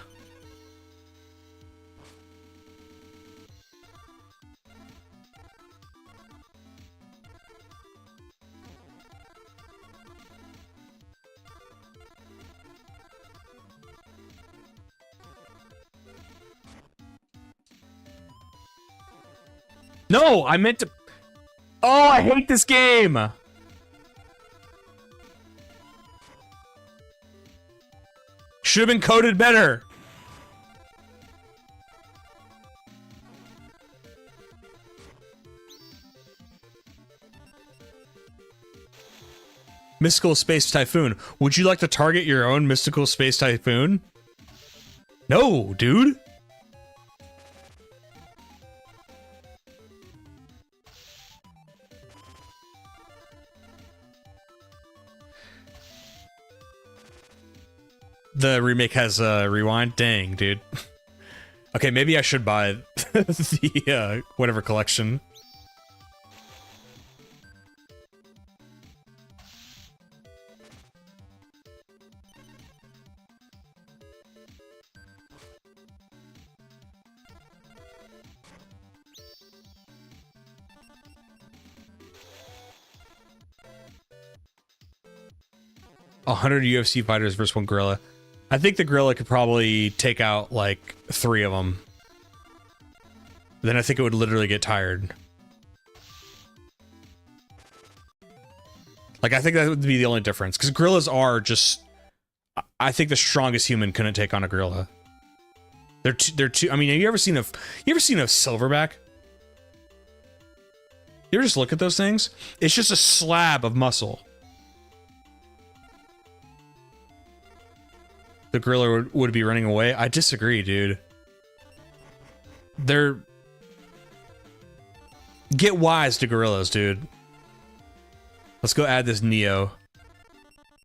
No, I meant to... Oh, I hate this game! Should have been coded better. Mystical Space Typhoon. Would you like to target your own Mystical Space Typhoon? No, dude. The remake has a rewind? Dang, dude. Okay, maybe I should buy the, whatever collection. A 100 UFC fighters versus one gorilla. I think the gorilla could probably take out, like, 3 of them. Then I think it would literally get tired. Like, I think that would be the only difference. Because gorillas are just... I think the strongest human couldn't take on a gorilla. They're too... I mean, have you ever seen a silverback? You ever just look at those things? It's just a slab of muscle. The gorilla would be running away. I disagree, dude. They're... Get wise to gorillas, dude. Let's go add this Neo.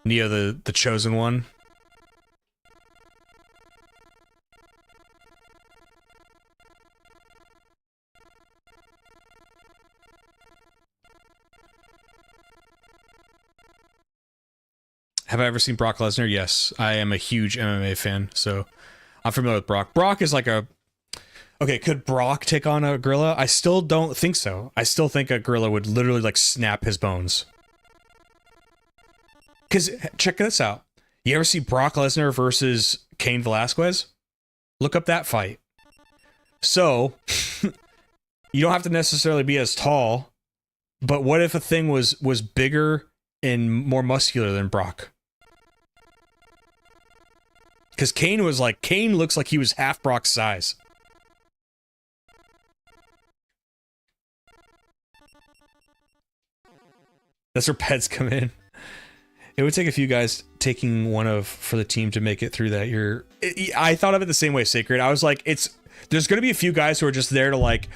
Neo, the chosen one. Have I ever seen Brock Lesnar? Yes, I am a huge MMA fan, so I'm familiar with Brock. Brock is like a... Okay, could Brock take on a gorilla? I still don't think so. I still think a gorilla would literally like snap his bones. Because check this out. You ever see Brock Lesnar versus Cain Velasquez? Look up that fight. So, you don't have to necessarily be as tall, but what if a thing was bigger and more muscular than Brock? Because Cain looks like he was half Brock's size. That's where pets come in. It would take a few guys taking one of for the team to make it through that. I thought of it the same way, Sacred. I was like, there's going to be a few guys who are just there to like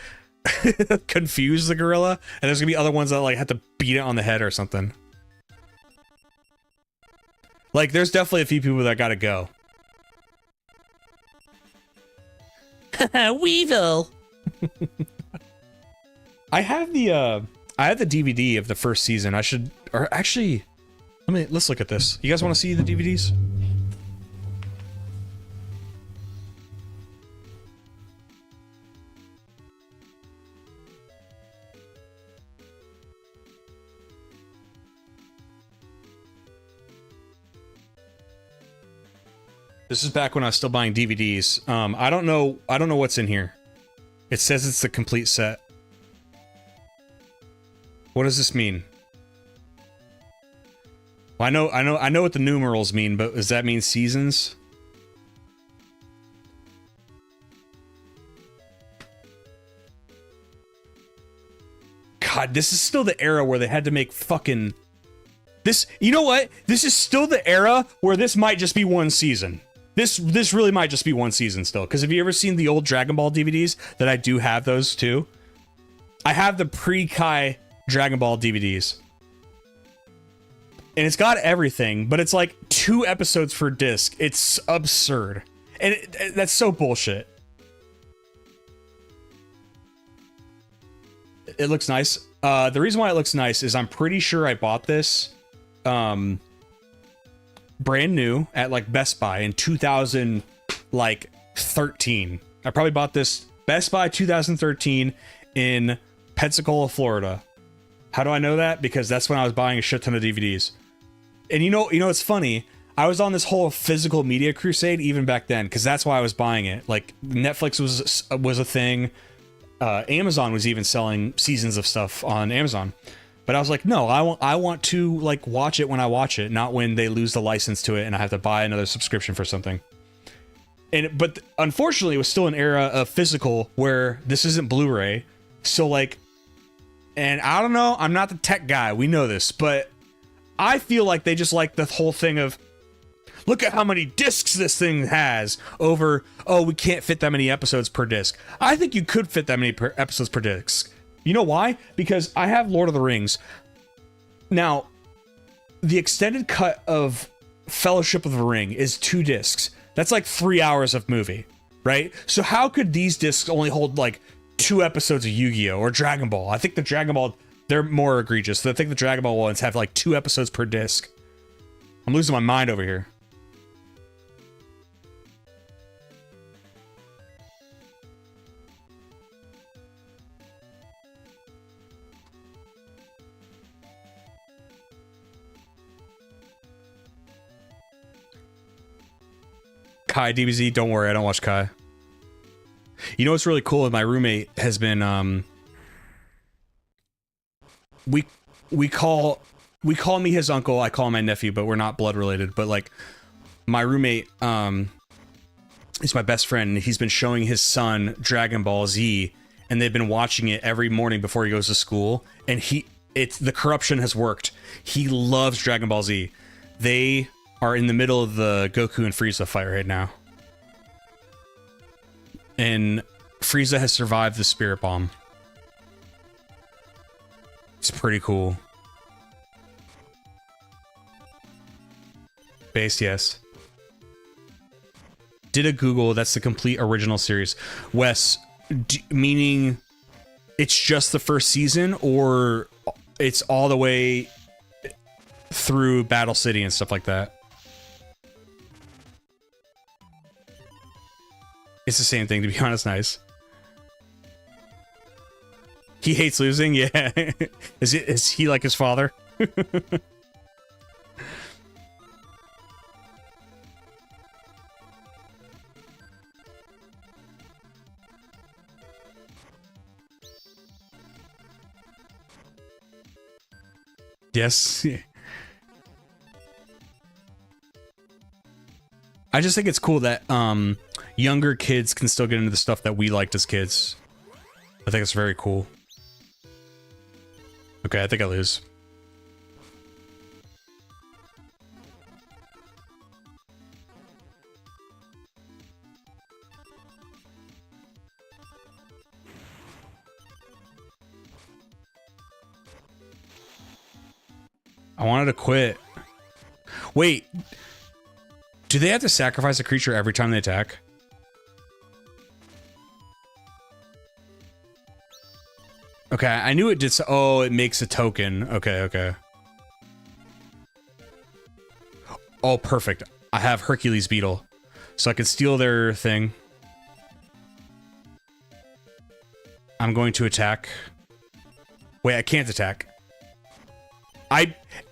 confuse the gorilla, and there's going to be other ones that like have to beat it on the head or something. Like, there's definitely a few people that got to go. Weevil. I have the DVD of the first season. Let's look at this. You guys want to see the DVDs? This is back when I was still buying DVDs. I don't know what's in here. It says it's the complete set. What does this mean? Well, I know what the numerals mean, but does that mean seasons? God, this is still the era where they had to make fucking... This, you know what? This is still the era where this might just be one season. This really might just be one season still. Because have you ever seen the old Dragon Ball DVDs? That I do have those too. I have the pre-Kai Dragon Ball DVDs. And it's got everything, but it's like 2 episodes per disc. It's absurd. And that's so bullshit. It looks nice. The reason why it looks nice is I'm pretty sure I bought this brand new at like Best Buy in 2013. I probably bought this Best Buy 2013 in Pensacola, Florida. How do I know that? Because that's when I was buying a shit ton of DVDs. And you know, it's funny. I was on this whole physical media crusade even back then, because that's why I was buying it. Like, Netflix was a thing. Amazon was even selling seasons of stuff on Amazon. But I was like, no, I want to like watch it when I watch it, not when they lose the license to it and I have to buy another subscription for something. But unfortunately, it was still an era of physical where this isn't Blu-ray. So like, and I don't know, I'm not the tech guy, we know this, but I feel like they just like the whole thing of, look at how many discs this thing has over, oh, we can't fit that many episodes per disc. I think you could fit that many episodes per disc. You know why? Because I have Lord of the Rings. Now, the extended cut of Fellowship of the Ring is 2 discs. That's like 3 hours of movie, right? So how could these discs only hold like 2 episodes of Yu-Gi-Oh! Or Dragon Ball? I think the Dragon Ball, they're more egregious. I think the Dragon Ball ones have like 2 episodes per disc. I'm losing my mind over here. Kai DBZ, don't worry, I don't watch Kai. You know what's really cool? My roommate has been we call me his uncle, I call him my nephew, but we're not blood related. But like, my roommate is my best friend, and he's been showing his son Dragon Ball Z, and they've been watching it every morning before he goes to school, and the corruption has worked. He loves Dragon Ball Z. They are in the middle of the Goku and Frieza fight right now. And Frieza has survived the Spirit Bomb. It's pretty cool. Based, yes. Did a Google, that's the complete original series. Wes, meaning it's just the first season, or it's all the way through Battle City and stuff like that. It's the same thing, to be honest. Nice. He hates losing. Yeah. Is he like his father? Yes. I just think it's cool that younger kids can still get into the stuff that we liked as kids. I think it's very cool. Okay, I think I lose. I wanted to quit. Wait. Do they have to sacrifice a creature every time they attack? Okay, I knew it did so. Oh, it makes a token. Okay, okay. Oh, perfect. I have Hercules Beetle. So I can steal their thing. I'm going to attack. Wait, I can't attack.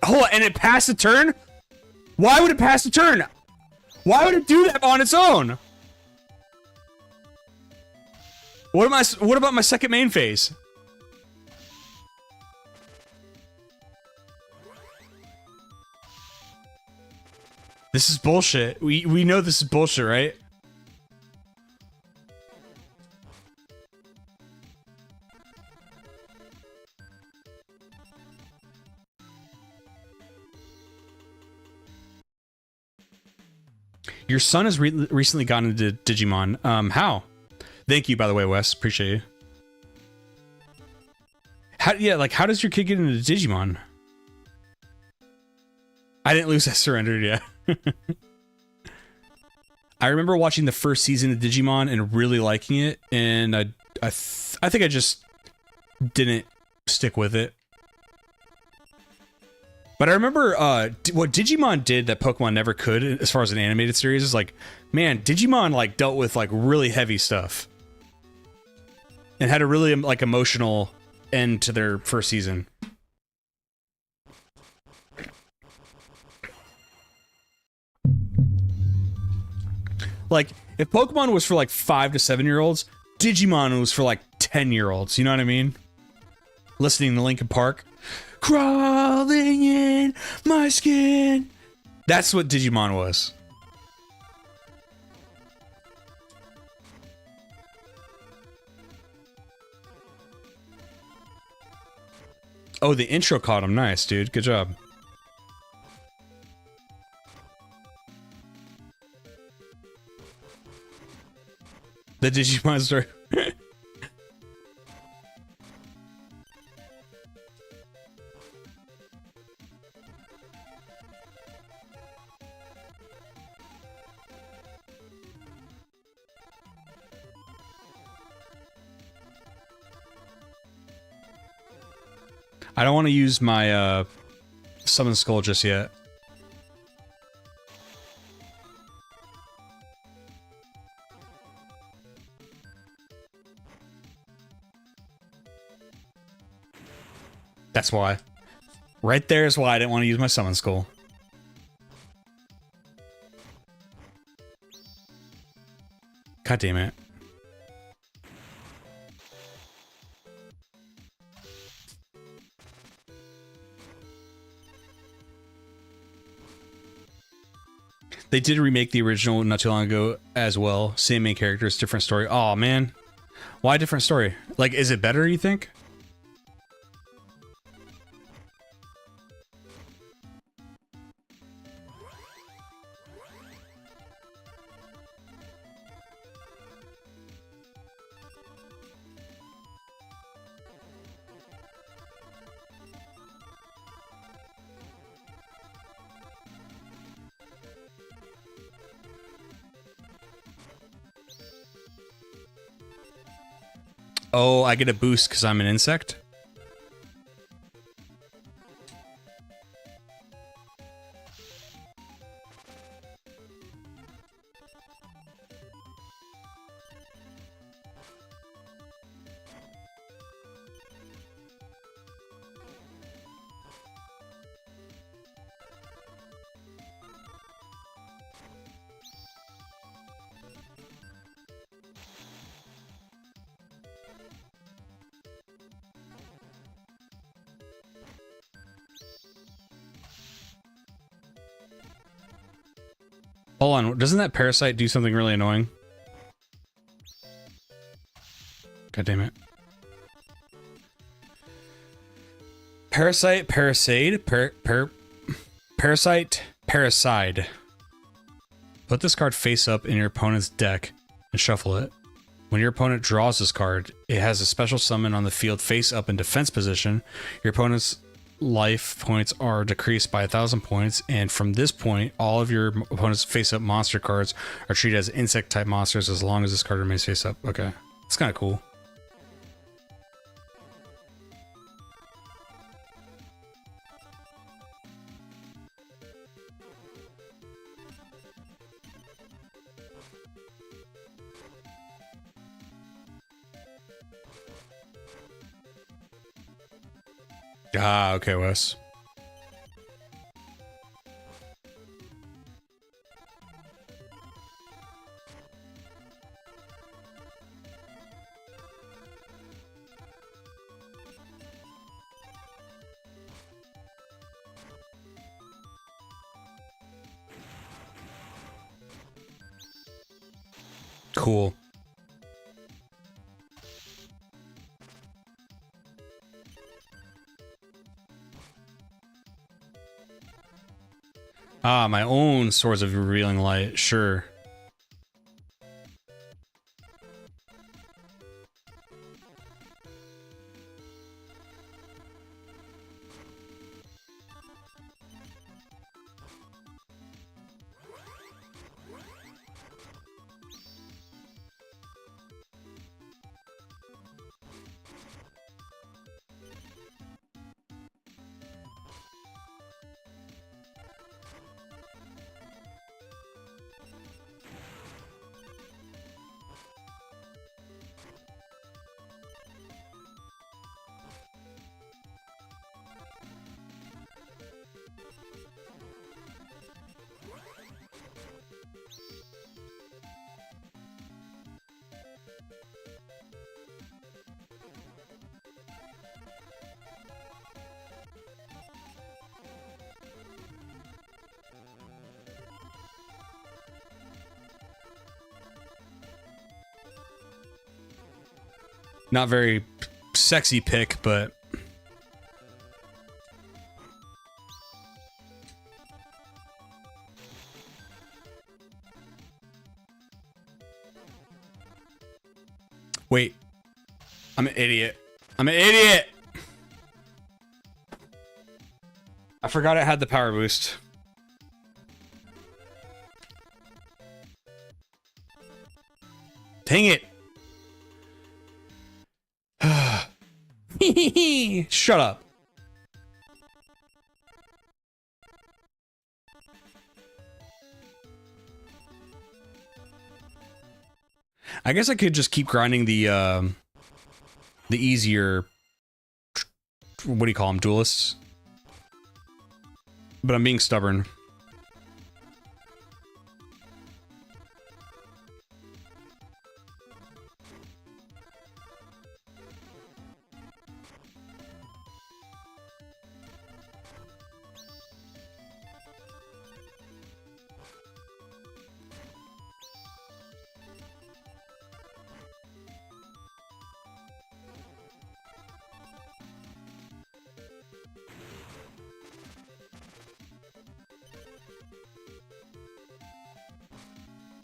Hold on, and it passed the turn? Why would it pass the turn? Why would it do that on its own? What about my second main phase? This is bullshit. We know this is bullshit, right? Your son has recently gotten into Digimon. How? Thank you, by the way, Wes. Appreciate you. How does your kid get into Digimon? I didn't lose. I surrendered, yeah. I remember watching the first season of Digimon and really liking it, and I think I just didn't stick with it. But I remember what Digimon did that Pokemon never could, as far as an animated series, is like, man, Digimon like dealt with like really heavy stuff, and had a really like emotional end to their first season. Like, if Pokemon was for like 5 to 7-year-olds, Digimon was for like 10-year-olds. You know what I mean? Listening to Linkin Park. Crawling in my skin. That's what Digimon was. Oh, the intro caught him. Nice, dude. Good job. The Digimon story. I don't want to use my summon skull just yet. That's why. Right there is why I didn't want to use my summon skull. God damn it. They did remake the original not too long ago as well. Same main characters, different story. Oh man. Why different story? Like, is it better, you think? Oh, I get a boost because I'm an insect? Hold on, doesn't that parasite do something really annoying? God damn it. Parasite, Parasite, Parasite. Put this card face up in your opponent's deck and shuffle it. When your opponent draws this card, it has a special summon on the field face up in defense position. Your opponent's life points are decreased by 1,000 points, and from this point, all of your opponent's face up monster cards are treated as insect type monsters as long as this card remains face up. Okay, it's kind of cool. Ah, okay, Wes. Cool. Ah, my own Swords of Revealing Light, sure. Not very sexy pick, but wait. I'm an idiot. I'm an idiot. I forgot it had the power boost. Dang it. Shut up. I guess I could just keep grinding the easier, what do you call them, duelists? But I'm being stubborn.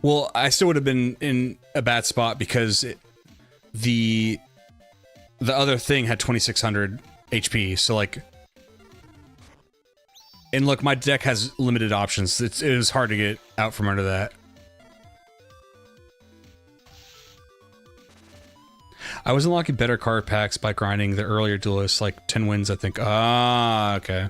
Well, I still would have been in a bad spot because the other thing had 2,600 HP. So like, and look, my deck has limited options. It was hard to get out from under that. I was unlocking better card packs by grinding the earlier duelists, like 10 wins, I think. Ah, okay.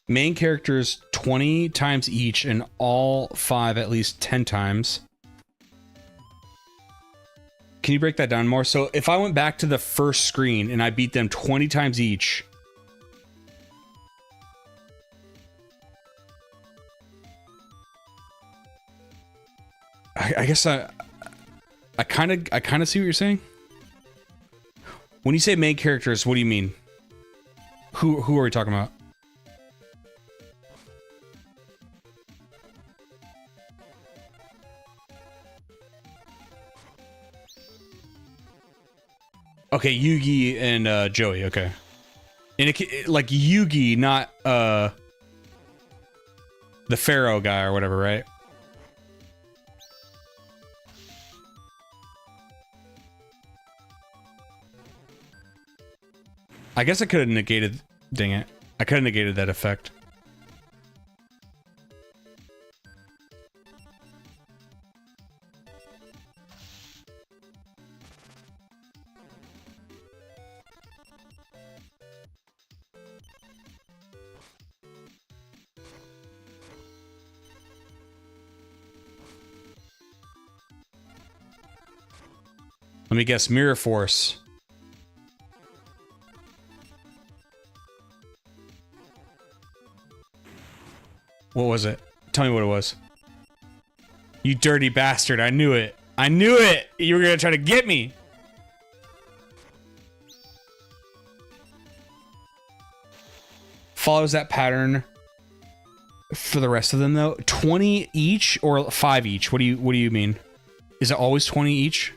Main characters 20 times each and all 5 at least 10 times. Can you break that down more? So if I went back to the first screen and I beat them 20 times each. I guess I kind of see what you're saying. When you say main characters, what do you mean? Who are we talking about? Okay, Yugi and Joey. Okay, and like Yugi, not the Pharaoh guy or whatever, right? I guess I could have negated. Dang it! I could have negated that effect. Let me guess, Mirror Force. What was it? Tell me what it was. You dirty bastard, I knew it. I knew it! You were gonna try to get me! Follows that pattern for the rest of them though. 20 each or 5 each? What do you mean? Is it always 20 each?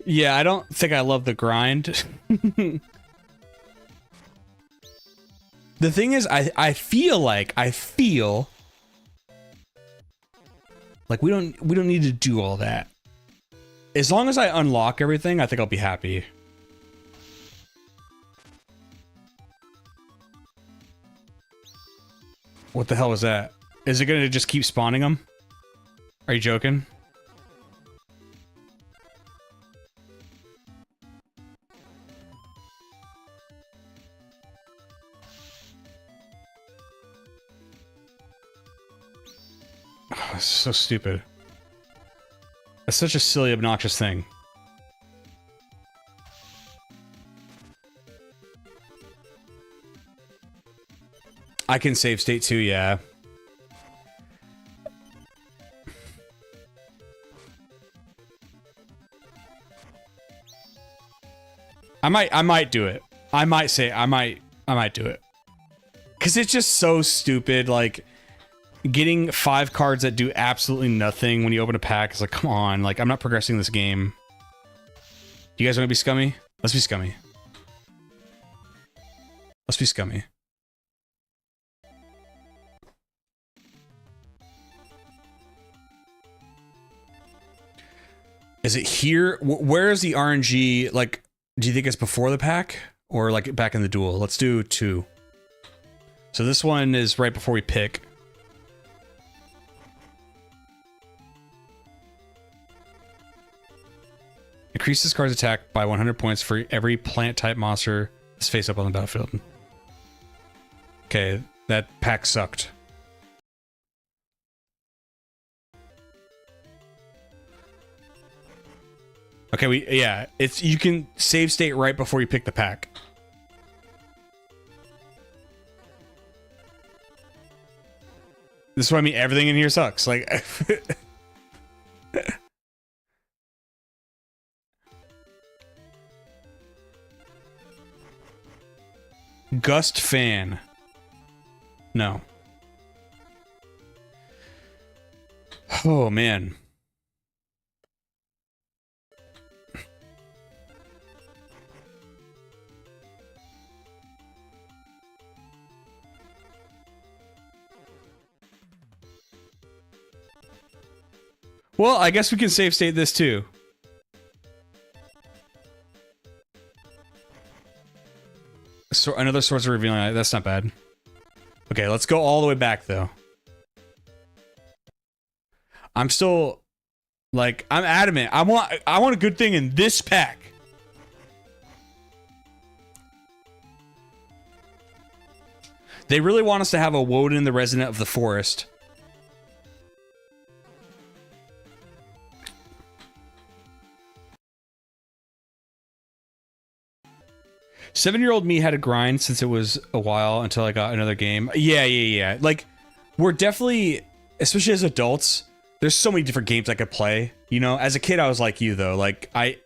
Yeah, I don't think I love the grind. The thing is, I feel like we don't need to do all that. As long as I unlock everything, I think I'll be happy. What the hell was that? Is it gonna just keep spawning them? Are you joking? Oh, this is so stupid. That's such a silly, obnoxious thing. I can save state too, yeah. I might do it. I might do it. Cause it's just so stupid, like getting 5 cards that do absolutely nothing when you open a pack is like, come on, like I'm not progressing this game. You guys wanna be scummy? Let's be scummy. Let's be scummy. Is it here? Where is the RNG? Like, do you think it's before the pack or like back in the duel? Let's do 2. So this one is right before we pick. Increase this card's attack by 100 points for every plant type monster that's face up on the battlefield. Okay, that pack sucked. Okay, yeah, it's you can save state right before you pick the pack. This is what I mean, everything in here sucks. Like Gust fan. No. Oh man. Well, I guess we can save state this too. So another Swords of Revealing Light. That's not bad. Okay, let's go all the way back though. I'm still like I'm adamant. I want a good thing in this pack. They really want us to have a Woden, the Resident of the Forest. Seven-year-old me had to grind since it was a while until I got another game. Yeah. Like, we're definitely, especially as adults, there's so many different games I could play. You know, as a kid, I was like you, though. Like, I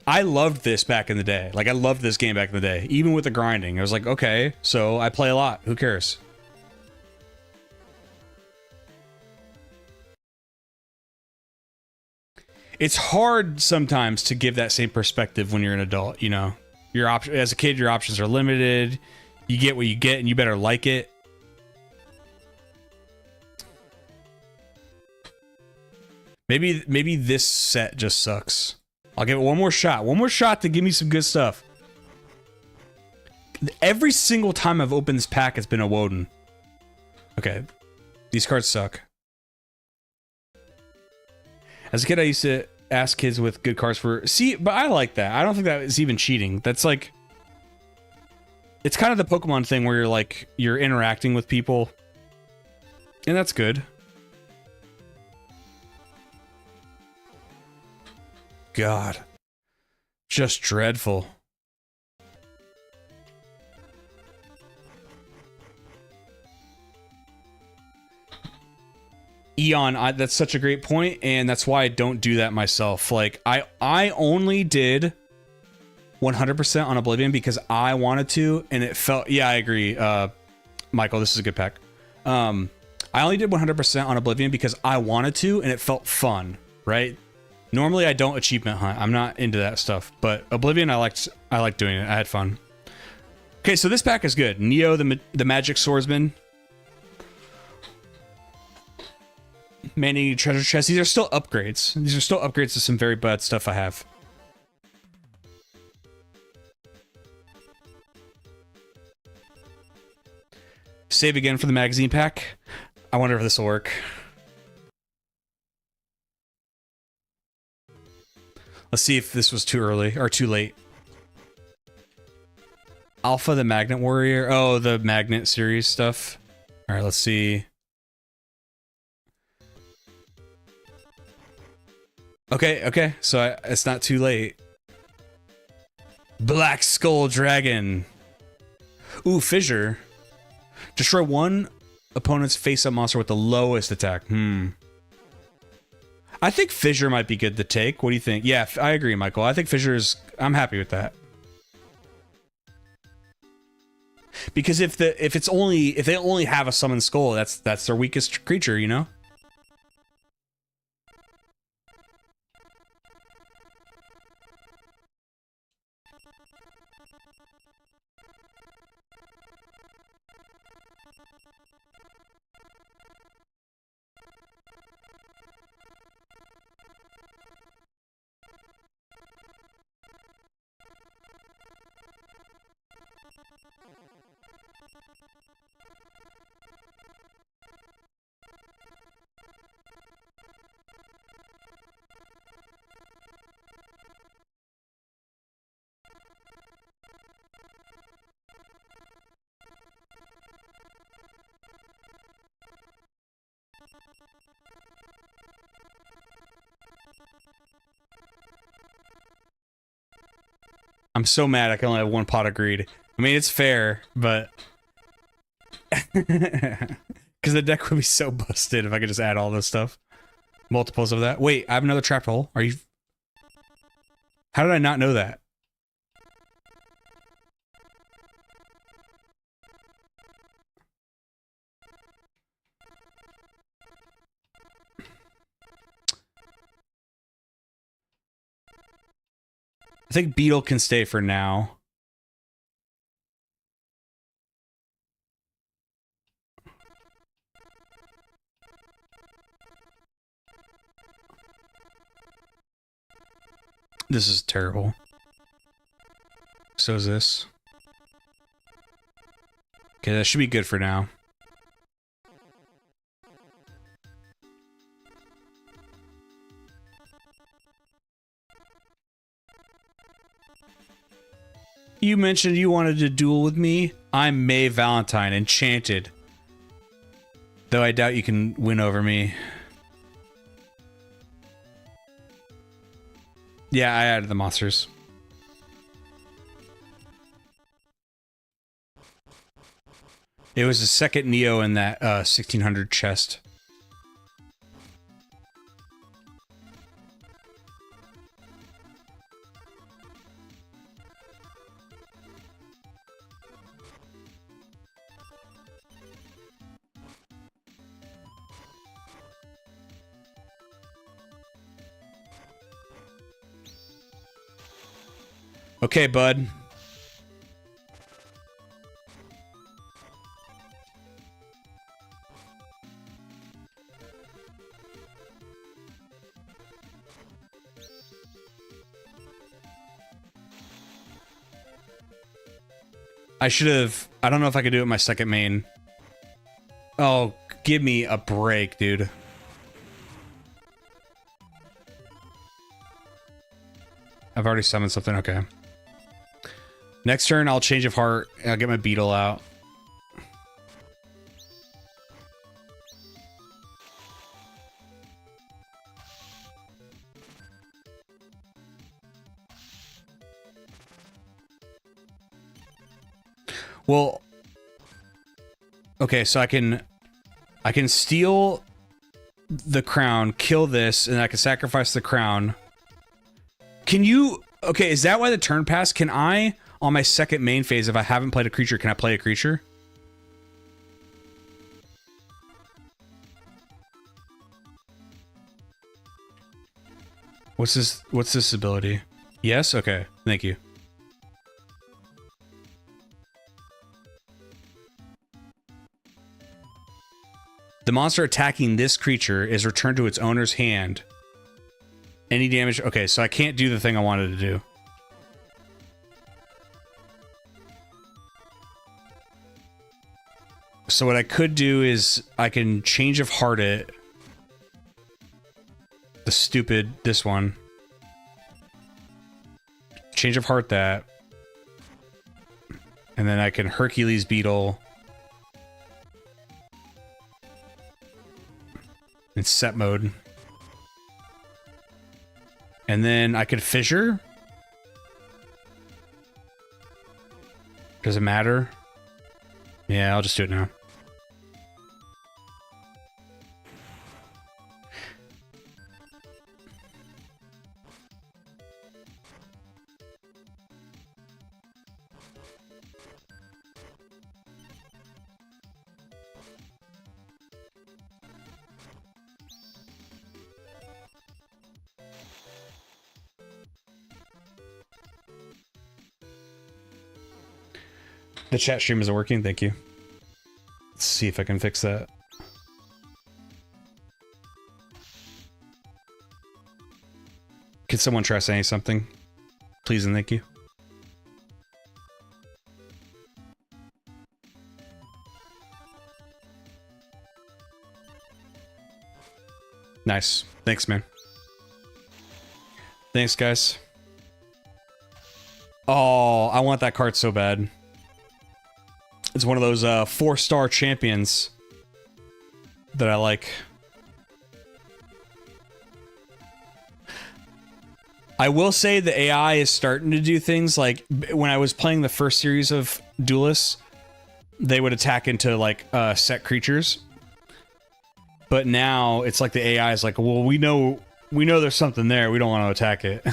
loved this back in the day. Like, I loved this game back in the day. Even with the grinding. I was like, okay, so I play a lot. Who cares? It's hard sometimes to give that same perspective when you're an adult, you know? As a kid, your options are limited. You get what you get, and you better like it. Maybe this set just sucks. I'll give it one more shot. One more shot to give me some good stuff. Every single time I've opened this pack, it's been a Woden. Okay. These cards suck. As a kid, I used to ask kids with good cards for... See, but I like that. I don't think that is even cheating. That's like... It's kind of the Pokemon thing where you're like... You're interacting with people. And that's good. God. Just dreadful. Eon, that's such a great point, and that's why I don't do that myself. Like, I only did 100% on Oblivion because I wanted to, and it felt... Yeah, I agree. Michael, this is a good pack. I only did 100% on Oblivion because I wanted to, and it felt fun, right? Normally, I don't achievement hunt. I'm not into that stuff, but Oblivion, I liked doing it. I had fun. Okay, so this pack is good. Neo, the Magic Swordsman. Manning treasure chest. These are still upgrades. These are still upgrades to some very bad stuff I have. Save again for the magazine pack. I wonder if this will work. Let's see if this was too early or too late. Alpha the Magnet Warrior. Oh, the Magnet series stuff. All right, let's see. Okay, so it's not too late. Black Skull Dragon. Ooh, Fissure. Destroy one opponent's face-up monster with the lowest attack. I think Fissure might be good to take. What do you think? Yeah, I agree, Michael. I think Fissure is... I'm happy with that. Because if they only have a summoned skull, that's their weakest creature, you know? I'm so mad I can only have one pot of greed. I mean, it's fair, but... Because the deck would be so busted if I could just add all this stuff. Multiples of that. Wait, I have another trapped hole. Are you... How did I not know that? I think Beetle can stay for now. This is terrible. So is this. Okay, that should be good for now. You mentioned you wanted to duel with me. I'm May Valentine, enchanted. Though I doubt you can win over me. Yeah, I added the monsters. It was the second Neo in that 1600 chest. Okay, bud. I should have... I don't know if I could do it with my second main. Oh, give me a break, dude. I've already summoned something. Okay. Next turn, I'll change of heart. I'll get my beetle out. Well, okay, so I can steal the crown, kill this, and I can sacrifice the crown. Can you... Okay, is that why the turn passed? Can I, on my second main phase, if I haven't played a creature, can I play a creature? What's this ability? Yes? Okay, thank you. The monster attacking this creature is returned to its owner's hand. Any damage... Okay, so I can't do the thing I wanted to do. So what I could do is I can change of heart it. The stupid... This one. Change of heart that. And then I can Hercules Beetle. In set mode. And then I could fissure. Does it matter? Yeah, I'll just do it now. The chat stream isn't working, thank you. Let's see if I can fix that. Could someone try saying something? Please and thank you. Nice. Thanks, man. Thanks, guys. Oh, I want that card so bad. It's one of those 4-star champions that I like. I will say the AI is starting to do things like when I was playing the first series of Duelists, they would attack into like set creatures. But now it's like the AI is like, well, we know there's something there. We don't want to attack it.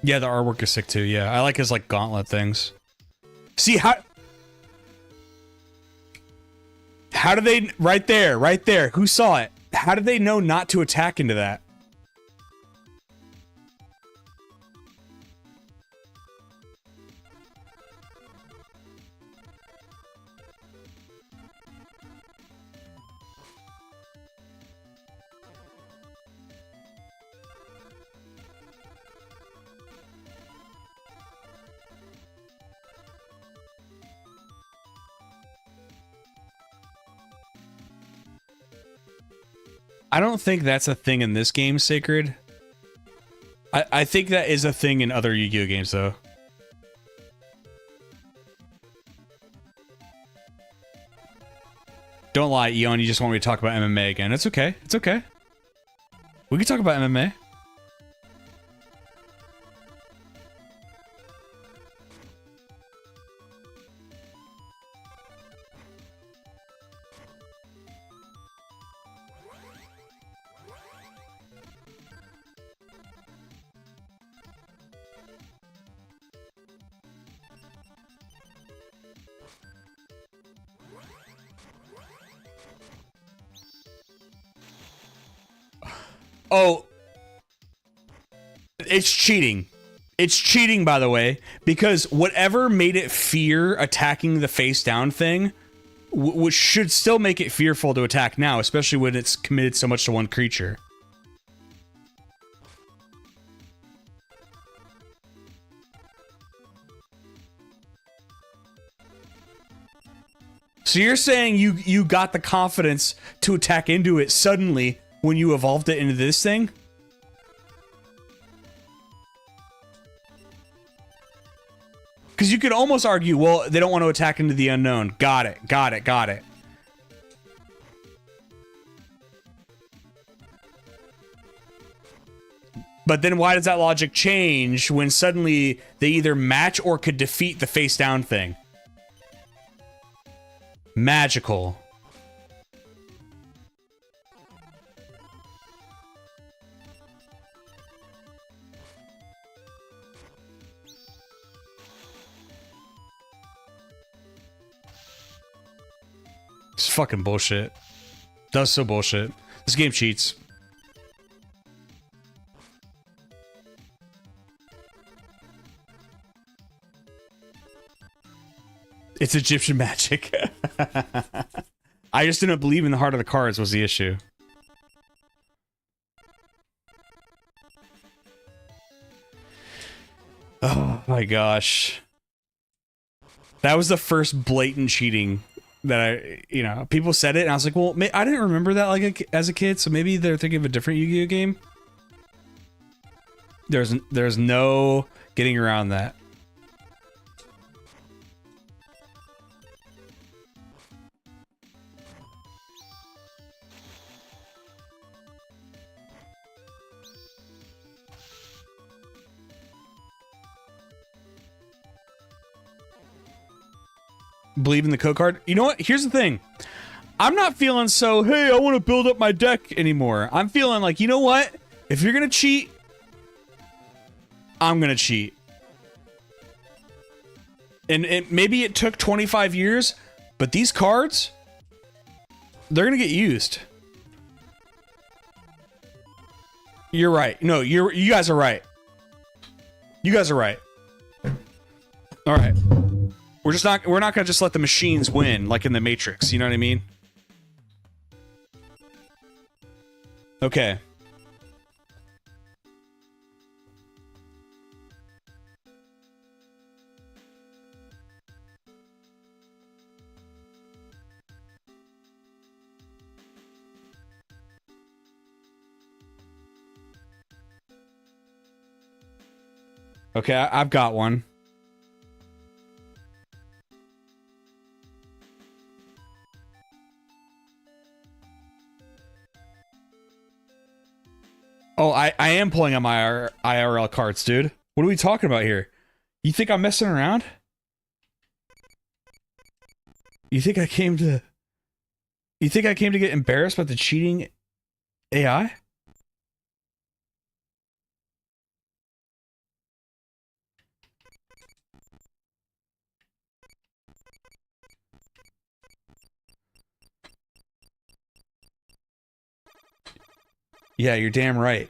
Yeah, the artwork is sick too. Yeah, I like his like gauntlet things. See how do they right there? Who saw it? How did they know not to attack into that? I don't think that's a thing in this game, Sacred. I think that is a thing in other Yu-Gi-Oh games, though. Don't lie, Eon, you just want me to talk about MMA again. It's okay. It's okay. We can talk about MMA. Oh, it's cheating. It's cheating, by the way, because whatever made it fear attacking the face down thing, which should still make it fearful to attack now, especially when it's committed so much to one creature. So you're saying you got the confidence to attack into it suddenly when you evolved it into this thing? Because you could almost argue, well, they don't want to attack into the unknown. Got it, got it, got it. But then why does that logic change when suddenly they either match or could defeat the face down thing? Magical. It's fucking bullshit. That's so bullshit. This game cheats. It's Egyptian magic. I just didn't believe in the heart of the cards was the issue. Oh my gosh. That was the first blatant cheating that I, you know, people said it and I was like, well, I didn't remember that like as a kid, so maybe they're thinking of a different Yu-Gi-Oh game. There's no getting around that. Believe in the code card. You know what? Here's the thing. I'm not feeling so, hey, I want to build up my deck anymore. I'm feeling like, you know what? If you're going to cheat, I'm going to cheat. And maybe it took 25 years, but these cards, they're going to get used. You're right. No, you guys are right. You guys are right. All right. We're not gonna just let the machines win like in the Matrix, you know what I mean? Okay. Okay, I've got one. Oh, I am pulling on my IRL cards, dude. What are we talking about here? You think I'm messing around? You think I came to get embarrassed by the cheating AI? Yeah, you're damn right.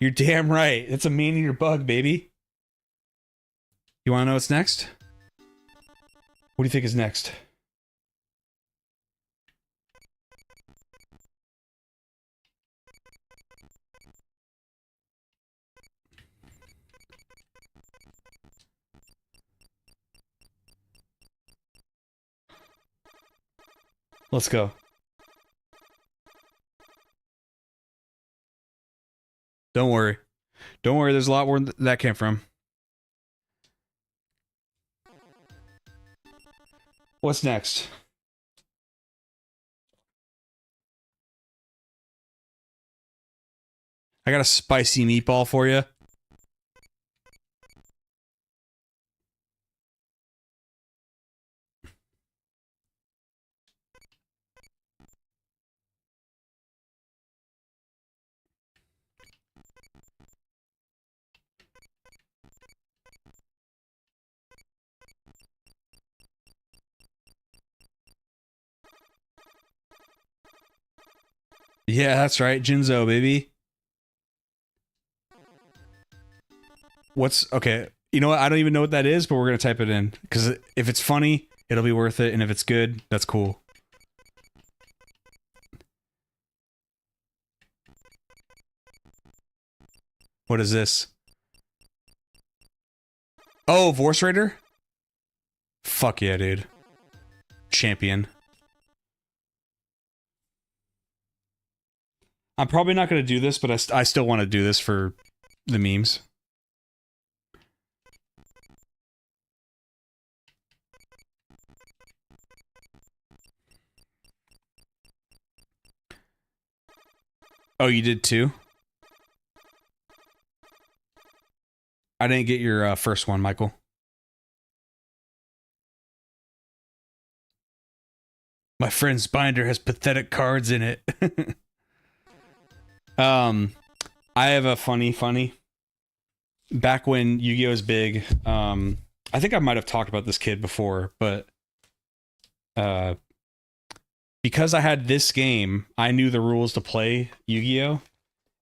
You're damn right. It's a man-eater bug, baby. You want to know what's next? What do you think is next? Let's go. Don't worry. Don't worry, there's a lot where that came from. What's next? I got a spicy meatball for you. Yeah, that's right. Jinzo, baby. What's... Okay. You know what? I don't even know what that is, but we're going to type it in. Because if it's funny, it'll be worth it. And if it's good, that's cool. What is this? Oh, Voice Raider? Fuck yeah, dude. Champion. I'm probably not going to do this, but I still want to do this for the memes. Oh, you did too? I didn't get your first one, Michael. My friend's binder has pathetic cards in it. I have a funny. Back when Yu-Gi-Oh! Was big, I think I might have talked about this kid before, but because I had this game, I knew the rules to play Yu-Gi-Oh!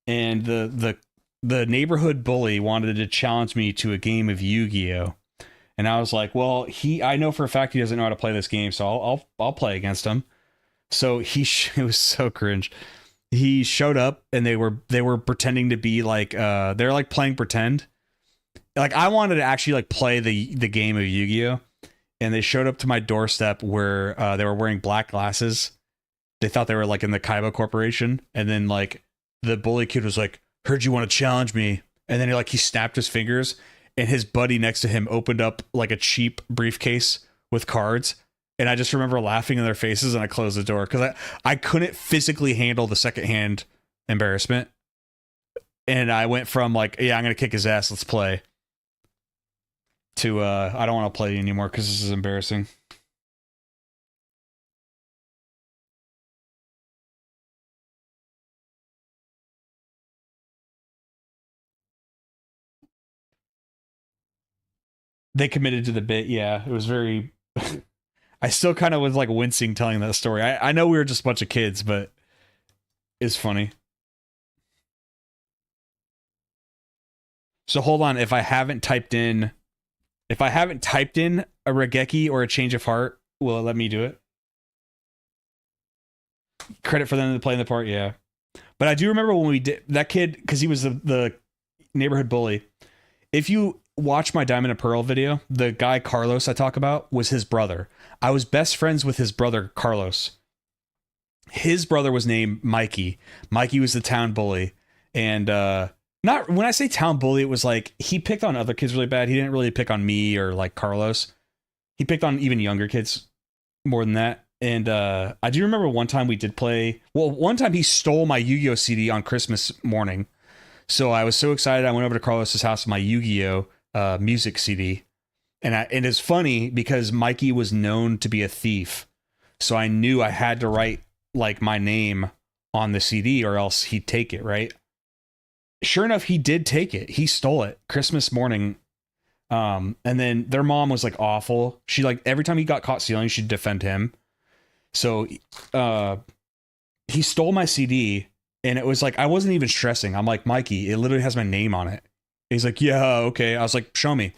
And the neighborhood bully wanted to challenge me to a game of Yu-Gi-Oh! And I was like, well, I know for a fact he doesn't know how to play this game, so I'll play against him. So it was so cringe. He showed up and they were pretending to be like they're like playing pretend. Like I wanted to actually like play the game of Yu-Gi-Oh! And they showed up to my doorstep where they were wearing black glasses. They thought they were like in the Kaiba Corporation, and then like the bully kid was like, "Heard you want to challenge me," and then he snapped his fingers, and his buddy next to him opened up like a cheap briefcase with cards. And I just remember laughing in their faces, and I closed the door because I couldn't physically handle the secondhand embarrassment. And I went from like, yeah, I'm going to kick his ass, let's play, to I don't want to play anymore because this is embarrassing. They committed to the bit, yeah. It was very... I still kind of was like wincing telling that story. I know we were just a bunch of kids, but it's funny. So hold on, if I haven't typed in a Regeki or a Change of Heart, will it let me do it? Credit for them to play in the part, yeah. But I do remember when we did that kid, because he was the neighborhood bully. If you watch my Diamond and Pearl video, the guy Carlos I talk about was his brother. I was best friends with his brother Carlos. His brother was named Mikey. Mikey was the town bully. And not when I say town bully, it was like he picked on other kids really bad. He didn't really pick on me or like Carlos. He picked on even younger kids more than that. And I do remember one time we did play. Well, one time he stole my Yu-Gi-Oh! CD on Christmas morning. So I was so excited. I went over to Carlos's house with my Yu-Gi-Oh! Music CD. And it's funny because Mikey was known to be a thief. So I knew I had to write like my name on the CD or else he'd take it, right? Sure enough, he did take it. He stole it Christmas morning. And then their mom was like awful. She like every time he got caught stealing, she'd defend him. So he stole my CD And it was like, I wasn't even stressing. I'm like, Mikey, it literally has my name on it. He's like, yeah, okay. I was like, show me.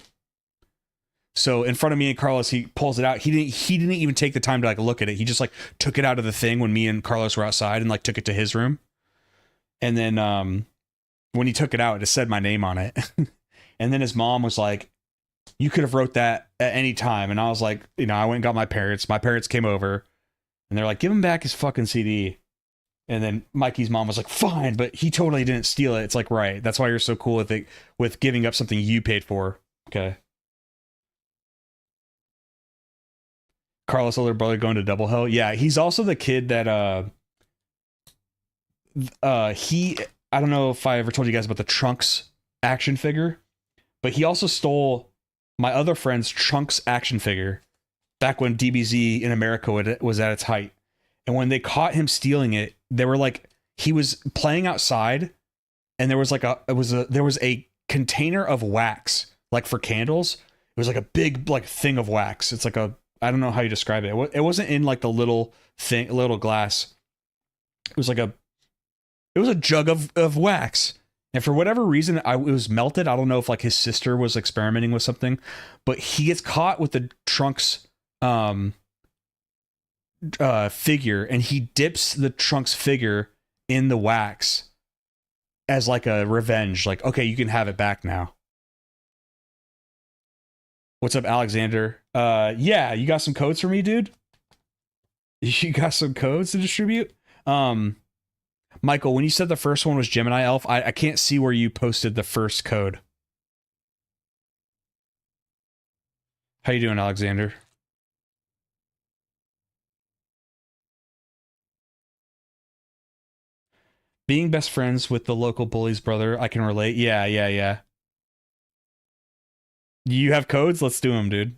So in front of me and Carlos, he pulls it out. He didn't even take the time to like look at it. He just like took it out of the thing when me and Carlos were outside and like took it to his room. And then when he took it out, it said my name on it. And then his mom was like, you could have wrote that at any time. And I was like, you know, I went and got my parents. My parents came over and they're like, give him back his fucking CD. And then Mikey's mom was like, fine, but he totally didn't steal it. It's like, right. That's why you're so cool with it, with giving up something you paid for. Okay. Carlos' older brother going to double hell. Yeah, he's also the kid that he, I don't know if I ever told you guys about the Trunks action figure, but he also stole my other friend's Trunks action figure back when DBZ in America was at its height. And when they caught him stealing it, they were like, he was playing outside and there was like there was a container of wax, like for candles. It was like a big like thing of wax. It's like I don't know how you describe it. It wasn't in like the little glass. It was a jug of wax. And for whatever reason, it was melted. I don't know if like his sister was experimenting with something, but he gets caught with the Trunks figure, and he dips the Trunks figure in the wax as like a revenge. Like, okay, you can have it back now. What's up, Alexander? Yeah, you got some codes for me, dude? You got some codes to distribute? Michael, when you said the first one was Gemini Elf, I can't see where you posted the first code. How you doing, Alexander? Being best friends with the local bully's brother, I can relate. Yeah. You have codes? Let's do them, dude.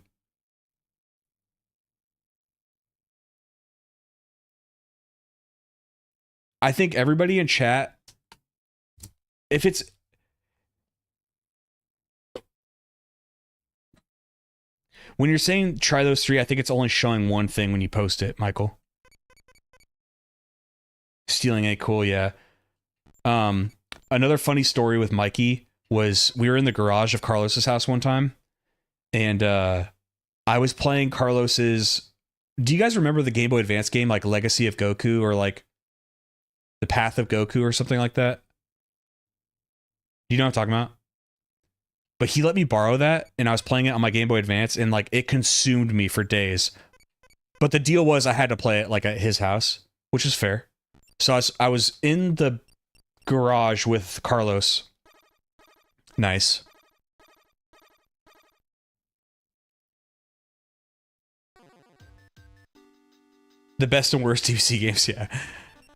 I think everybody in chat, if it's... When you're saying try those three, I think it's only showing one thing when you post it, Michael. Stealing ain't cool, yeah. Another funny story with Mikey was we were in the garage of Carlos's house one time, and I was playing Carlos's... Do you guys remember the Game Boy Advance game, like Legacy of Goku, or like The Path of Goku, or something like that? Do you know what I'm talking about? But he let me borrow that, and I was playing it on my Game Boy Advance, and like it consumed me for days. But the deal was I had to play it like at his house, which is fair. So I was in the garage with Carlos. Nice. The best and worst UC games, yeah.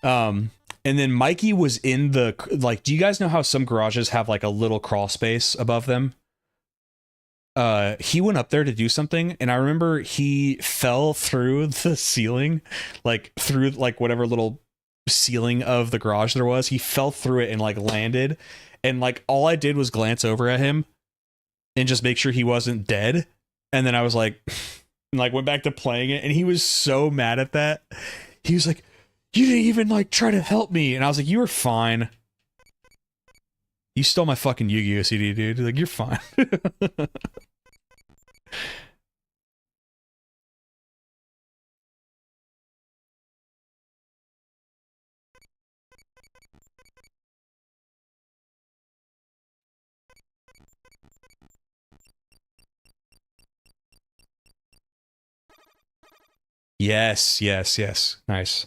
And then Mikey was in the, like, do you guys know how some garages have like a little crawl space above them? He went up there to do something, and I remember he fell through the ceiling, like through like whatever little ceiling of the garage there was. He fell through it and like landed, and like all I did was glance over at him and just make sure he wasn't dead. And then I was like, and like went back to playing it, and he was so mad at that. He was like, you didn't even like try to help me. And I was like, you were fine. You stole my fucking Yu-Gi-Oh CD, dude. Like, you're fine. Yes. Nice.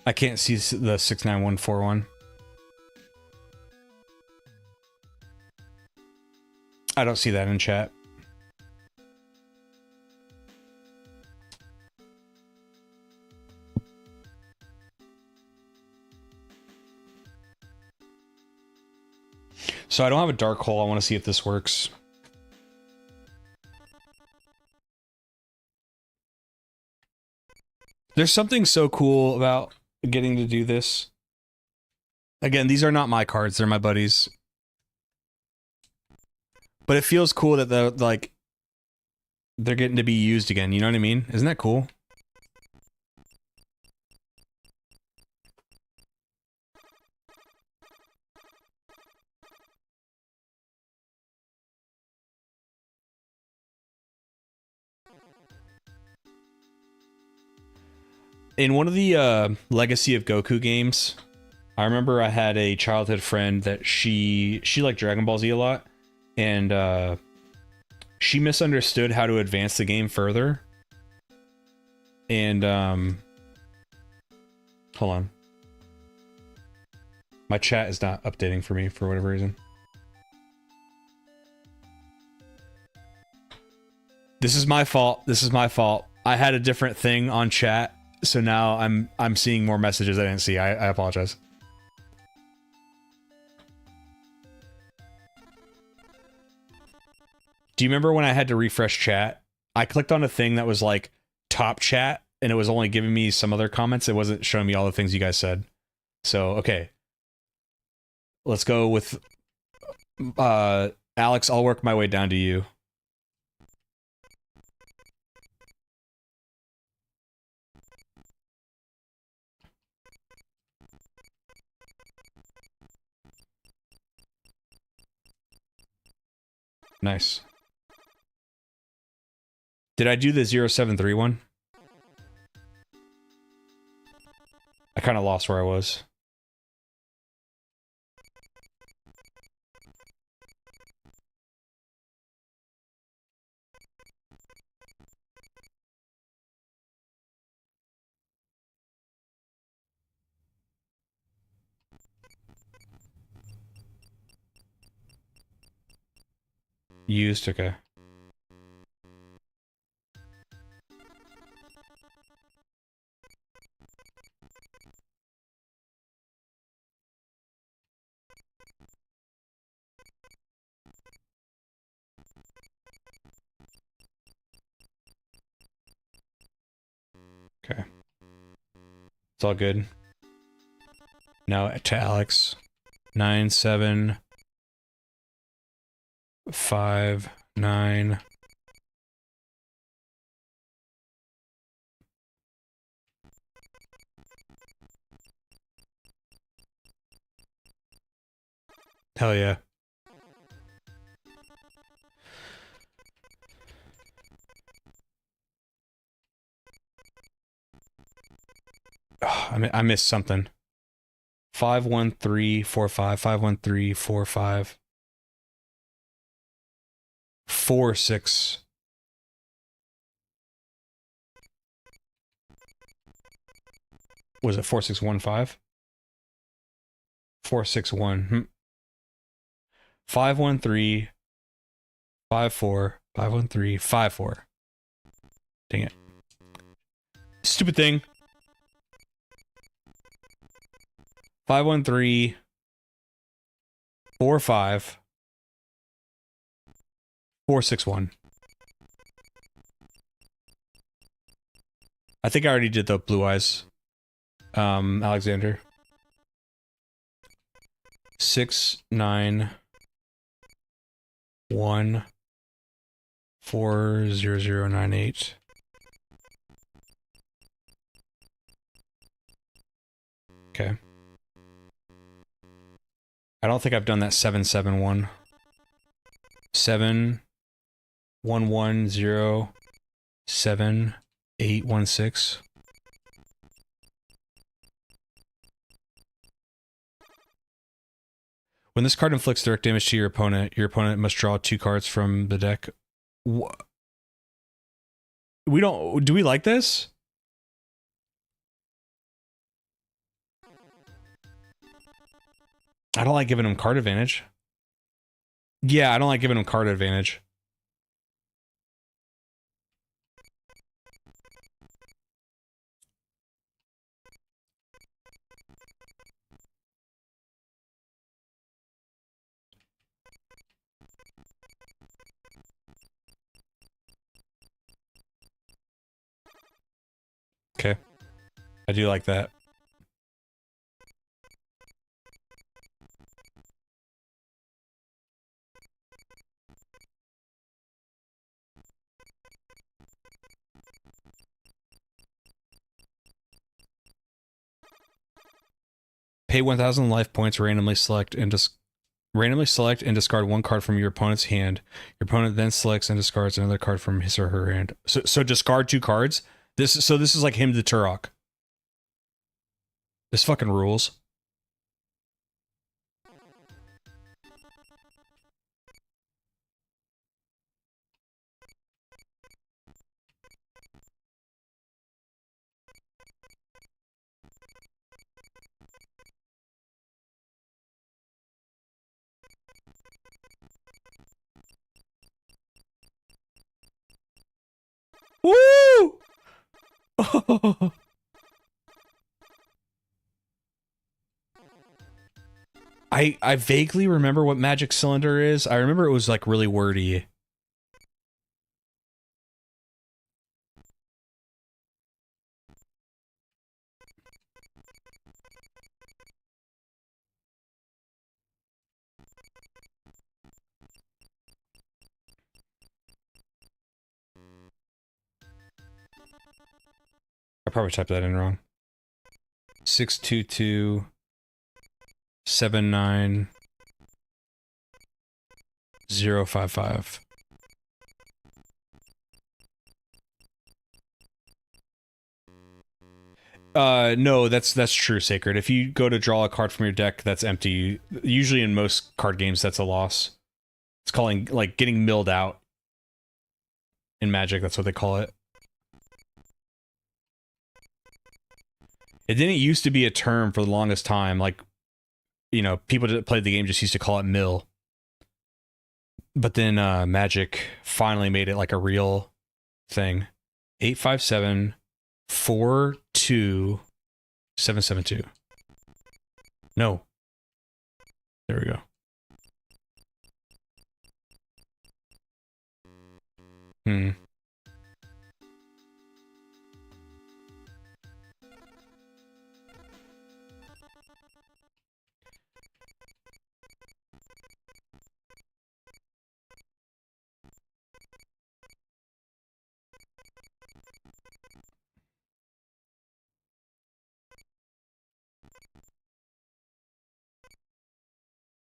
I can't see the 69141. I don't see that in chat. So I don't have a dark hole. I want to see if this works. There's something so cool about getting to do this. Again, these are not my cards. They're my buddies. But it feels cool that they're getting to be used again. You know what I mean? Isn't that cool? In one of the Legacy of Goku games, I remember I had a childhood friend that she liked Dragon Ball Z a lot, and she misunderstood how to advance the game further. And hold on. My chat is not updating for me for whatever reason. This is my fault. This is my fault. I had a different thing on chat, so now I'm seeing more messages I didn't see. I apologize. Do you remember when I had to refresh chat? I clicked on a thing that was like top chat, and it was only giving me some other comments. It wasn't showing me all the things you guys said. So, okay. Let's go with Alex, I'll work my way down to you. Nice. Did I do the 0731? I kind of lost where I was. Used, okay. Okay. It's all good. Now to Alex. 9759. Hell yeah. Oh, I missed something. 51345 51345 46. Was it 4615? 461. 513 54 513 54. Dang it. Stupid thing. 513 45 461. I think I already did the blue eyes. Alexander. 691 40098. Okay. I don't think I've done that 771. 71107 When this card inflicts direct damage to your opponent must draw 2 cards from the deck. We don't... Do we like this? I don't like giving him card advantage. Yeah, I don't like giving him card advantage. Okay. I do like that. Pay 1,000 life points, randomly select and discard one card from your opponent's hand. Your opponent then selects and discards another card from his or her hand. So discard 2 cards. This is like him to Turok. This fucking rules. Woo! I vaguely remember what Magic Cylinder is. I remember it was like really wordy. I probably typed that in wrong. 622 79055. No, that's true, Sacred. If you go to draw a card from your deck that's empty, usually in most card games that's a loss. It's calling like getting milled out. In Magic, that's what they call it. It didn't used to be a term for the longest time. Like, you know, people that played the game just used to call it mill. But then Magic finally made it like a real thing. 857-42-772. No. There we go. Hmm.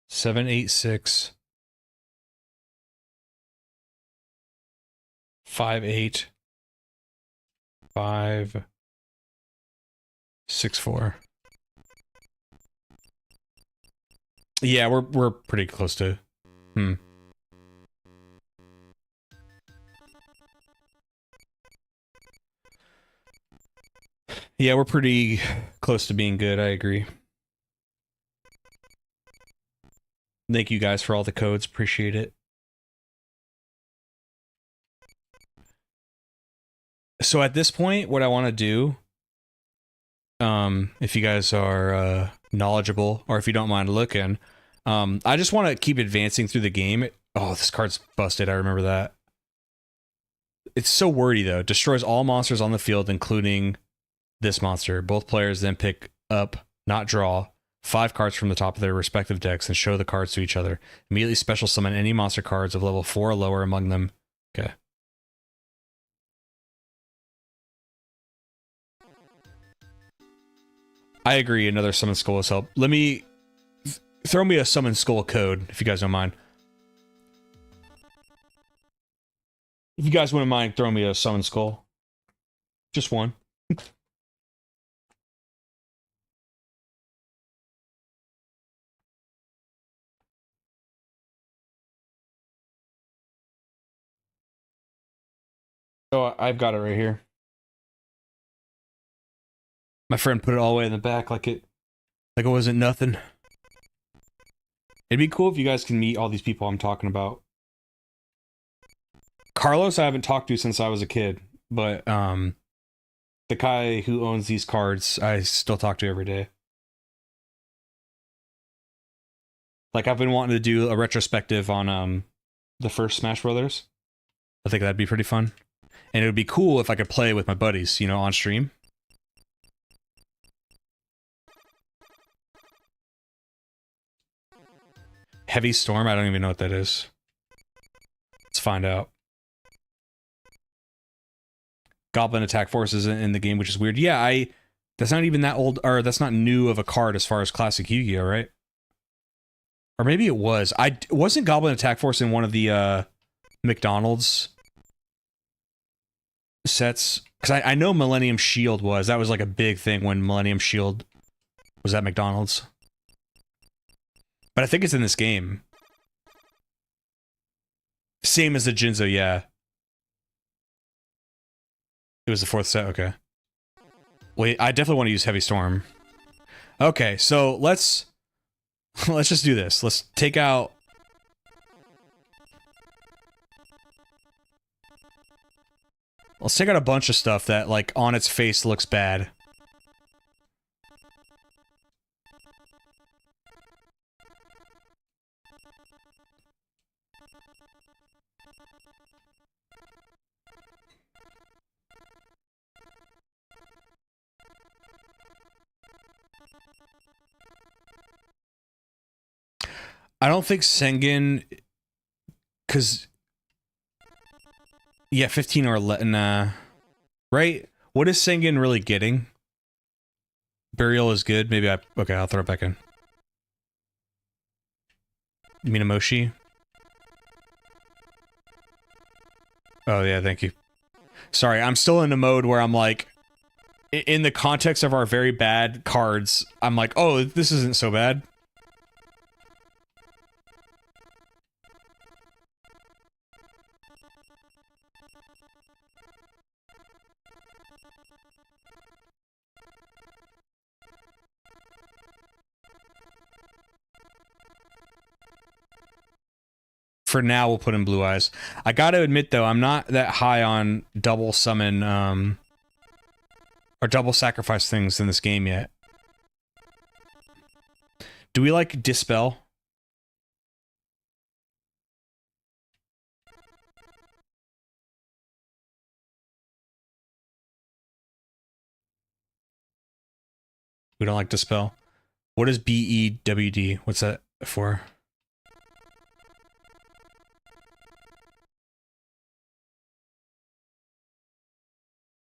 Seven, 8, 6. 5, 8. 5, 6, 4. Yeah, we're pretty close to. Yeah, we're pretty close to being good. I agree. Thank you guys for all the codes. Appreciate it. So at this point, what I want to do, if you guys are knowledgeable, or if you don't mind looking, I just want to keep advancing through the game. Oh, this card's busted. I remember that. It's so wordy, though. Destroys all monsters on the field, including this monster. Both players then pick up, not draw, 5 cards from the top of their respective decks and show the cards to each other. Immediately special summon any monster cards of level 4 or lower among them. Okay. I agree, another summon skull is help. Let me... Throw me a summon skull code, if you guys don't mind. If you guys wouldn't mind throwing me a summon skull. Just one. Oh, I've got it right here. My friend put it all the way in the back like it wasn't nothing. It'd be cool if you guys can meet all these people I'm talking about. Carlos, I haven't talked to since I was a kid, but the guy who owns these cards, I still talk to every day. Like, I've been wanting to do a retrospective on the first Smash Brothers. I think that'd be pretty fun. And it would be cool if I could play with my buddies, you know, on stream. Heavy Storm? I don't even know what that is. Let's find out. Goblin Attack Force is in the game, which is weird. Yeah, that's not even that old, or that's not new of a card as far as classic Yu-Gi-Oh, right? Or maybe it was. Wasn't Goblin Attack Force in one of the McDonald's sets? Because I know Millennium Shield was. That was like a big thing when Millennium Shield was at McDonald's. But I think it's in this game. Same as the Jinzo, yeah. It was the fourth set, okay. Wait, I definitely want to use Heavy Storm. Okay, so let's just do this. Let's take out... Let's take out a bunch of stuff that, like, on its face looks bad. I don't think Sengen, because, yeah, 15 or 11, right? What is Sengen really getting? Burial is good. Maybe okay, I'll throw it back in. You mean Emoshi? Oh, yeah, thank you. Sorry, I'm still in a mode where I'm like, in the context of our very bad cards, I'm like, oh, this isn't so bad. For now, we'll put in Blue Eyes. I gotta admit, though, I'm not that high on double summon, or double sacrifice things in this game yet. Do we like Dispel? We don't like Dispel. What is BEWD? What's that for?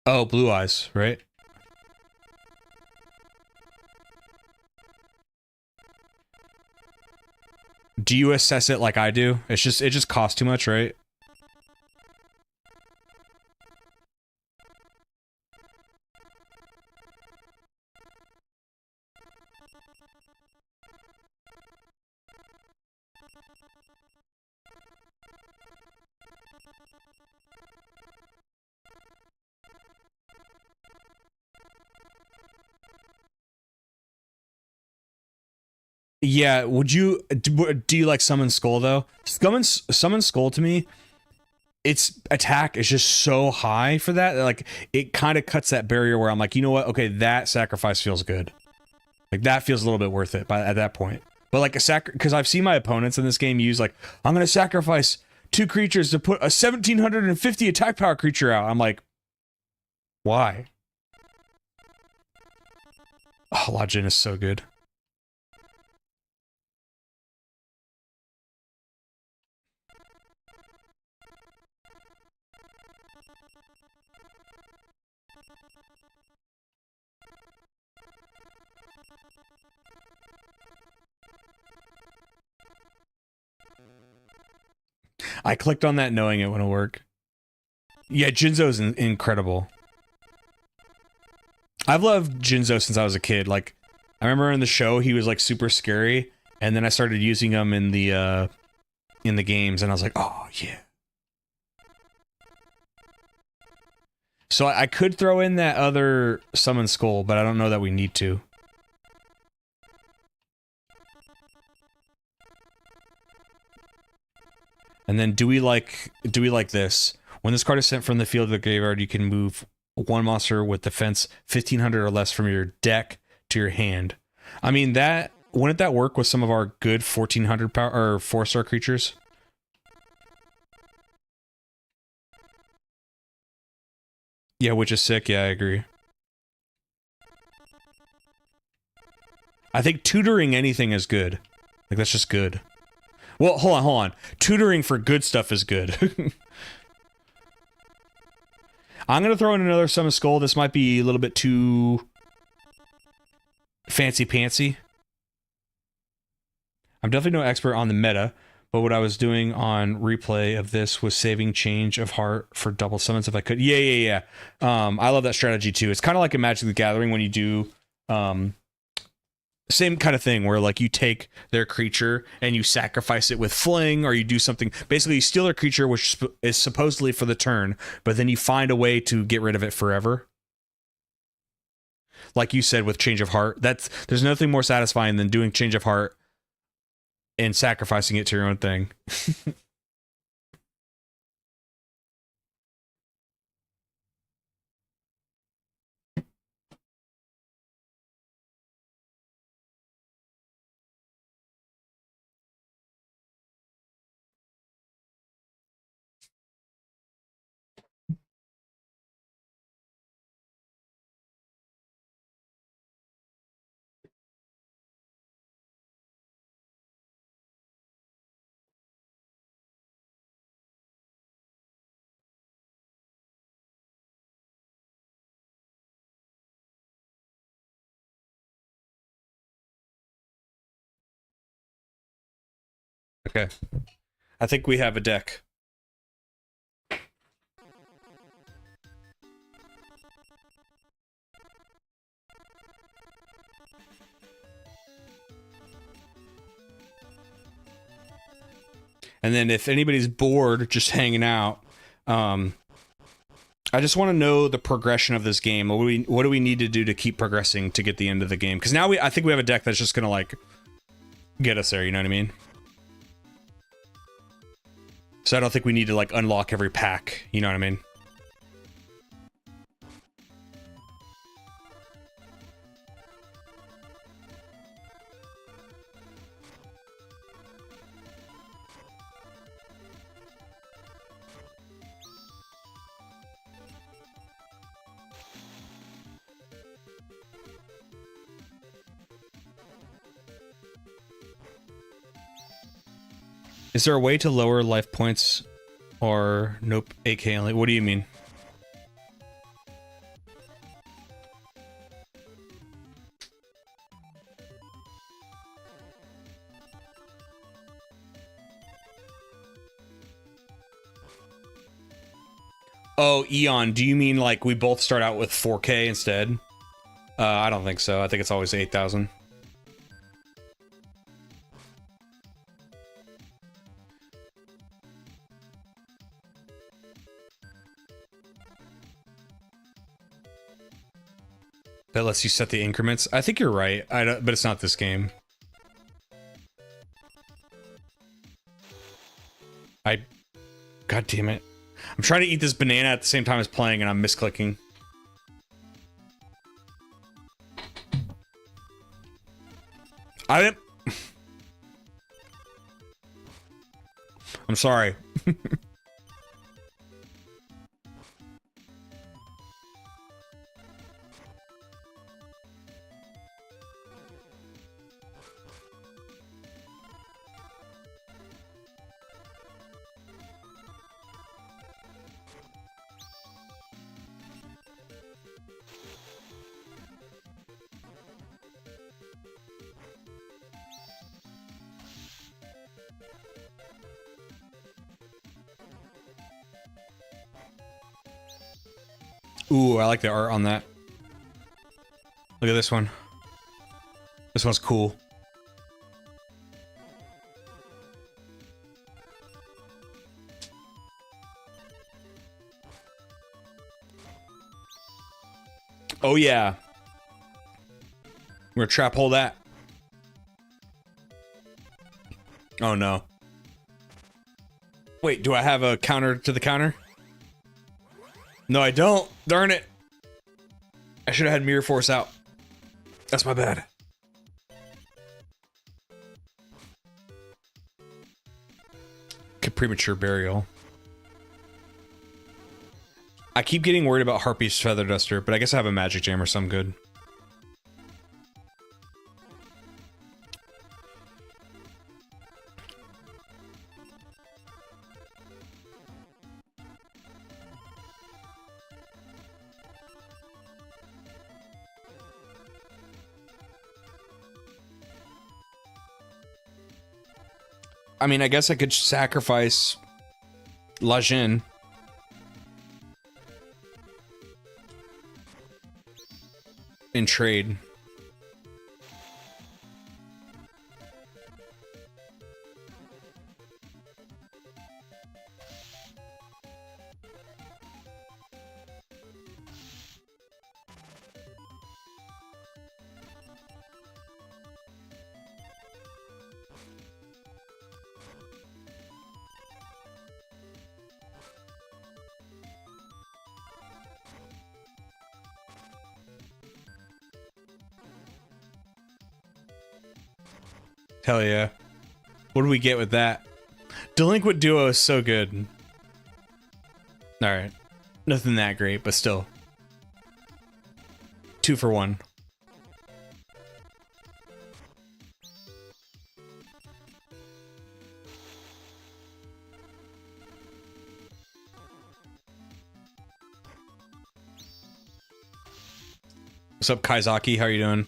Oh, Blue Eyes, right? Do you assess it like I do? It just costs too much, right? Yeah, would you do you like Summon Skull though? Summon Skull to me, its attack is just so high for that like it kind of cuts that barrier where I'm like, you know what? Okay, that sacrifice feels good. Like that feels a little bit worth it at that point. But like because I've seen my opponents in this game use like, I'm gonna sacrifice 2 creatures to put a 1750 attack power creature out. I'm like, why? Oh, Lajin is so good. I clicked on that knowing it wouldn't work. Yeah, Jinzo's incredible. I've loved Jinzo since I was a kid. Like, I remember in the show he was like super scary, and then I started using him in the games, and I was like, oh yeah. So I could throw in that other Summon Skull, but I don't know that we need to. And then do we like this? When this card is sent from the field to the graveyard, you can move one monster with defense 1500 or less from your deck to your hand. I mean, that wouldn't that work with some of our good 1400 power or 4-star creatures? Yeah, which is sick. Yeah, I agree. I think tutoring anything is good. Like, that's just good. Well, hold on. Tutoring for good stuff is good. I'm going to throw in another Summon Skull. This might be a little bit too fancy-pantsy. I'm definitely no expert on the meta, but what I was doing on replay of this was saving Change of Heart for double summons if I could. Yeah. I love that strategy too. It's kind of like a Magic the Gathering when you do... same kind of thing where like you take their creature and you sacrifice it with fling, or you do something, basically you steal their creature, which is supposedly for the turn, but then you find a way to get rid of it forever. Like you said with Change of Heart, there's nothing more satisfying than doing Change of Heart and sacrificing it to your own thing. Okay. I think we have a deck. And then if anybody's bored just hanging out, I just want to know the progression of this game. What do we need to do to keep progressing to get the end of the game? Because now I think we have a deck that's just gonna like get us there. You know what I mean? So I don't think we need to like unlock every pack. You know what I mean? Is there a way to lower life points or nope, AK only? What do you mean? Oh, Eon, do you mean like we both start out with 4K instead? I don't think so. I think it's always 8,000. That lets you set the increments. I think you're right, but it's not this game. God damn it. I'm trying to eat this banana at the same time as playing and I'm misclicking. I'm sorry. Ooh, I like the art on that. Look at this one. This one's cool. Oh yeah. We're gonna trap hole that. Oh no. Wait, do I have a counter to the counter? No, I don't. Darn it. I should have had Mirror Force out. That's my bad. Premature burial. I keep getting worried about Harpy's Feather Duster, but I guess I have a Magic Jam, so I'm good. I mean, I guess I could sacrifice Lajin. In trade. Hell yeah. What do we get with that? Delinquent Duo is so good. Alright. Nothing that great, but still. 2 for 1. What's up, Kaizaki? How are you doing?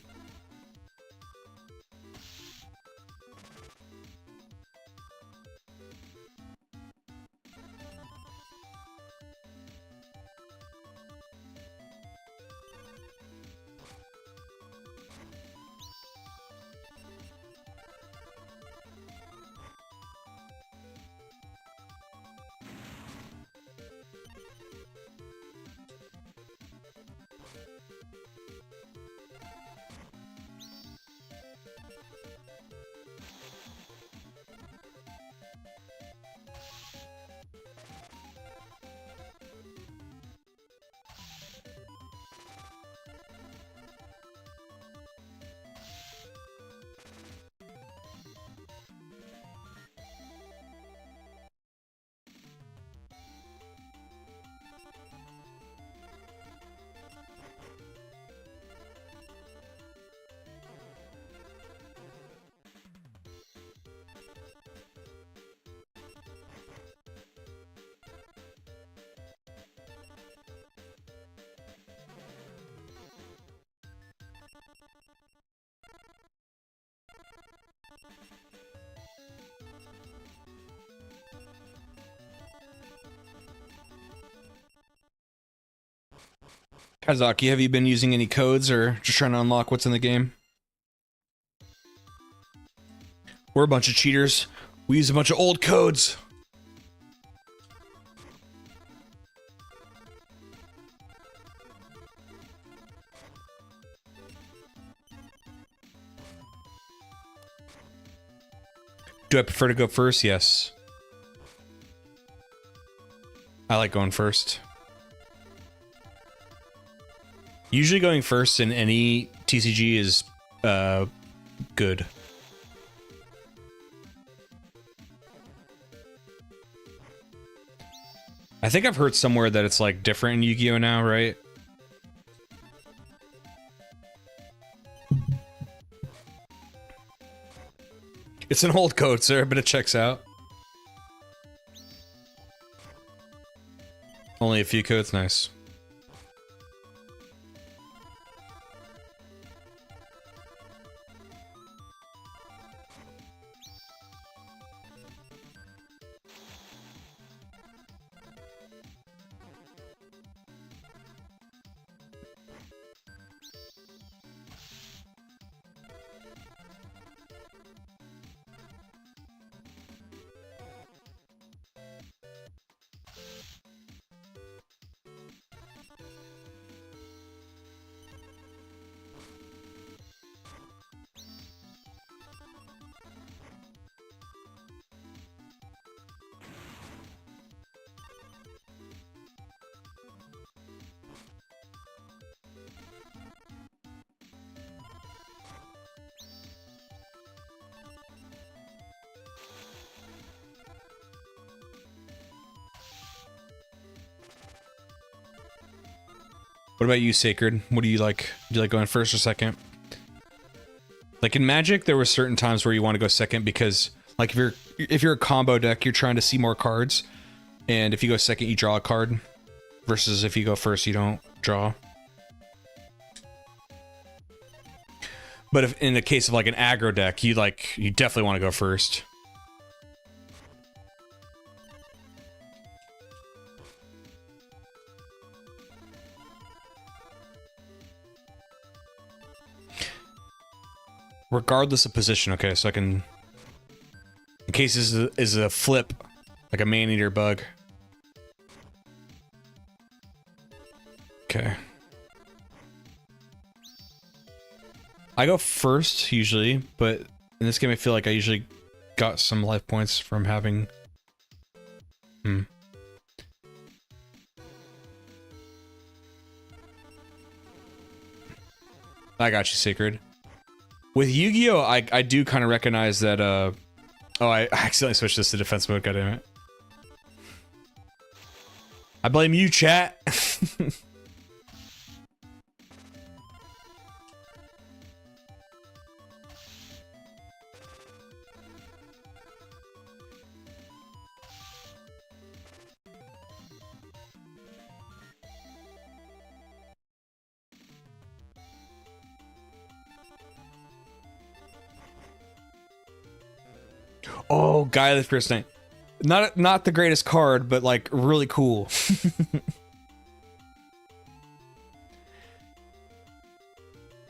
Kazaki, have you been using any codes or just trying to unlock what's in the game? We're a bunch of cheaters. We use a bunch of old codes. Do I prefer to go first? Yes. I like going first. Usually going first in any TCG is good. I think I've heard somewhere that it's like different in Yu-Gi-Oh now, right? It's an old code, sir, but it checks out. Only a few codes, nice. What about you, Sacred? What do you like? Do you like going first or second? Like in Magic, there were certain times where you want to go second because, like, if you're a combo deck, you're trying to see more cards, and if you go second, you draw a card, versus if you go first, you don't draw. But if in the case of like an aggro deck, you definitely want to go first. Regardless of position, okay, so I can... In case this is a flip, like a man-eater bug. Okay. I go first, usually, but in this game I feel like I usually got some life points from having... I got you, Sacred. With Yu-Gi-Oh, I do kind of recognize that, oh, I accidentally switched this to defense mode, goddammit. I blame you, chat. Oh, Guy of the First Night. Not the greatest card, but like really cool.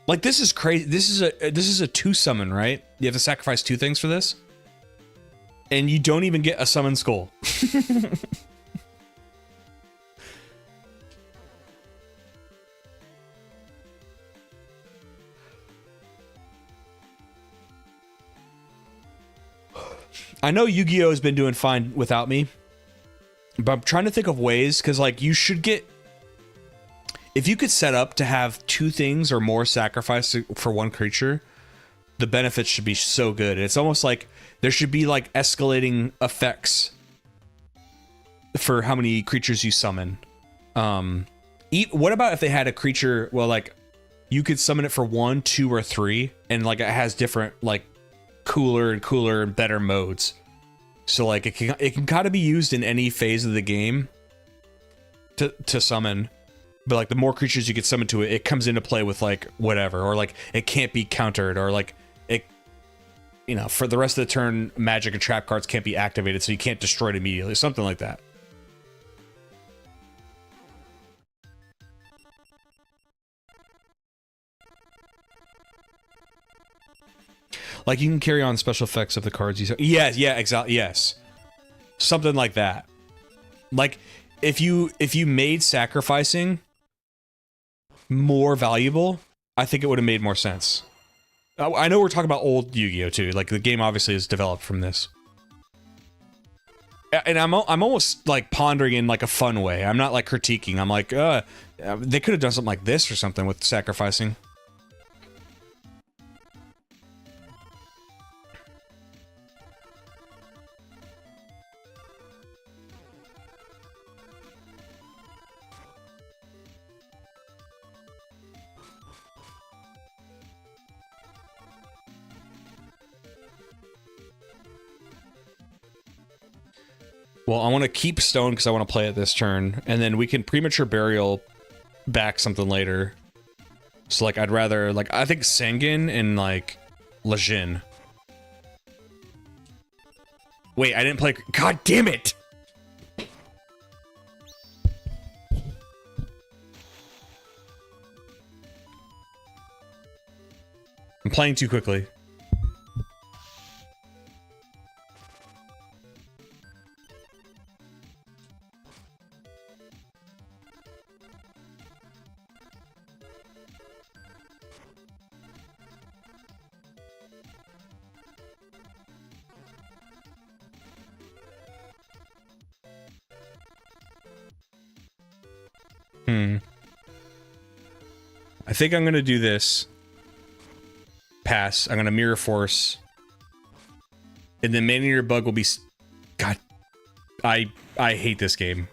Like this is crazy. This is a 2 summon, right? You have to sacrifice 2 things for this, and you don't even get a summon skull. I know Yu-Gi-Oh has been doing fine without me, but I'm trying to think of ways, because like you should get, if you could set up to have 2 things or more sacrificed for 1 creature, the benefits should be so good. It's almost like there should be like escalating effects for how many creatures you summon. What about if they had a creature, well, like you could summon it for 1, 2, or 3, and like it has different like cooler and better modes, so like it can kind of be used in any phase of the game to summon, but like the more creatures you get summoned to it, it comes into play with like whatever, or like it can't be countered, or like it, you know, for the rest of the turn magic and trap cards can't be activated, so you can't destroy it immediately, something like that. Like you can carry on special effects of the cards you... Yes, yeah, exactly, yes. Something like that. Like, if you made sacrificing more valuable, I think it would have made more sense. I know we're talking about old Yu-Gi-Oh! Too. Like, the game obviously is developed from this. And I'm almost, like, pondering in, like, a fun way. I'm not, like, critiquing. I'm like, they could have done something like this or something with sacrificing. Well, I want to keep stone because I want to play it this turn, and then we can premature burial back something later. So, like, I'd rather, like, I think Sengen and, like, Lejin. Wait, I didn't play... God damn it! I'm playing too quickly. I think I'm gonna do this. Pass. I'm gonna Mirror Force. And then Man-Eater Bug will be... God. I hate this game.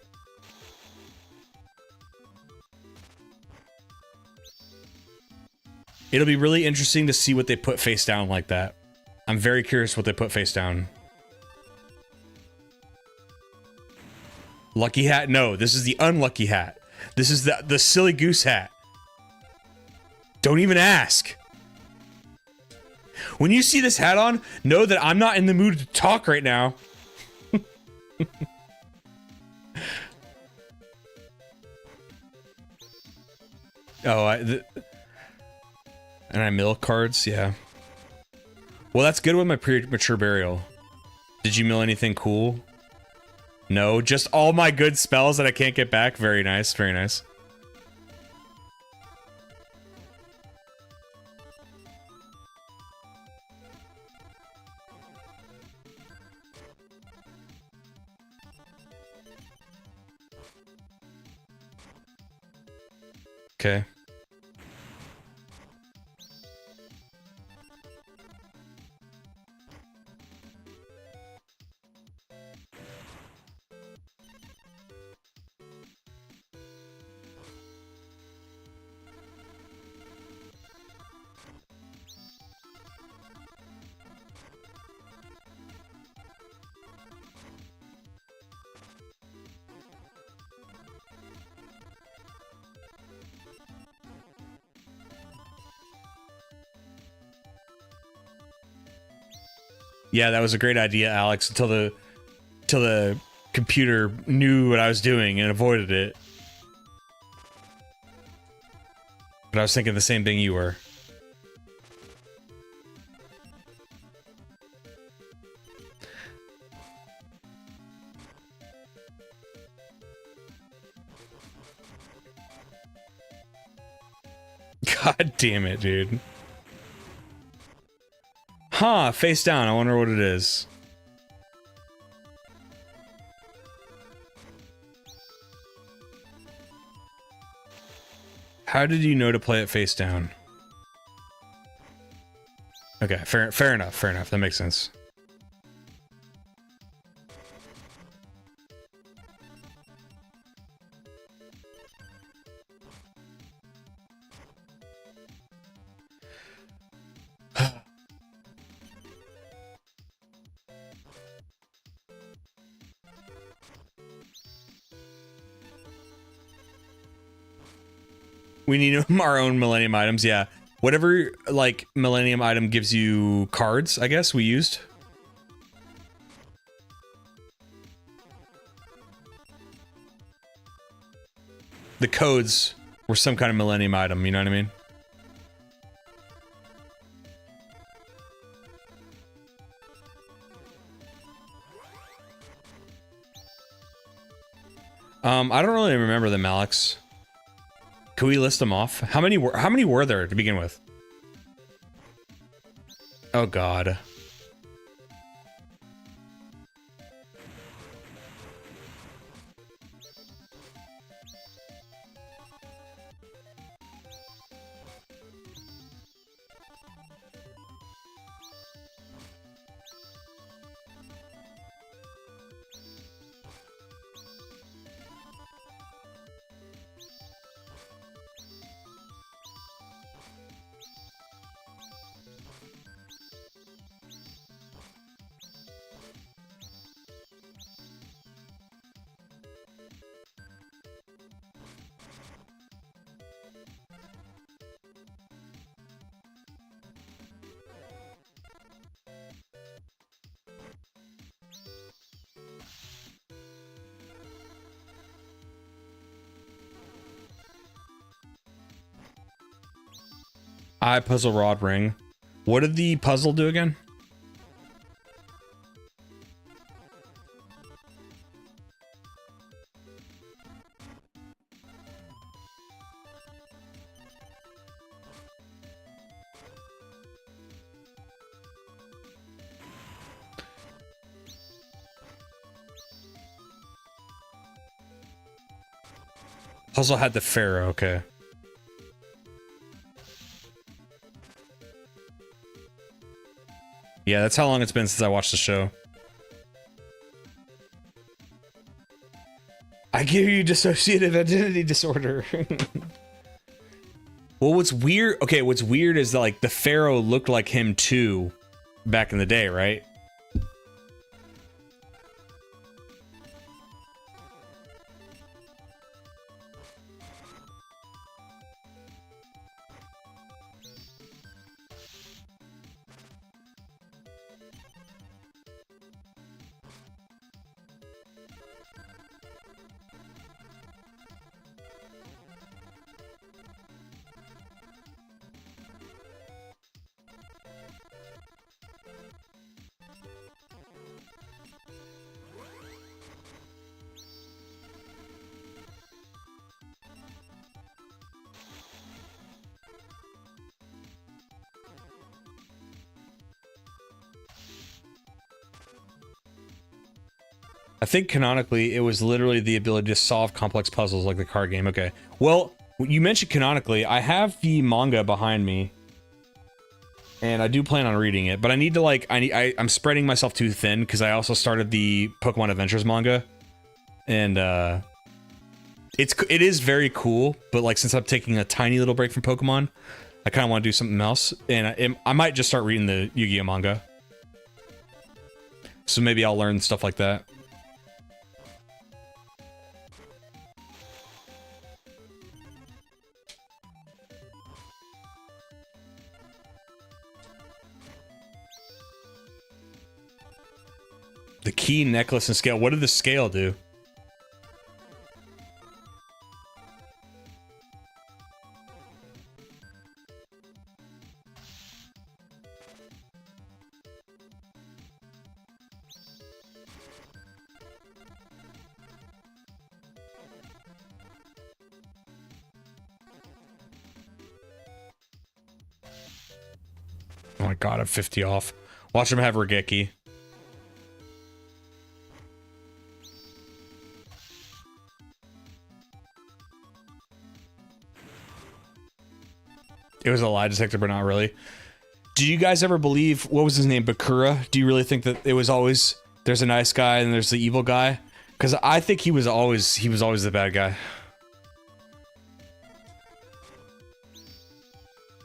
It'll be really interesting to see what they put face down like that. I'm very curious what they put face down. Lucky hat? No, this is the unlucky hat. This is the silly goose hat. Don't even ask. When you see this hat on, know that I'm not in the mood to talk right now. Oh, and I mill cards, yeah. Well, that's good with my premature burial. Did you mill anything cool? No, just all my good spells that I can't get back. Very nice, very nice. Okay. Yeah, that was a great idea, Alex, until the computer knew what I was doing and avoided it. But I was thinking the same thing you were. God damn it, dude. Huh, face down. I wonder what it is. How did you know to play it face down? Okay, fair enough, fair enough. That makes sense. We need our own Millennium items, yeah. Whatever, like, Millennium item gives you cards, I guess, we used. The codes were some kind of Millennium item, you know what I mean? I don't really remember them, Alex. Can we list them off? How many were there to begin with? Oh God. I puzzle rod ring. What did the puzzle do again? Puzzle had the pharaoh, okay. Yeah, that's how long it's been since I watched the show. I give you dissociative identity disorder. Well, what's weird? Okay, what's weird is that like the Pharaoh looked like him too, back in the day, right? I think canonically it was literally the ability to solve complex puzzles like the card game. Okay. Well, you mentioned canonically. I have the manga behind me. And I do plan on reading it, but I need to like I'm spreading myself too thin because I also started the Pokemon Adventures manga. And it is very cool, but like since I'm taking a tiny little break from Pokemon, I kind of want to do something else, and I might just start reading the Yu-Gi-Oh manga. So maybe I'll learn stuff like that. The key, necklace, and scale. What did the scale do? Oh my god, I'm 50 off. Watch him have Regeki. It was a lie detector, but not really. Do you guys ever believe, what was his name, Bakura? Do you really think that it was always, there's a nice guy and there's the evil guy? Because I think he was always the bad guy.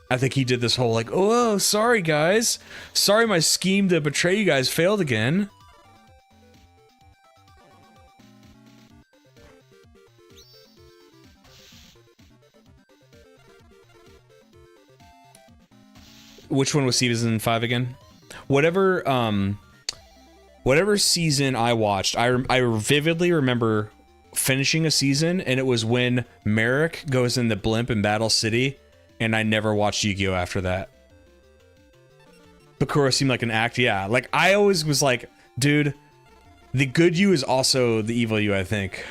I think he did this whole like, oh, sorry guys. Sorry my scheme to betray you guys failed again. Which one was season 5 again? Whatever season I watched, I vividly remember finishing a season, and it was when Merrick goes in the blimp in Battle City, and I never watched Yu-Gi-Oh after that. Bakura seemed like an act, yeah. Like, I always was like, dude, the good you is also the evil you, I think.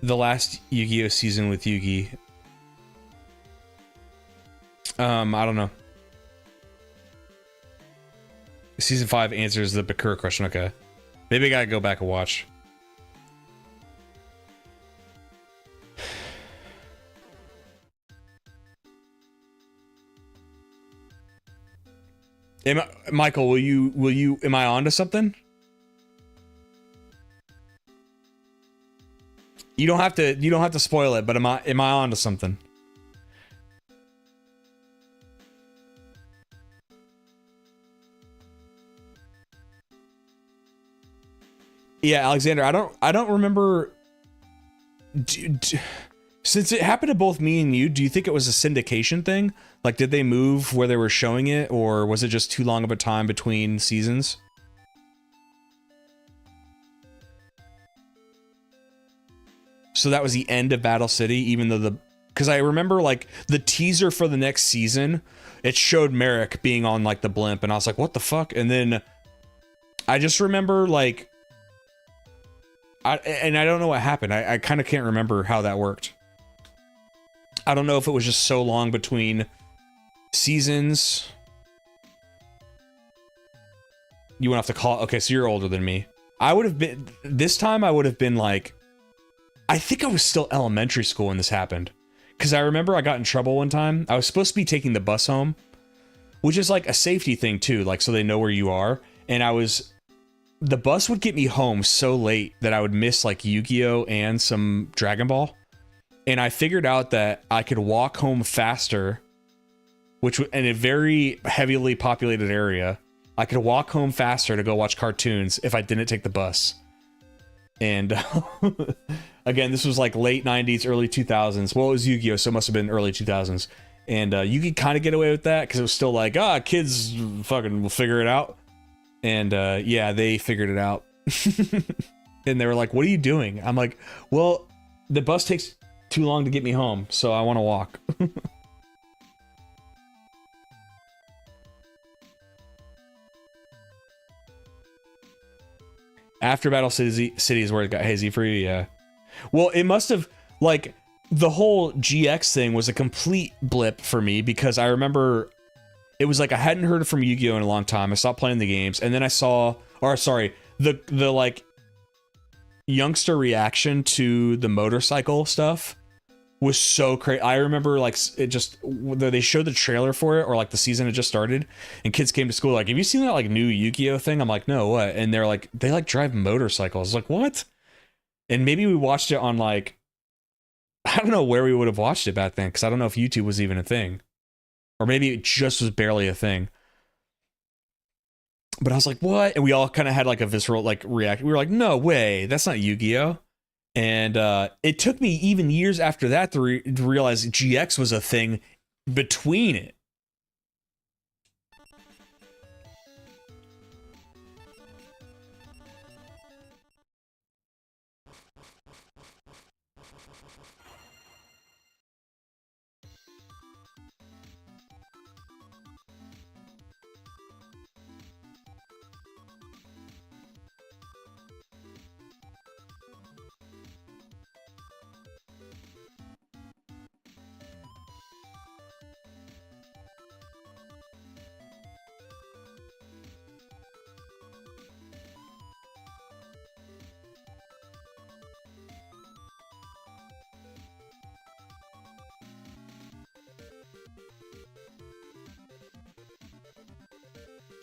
The last Yu-Gi-Oh season with Yugi. I don't know. Season 5 answers the Bakura question. Okay. Maybe I gotta go back and watch. Michael, am I on to something? You don't have to spoil it, but am I on to something? Yeah, Alexander, I don't remember. Since it happened to both me and you, do you think it was a syndication thing? Like, did they move where they were showing it, or was it just too long of a time between seasons? So that was the end of Battle City, even though because I remember like the teaser for the next season, it showed Merrick being on like the blimp, and I was like, what the fuck? And then I just remember like, I don't know what happened. I kind of can't remember how that worked. I don't know if it was just so long between seasons. You went off to call. Okay, so you're older than me. I would have been, this time I would have been like, I think I was still elementary school when this happened. Because I remember I got in trouble one time. I was supposed to be taking the bus home, which is like a safety thing too, like so they know where you are. And I was the bus would get me home so late that I would miss like Yu-Gi-Oh and some Dragon Ball. And I figured out that I could walk home faster, which in a very heavily populated area, I could walk home faster to go watch cartoons if I didn't take the bus. And again, this was like late 90s, early 2000s. Well, it was Yu-Gi-Oh, so it must have been early 2000s. And you could kind of get away with that because it was still like, kids fucking will figure it out. And yeah, they figured it out. And they were like, what are you doing? I'm like, well, the bus takes too long to get me home, so I want to walk. After Battle City is where it got hazy for you, yeah. Well, it must have, like, the whole GX thing was a complete blip for me because I remember it was like I hadn't heard from Yu-Gi-Oh in a long time. I stopped playing the games, and then I saw, or sorry, the like youngster reaction to the motorcycle stuff was so crazy. I remember like it just, whether they showed the trailer for it or like the season had just started and kids came to school like, have you seen that like new Yu-Gi-Oh thing? I'm like, no, what? And they're like, they like drive motorcycles. Like, what? And maybe we watched it on like, I don't know where we would have watched it back then because I don't know if YouTube was even a thing. Or maybe it just was barely a thing. But I was like, what? And we all kind of had like a visceral like reaction. We were like, no way, that's not Yu-Gi-Oh! And it took me even years after that to realize GX was a thing between it.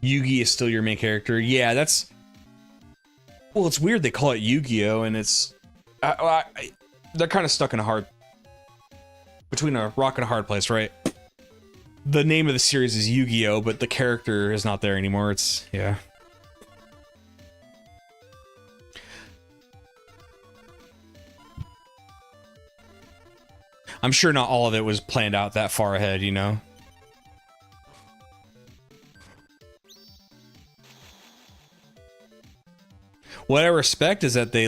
Yugi is still your main character. Yeah, that's... Well, it's weird they call it Yu-Gi-Oh! And it's... they're kind of stuck in a hard... Between a rock and a hard place, right? The name of the series is Yu-Gi-Oh! But the character is not there anymore. It's... yeah. I'm sure not all of it was planned out that far ahead, you know? What I respect is that they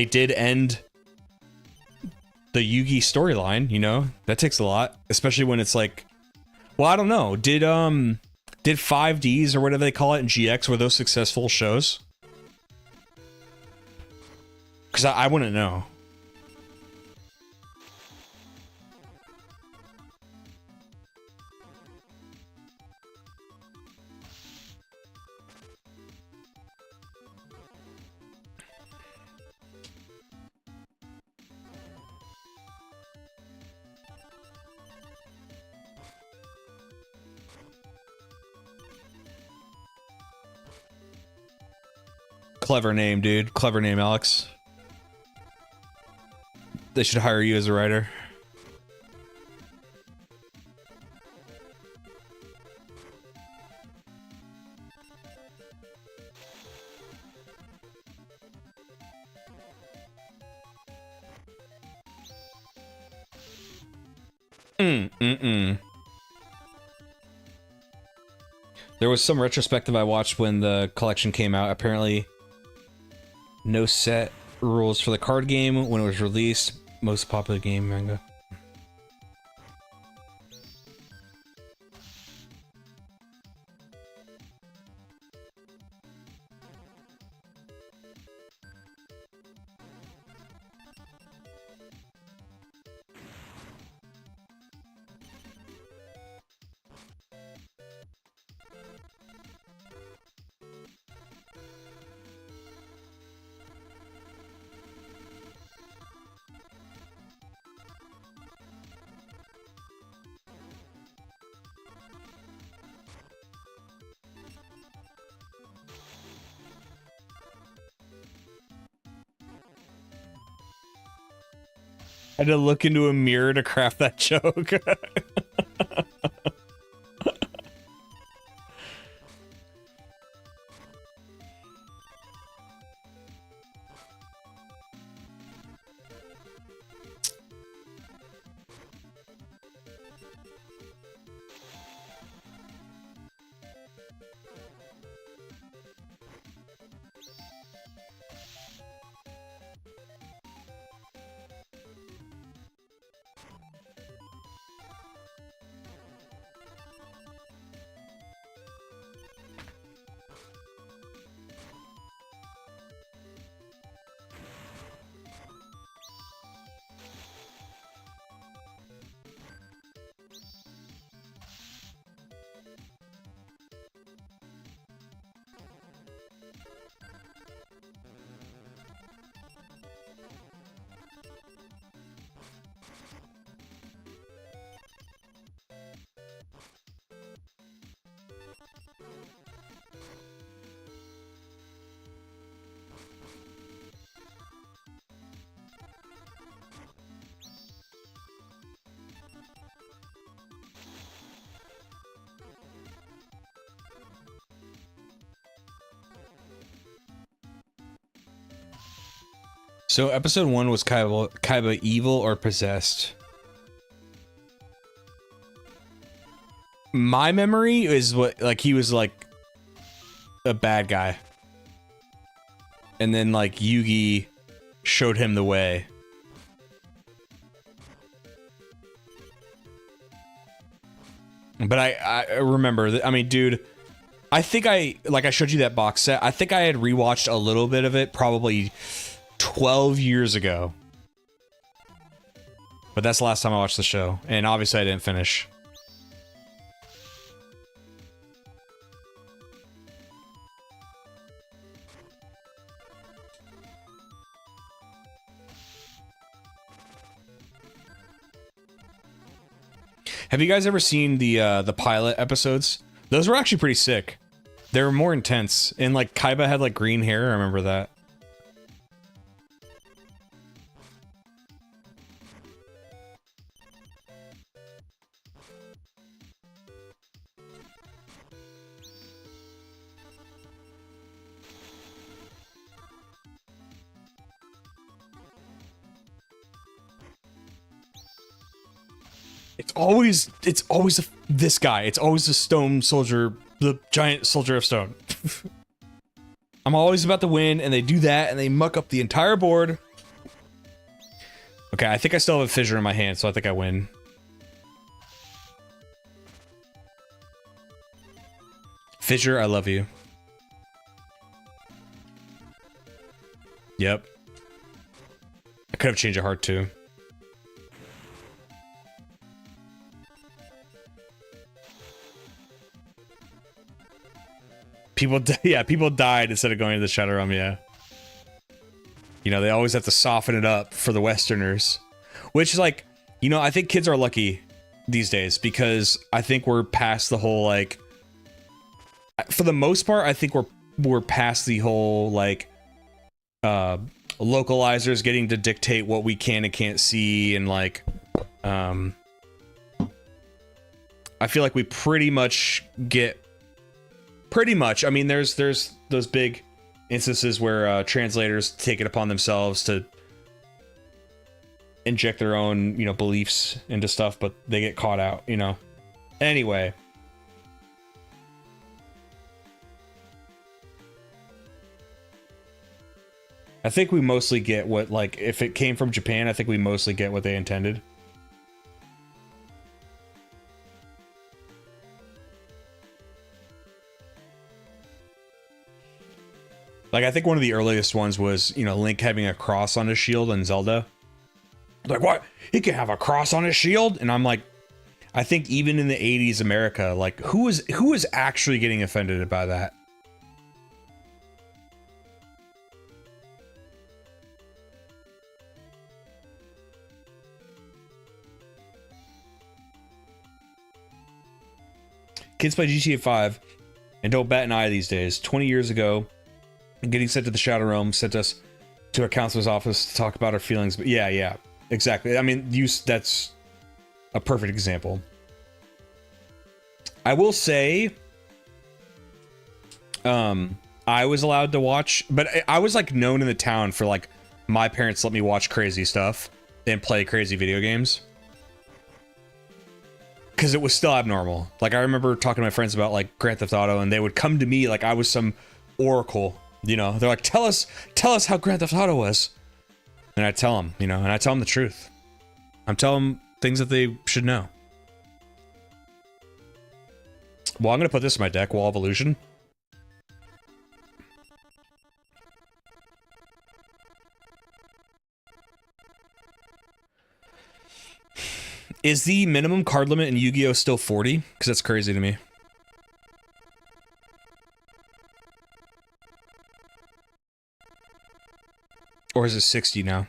did end the Yugi storyline, you know? That takes a lot, especially when it's like, well, I don't know. Did 5Ds or whatever they call it in GX, were those successful shows? Because I wouldn't know. Clever name, dude. Clever name, Alex. They should hire you as a writer. There was some retrospective I watched when the collection came out. Apparently, no set rules for the card game when it was released. Most popular game manga. I had to look into a mirror to craft that joke. So episode 1 was Kaiba evil or possessed? My memory is what, like, he was like a bad guy. And then like Yugi showed him the way. But I remember that, I mean, dude, I think I showed you that box set. I think I had rewatched a little bit of it probably 12 years ago. But that's the last time I watched the show. And obviously I didn't finish. Have you guys ever seen the pilot episodes? Those were actually pretty sick. They were more intense. And like Kaiba had like green hair, I remember that. It's always this guy. It's always the stone soldier, the giant soldier of stone. I'm always about to win, and they do that, and they muck up the entire board. Okay, I think I still have a fissure in my hand, so I think I win. Fissure, I love you. Yep. I could have changed a heart too. People died instead of going to the Shadow Realm, yeah. You know, they always have to soften it up for the Westerners. Which, like, you know, I think kids are lucky these days because I think we're past the whole, like... For the most part, I think we're past the whole, like... localizers getting to dictate what we can and can't see, and, like... I feel like we pretty much get... Pretty much. I mean, there's those big instances where translators take it upon themselves to inject their own, you know, beliefs into stuff, but they get caught out, you know. Anyway. I think we mostly get what, like, if it came from Japan, I think we mostly get what they intended. Like, I think one of the earliest ones was, you know, Link having a cross on his shield in Zelda. Like, what? He can have a cross on his shield? And I'm like, I think even in the 80s America, like, who is actually getting offended by that? Kids play GTA 5 and don't bat an eye these days. 20 years ago, getting sent to the Shadow Realm sent us to a counselor's office to talk about our feelings. But yeah. exactly. I mean, that's a perfect example. I will say, I was allowed to watch, but I was like known in the town for like my parents let me watch crazy stuff and play crazy video games. Because it was still abnormal. Like, I remember talking to my friends about, like, Grand Theft Auto, and they would come to me like I was some oracle, you know? They're like, tell us how Grand Theft Auto was. And I tell them, you know, and I tell them the truth. I'm telling them things that they should know. Well, I'm going to put this in my deck, Wall of Illusion. Is the minimum card limit in Yu-Gi-Oh! Still 40? Because that's crazy to me. Or is it 60 now?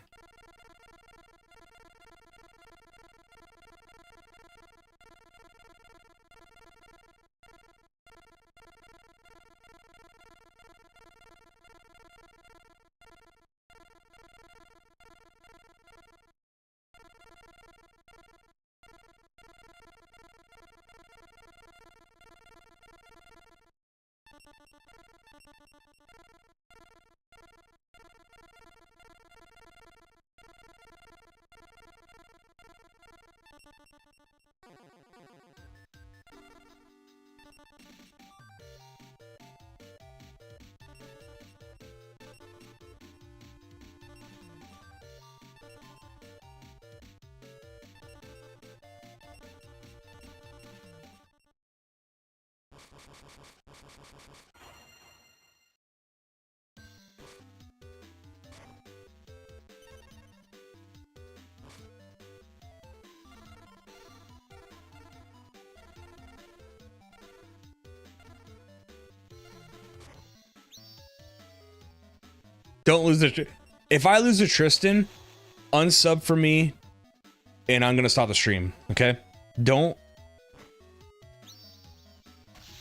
Don't lose the... If I lose a Tristan, unsub for me, and I'm gonna stop the stream, okay? Don't...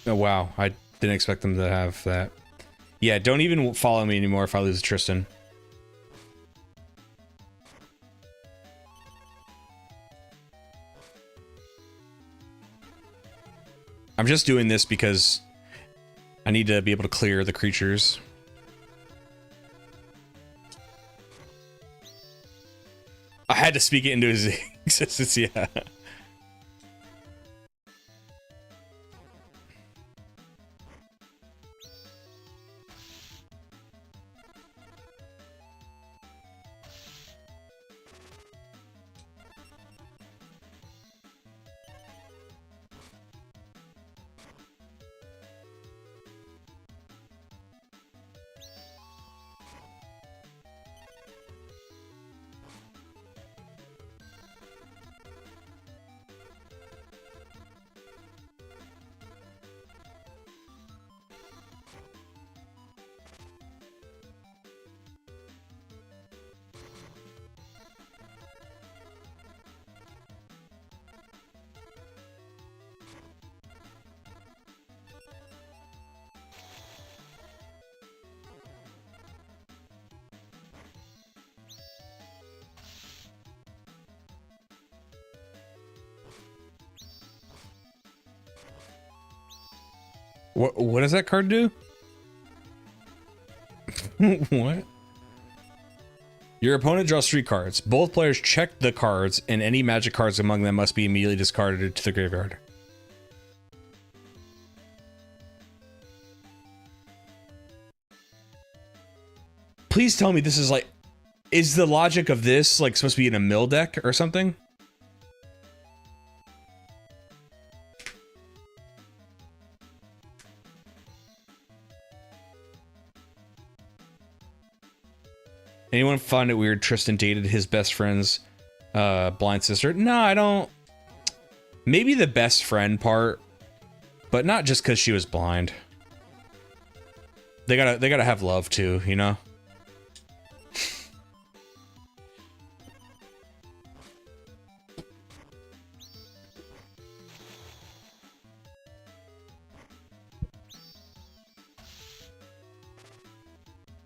Oh, wow. I didn't expect them to have that. Yeah, don't even follow me anymore if I lose a Tristan. I'm just doing this because I need to be able to clear the creatures. I had to speak it into his existence, yeah. What does that card do? What? Your opponent draws 3 cards. Both players check the cards, and any magic cards among them must be immediately discarded to the graveyard. Please tell me this is like... Is the logic of this like supposed to be in a mill deck or something? Anyone find it weird Tristan dated his best friend's blind sister? No, I don't. Maybe the best friend part, but not just because she was blind. They gotta have love too, you know?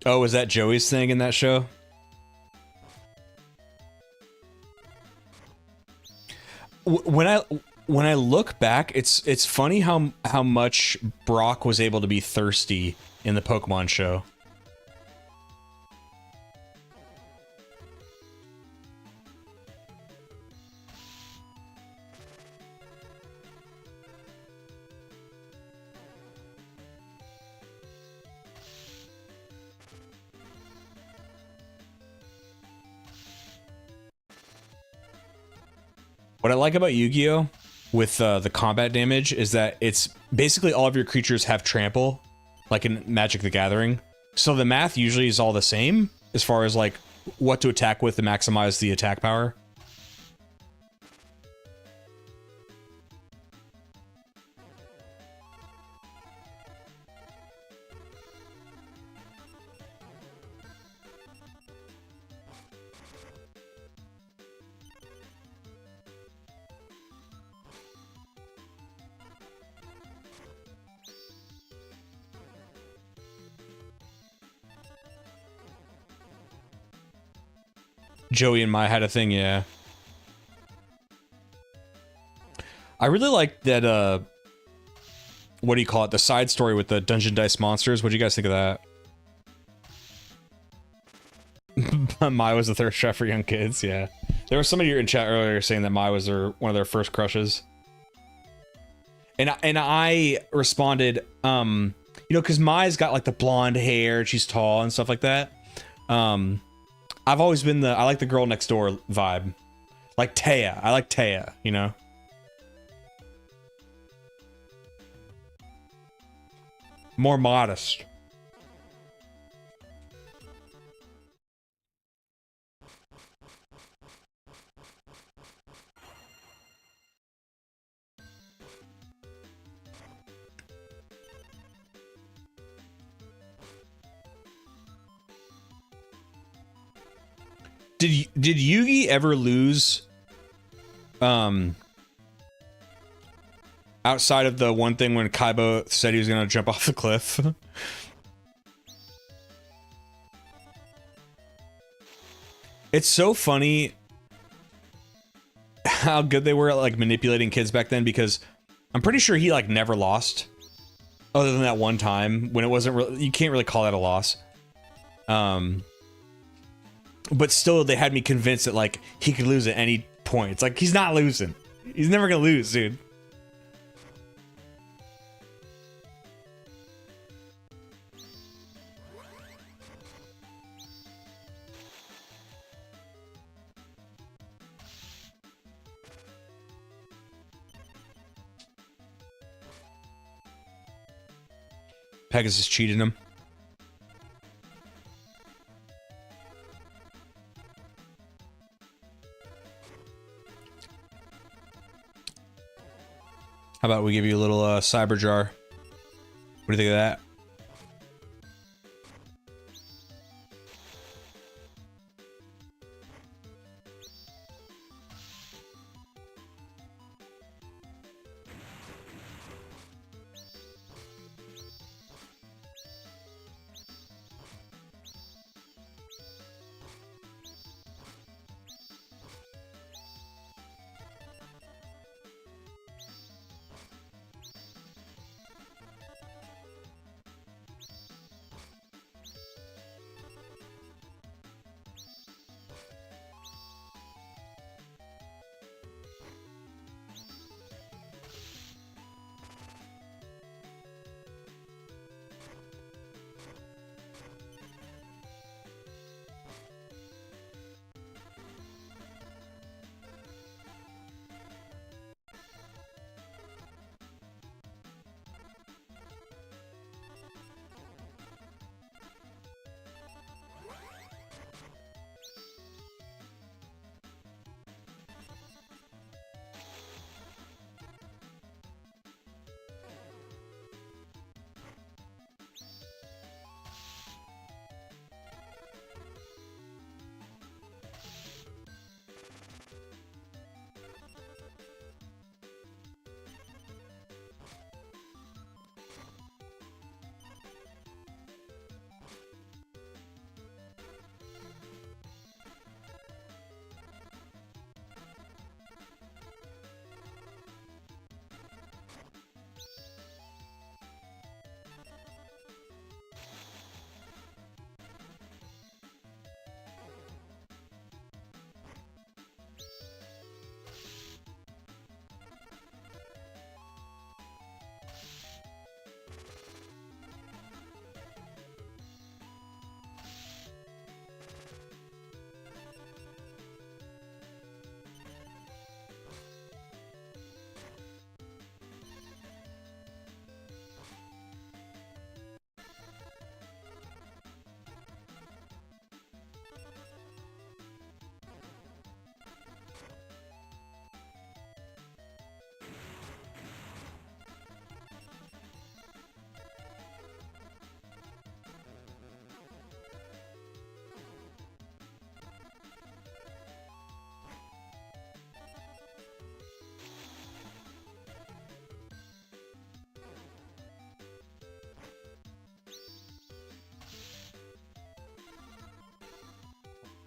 Oh, was that Joey's thing in that show? when I look back, it's funny how much Brock was able to be thirsty in the Pokemon show. What I like about Yu-Gi-Oh! With the combat damage is that it's basically all of your creatures have trample, like in Magic the Gathering. So the math usually is all the same as far as like what to attack with to maximize the attack power. Joey and Mai had a thing, yeah. I really like that, what do you call it? The side story with the Dungeon Dice monsters. What do you guys think of that? Mai was the thirst trap for young kids, yeah. There was somebody in chat earlier saying that Mai was one of their first crushes. And I responded, you know, because Mai's got like the blonde hair, she's tall and stuff like that. I've always been I like the girl next door vibe. Like Taya. I like Taya, you know? More modest. Did Yugi ever lose outside of the one thing when Kaiba said he was gonna jump off the cliff? It's so funny how good they were at like manipulating kids back then, because I'm pretty sure he like never lost other than that one time when it wasn't you can't really call that a loss. But still, they had me convinced that, like, he could lose at any point. It's like, he's not losing. He's never gonna lose, dude. Pegasus cheated him. How about we give you a little cyber jar? What do you think of that?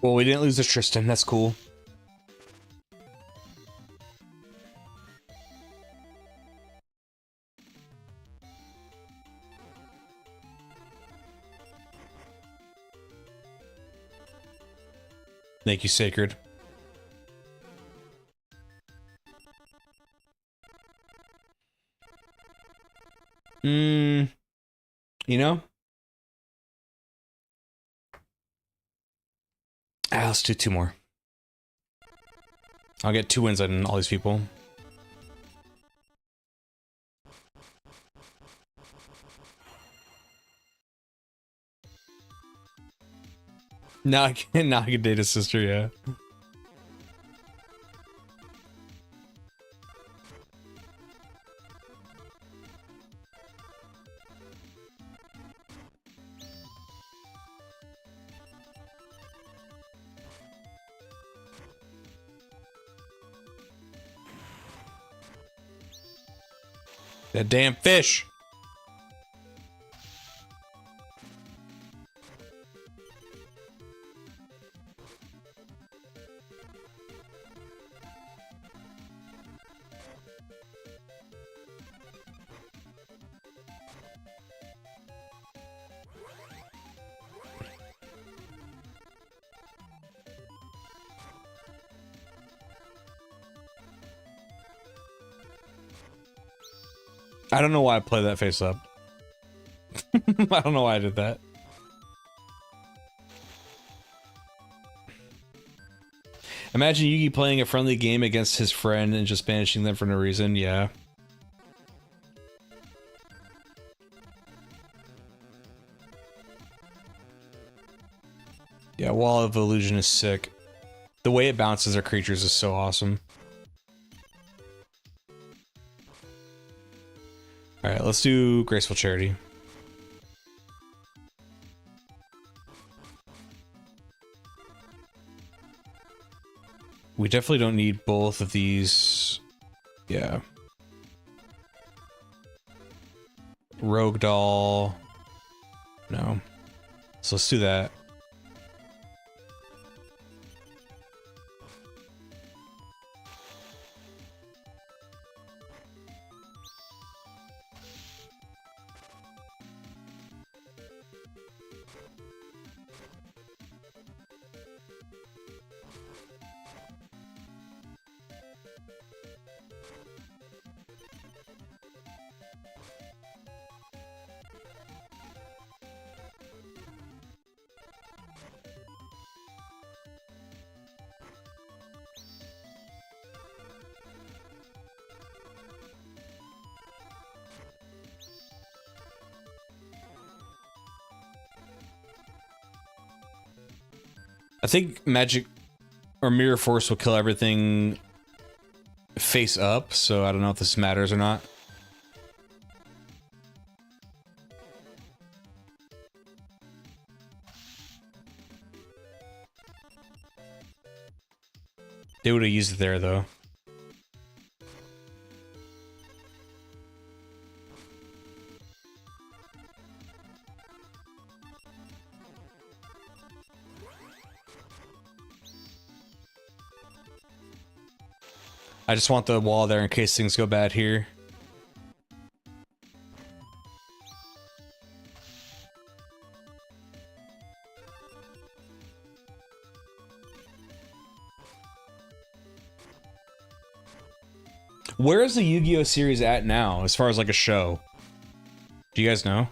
Well, we didn't lose to Tristan. That's cool. Thank you, Sacred. You know? Let's do 2 more. I'll get 2 wins on all these people. Now I can date his sister, yeah. That damn fish. I don't know why I played that face up. I don't know why I did that. Imagine Yugi playing a friendly game against his friend and just banishing them for no reason. Yeah. Yeah, Wall of Illusion is sick. The way it bounces our creatures is so awesome. Alright, let's do Graceful Charity. We definitely don't need both of these. Yeah. Rogue Doll. No. So let's do that. I think Magic or Mirror Force will kill everything face up, so I don't know if this matters or not. They would have used it there, though. I just want the wall there in case things go bad here. Where is the Yu-Gi-Oh series at now, as far as like a show? Do you guys know?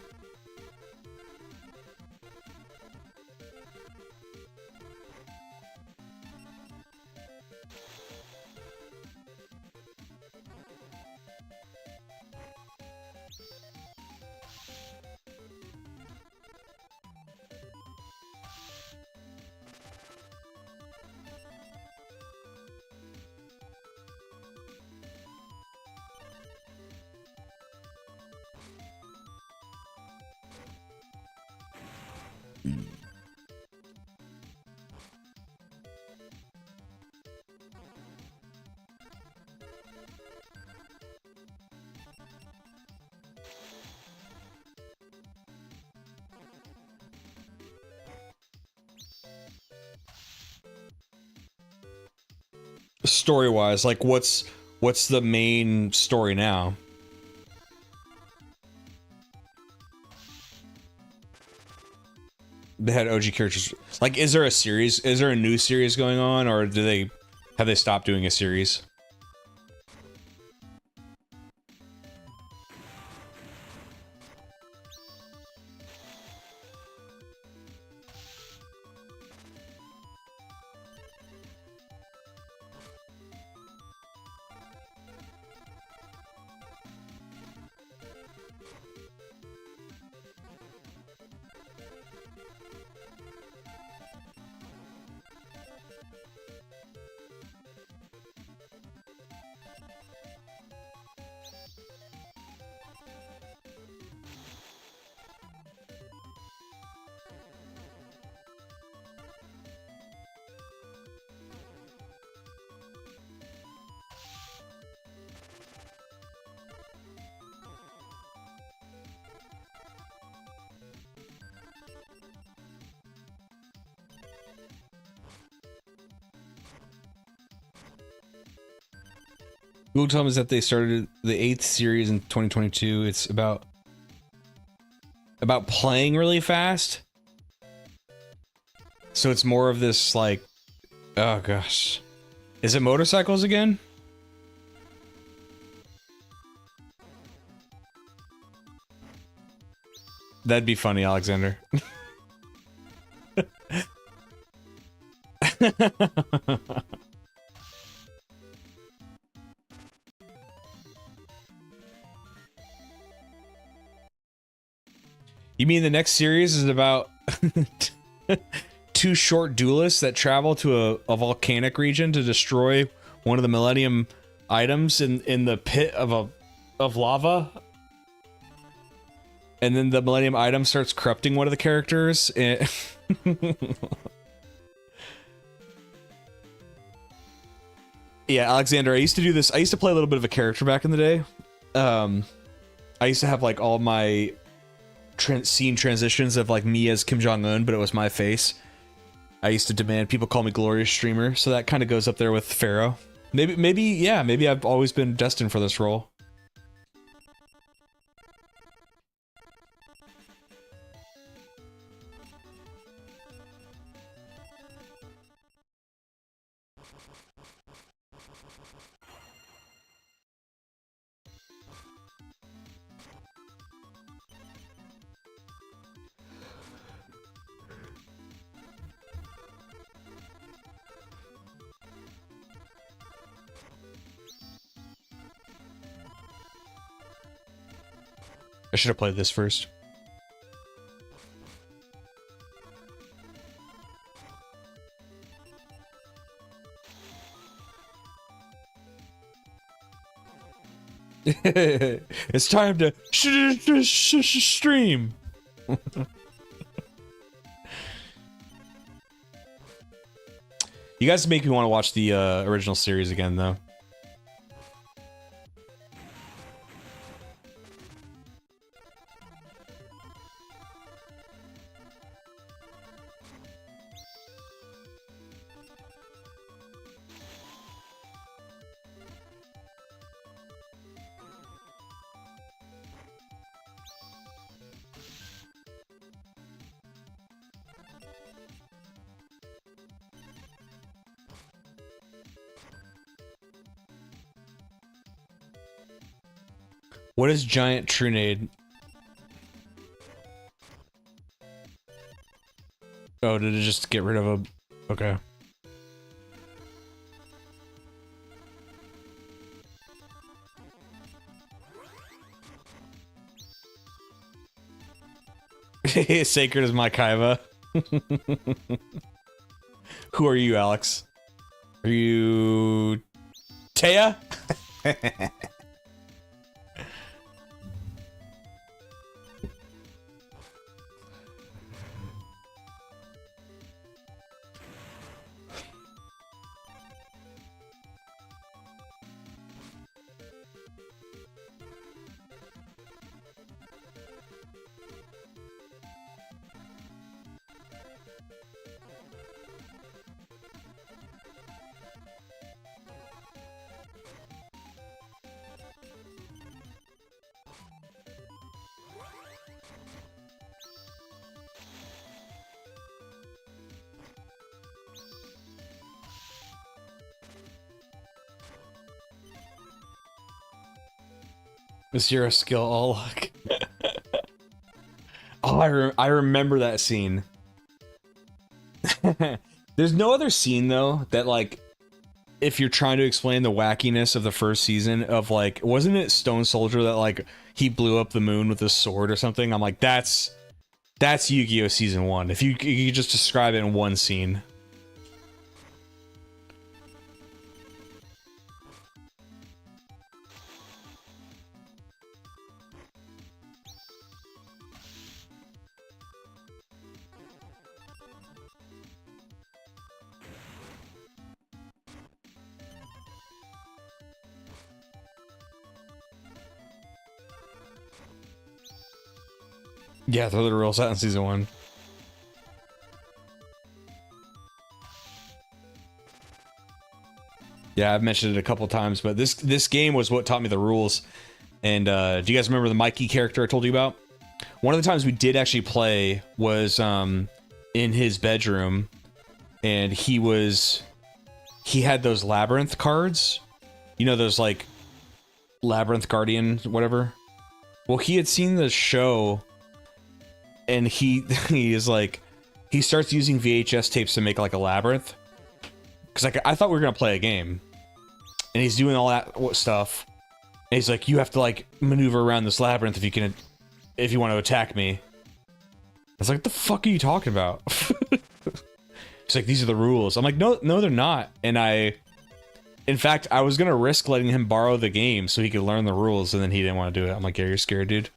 story-wise? Like, what's the main story now? They had OG characters. Like, is there a series? Is there a new series going on, or have they stopped doing a series? Google told me that they started the 8th series in 2022. It's about playing really fast. So it's more of this, like, oh gosh. Is it motorcycles again? That'd be funny, Alexander. You mean the next series is about two short duelists that travel to a volcanic region to destroy one of the Millennium items in the pit of lava? And then the Millennium item starts corrupting one of the characters. Yeah, Alexander, I used to do this. I used to play a little bit of a character back in the day. I used to have like all my scene transitions of like me as Kim Jong-un, but it was my face. I used to demand people call me Glorious Streamer, so that kind of goes up there with Pharaoh. Maybe I've always been destined for this role. I should have played this first. It's time to stream. You guys make me want to watch the original series again, though. What is Giant Trunade? Oh, did it just get rid of a... Okay. Sacred is my Kaiba. Who are you, Alex? Are you... Taya? Zero skill, all luck. Oh, I remember that scene. There's no other scene though that like, if you're trying to explain the wackiness of the first season of like, wasn't it Stone Soldier that like he blew up the moon with his sword or something? I'm like, that's Yu-Gi-Oh! Season 1. If you could just describe it in one scene. Yeah, throw the rules out in season 1. Yeah, I've mentioned it a couple times, but this game was what taught me the rules. And do you guys remember the Mikey character I told you about? One of the times we did actually play was in his bedroom, and he had those labyrinth cards. You know, those like Labyrinth Guardian, whatever. Well, he had seen the show, and he is like, he starts using VHS tapes to make like a labyrinth. Cause like I thought we were gonna play a game, and he's doing all that stuff, and he's like, you have to like maneuver around this labyrinth if you want to attack me. I was like, what the fuck are you talking about? He's like, these are the rules. I'm like, no, they're not. And in fact, I was gonna risk letting him borrow the game so he could learn the rules, and then he didn't want to do it. I'm like, yeah, you're scared, dude.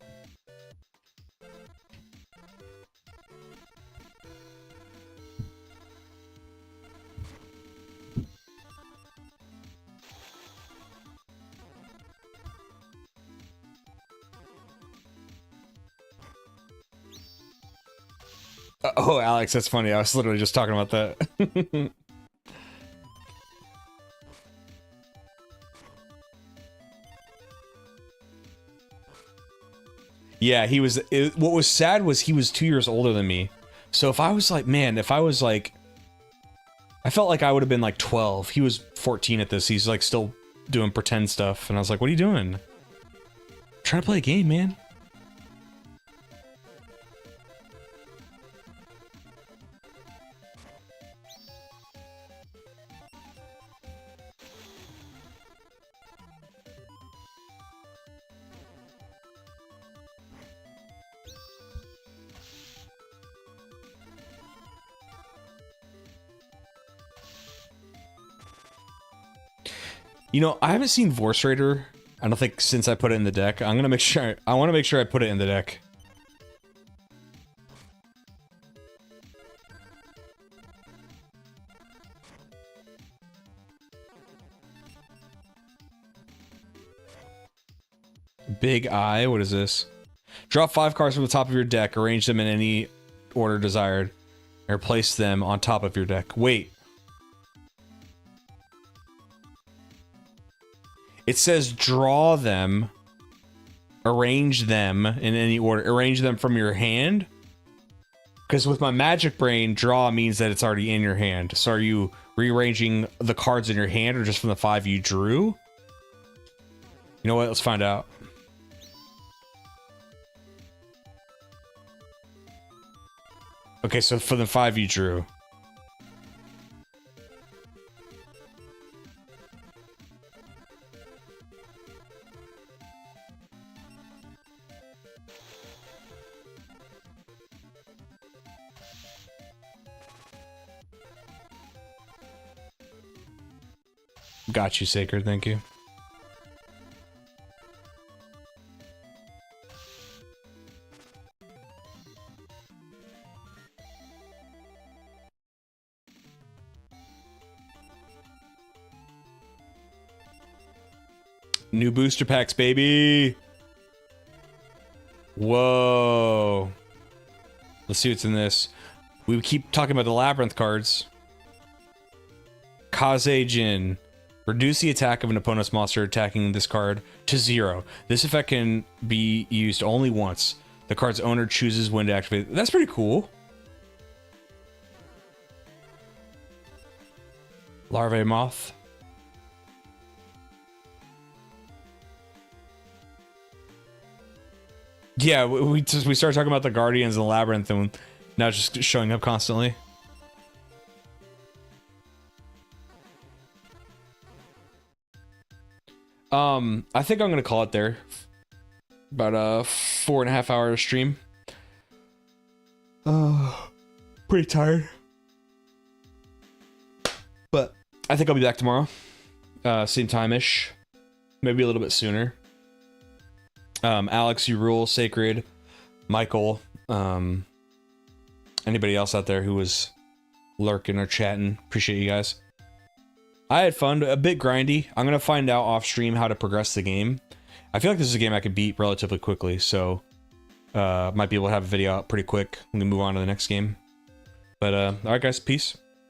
Oh, Alex, that's funny. I was literally just talking about that. Yeah, what was sad was he was 2 years older than me. So if I was like, man, if I was like, I felt like I would have been like 12. He was 14 at this. He's like still doing pretend stuff. And I was like, what are you doing? I'm trying to play a game, man. You know, I haven't seen Vorse Raider, I don't think, since I put it in the deck. I want to make sure I put it in the deck. Big Eye, what is this? Draw 5 cards from the top of your deck, arrange them in any order desired, and place them on top of your deck. Wait. It says draw them, arrange them in any order. Arrange them from your hand? Because with my magic brain, draw means that it's already in your hand. So are you rearranging the cards in your hand or just from the 5 you drew? You know what? Let's find out. Okay, so for the 5 you drew. Got you, Sacred, thank you. New booster packs, baby! Whoa. Let's see what's in this. We keep talking about the Labyrinth cards. Kaze Jin. Reduce the attack of an opponent's monster attacking this card to 0. This effect can be used only once. The card's owner chooses when to activate it. That's pretty cool. Larvae Moth. Yeah, we started talking about the Guardians and the Labyrinth, and now it's just showing up constantly. I think I'm gonna call it there. About a 4.5 hour stream. Pretty tired. But I think I'll be back tomorrow. Same time-ish. Maybe a little bit sooner. Alex, you rule. Sacred. Michael. Anybody else out there who was lurking or chatting. Appreciate you guys. I had fun. A bit grindy. I'm going to find out off stream how to progress the game. I feel like this is a game I could beat relatively quickly, so might be able to have a video out pretty quick. We can move on to the next game. But alright guys, peace.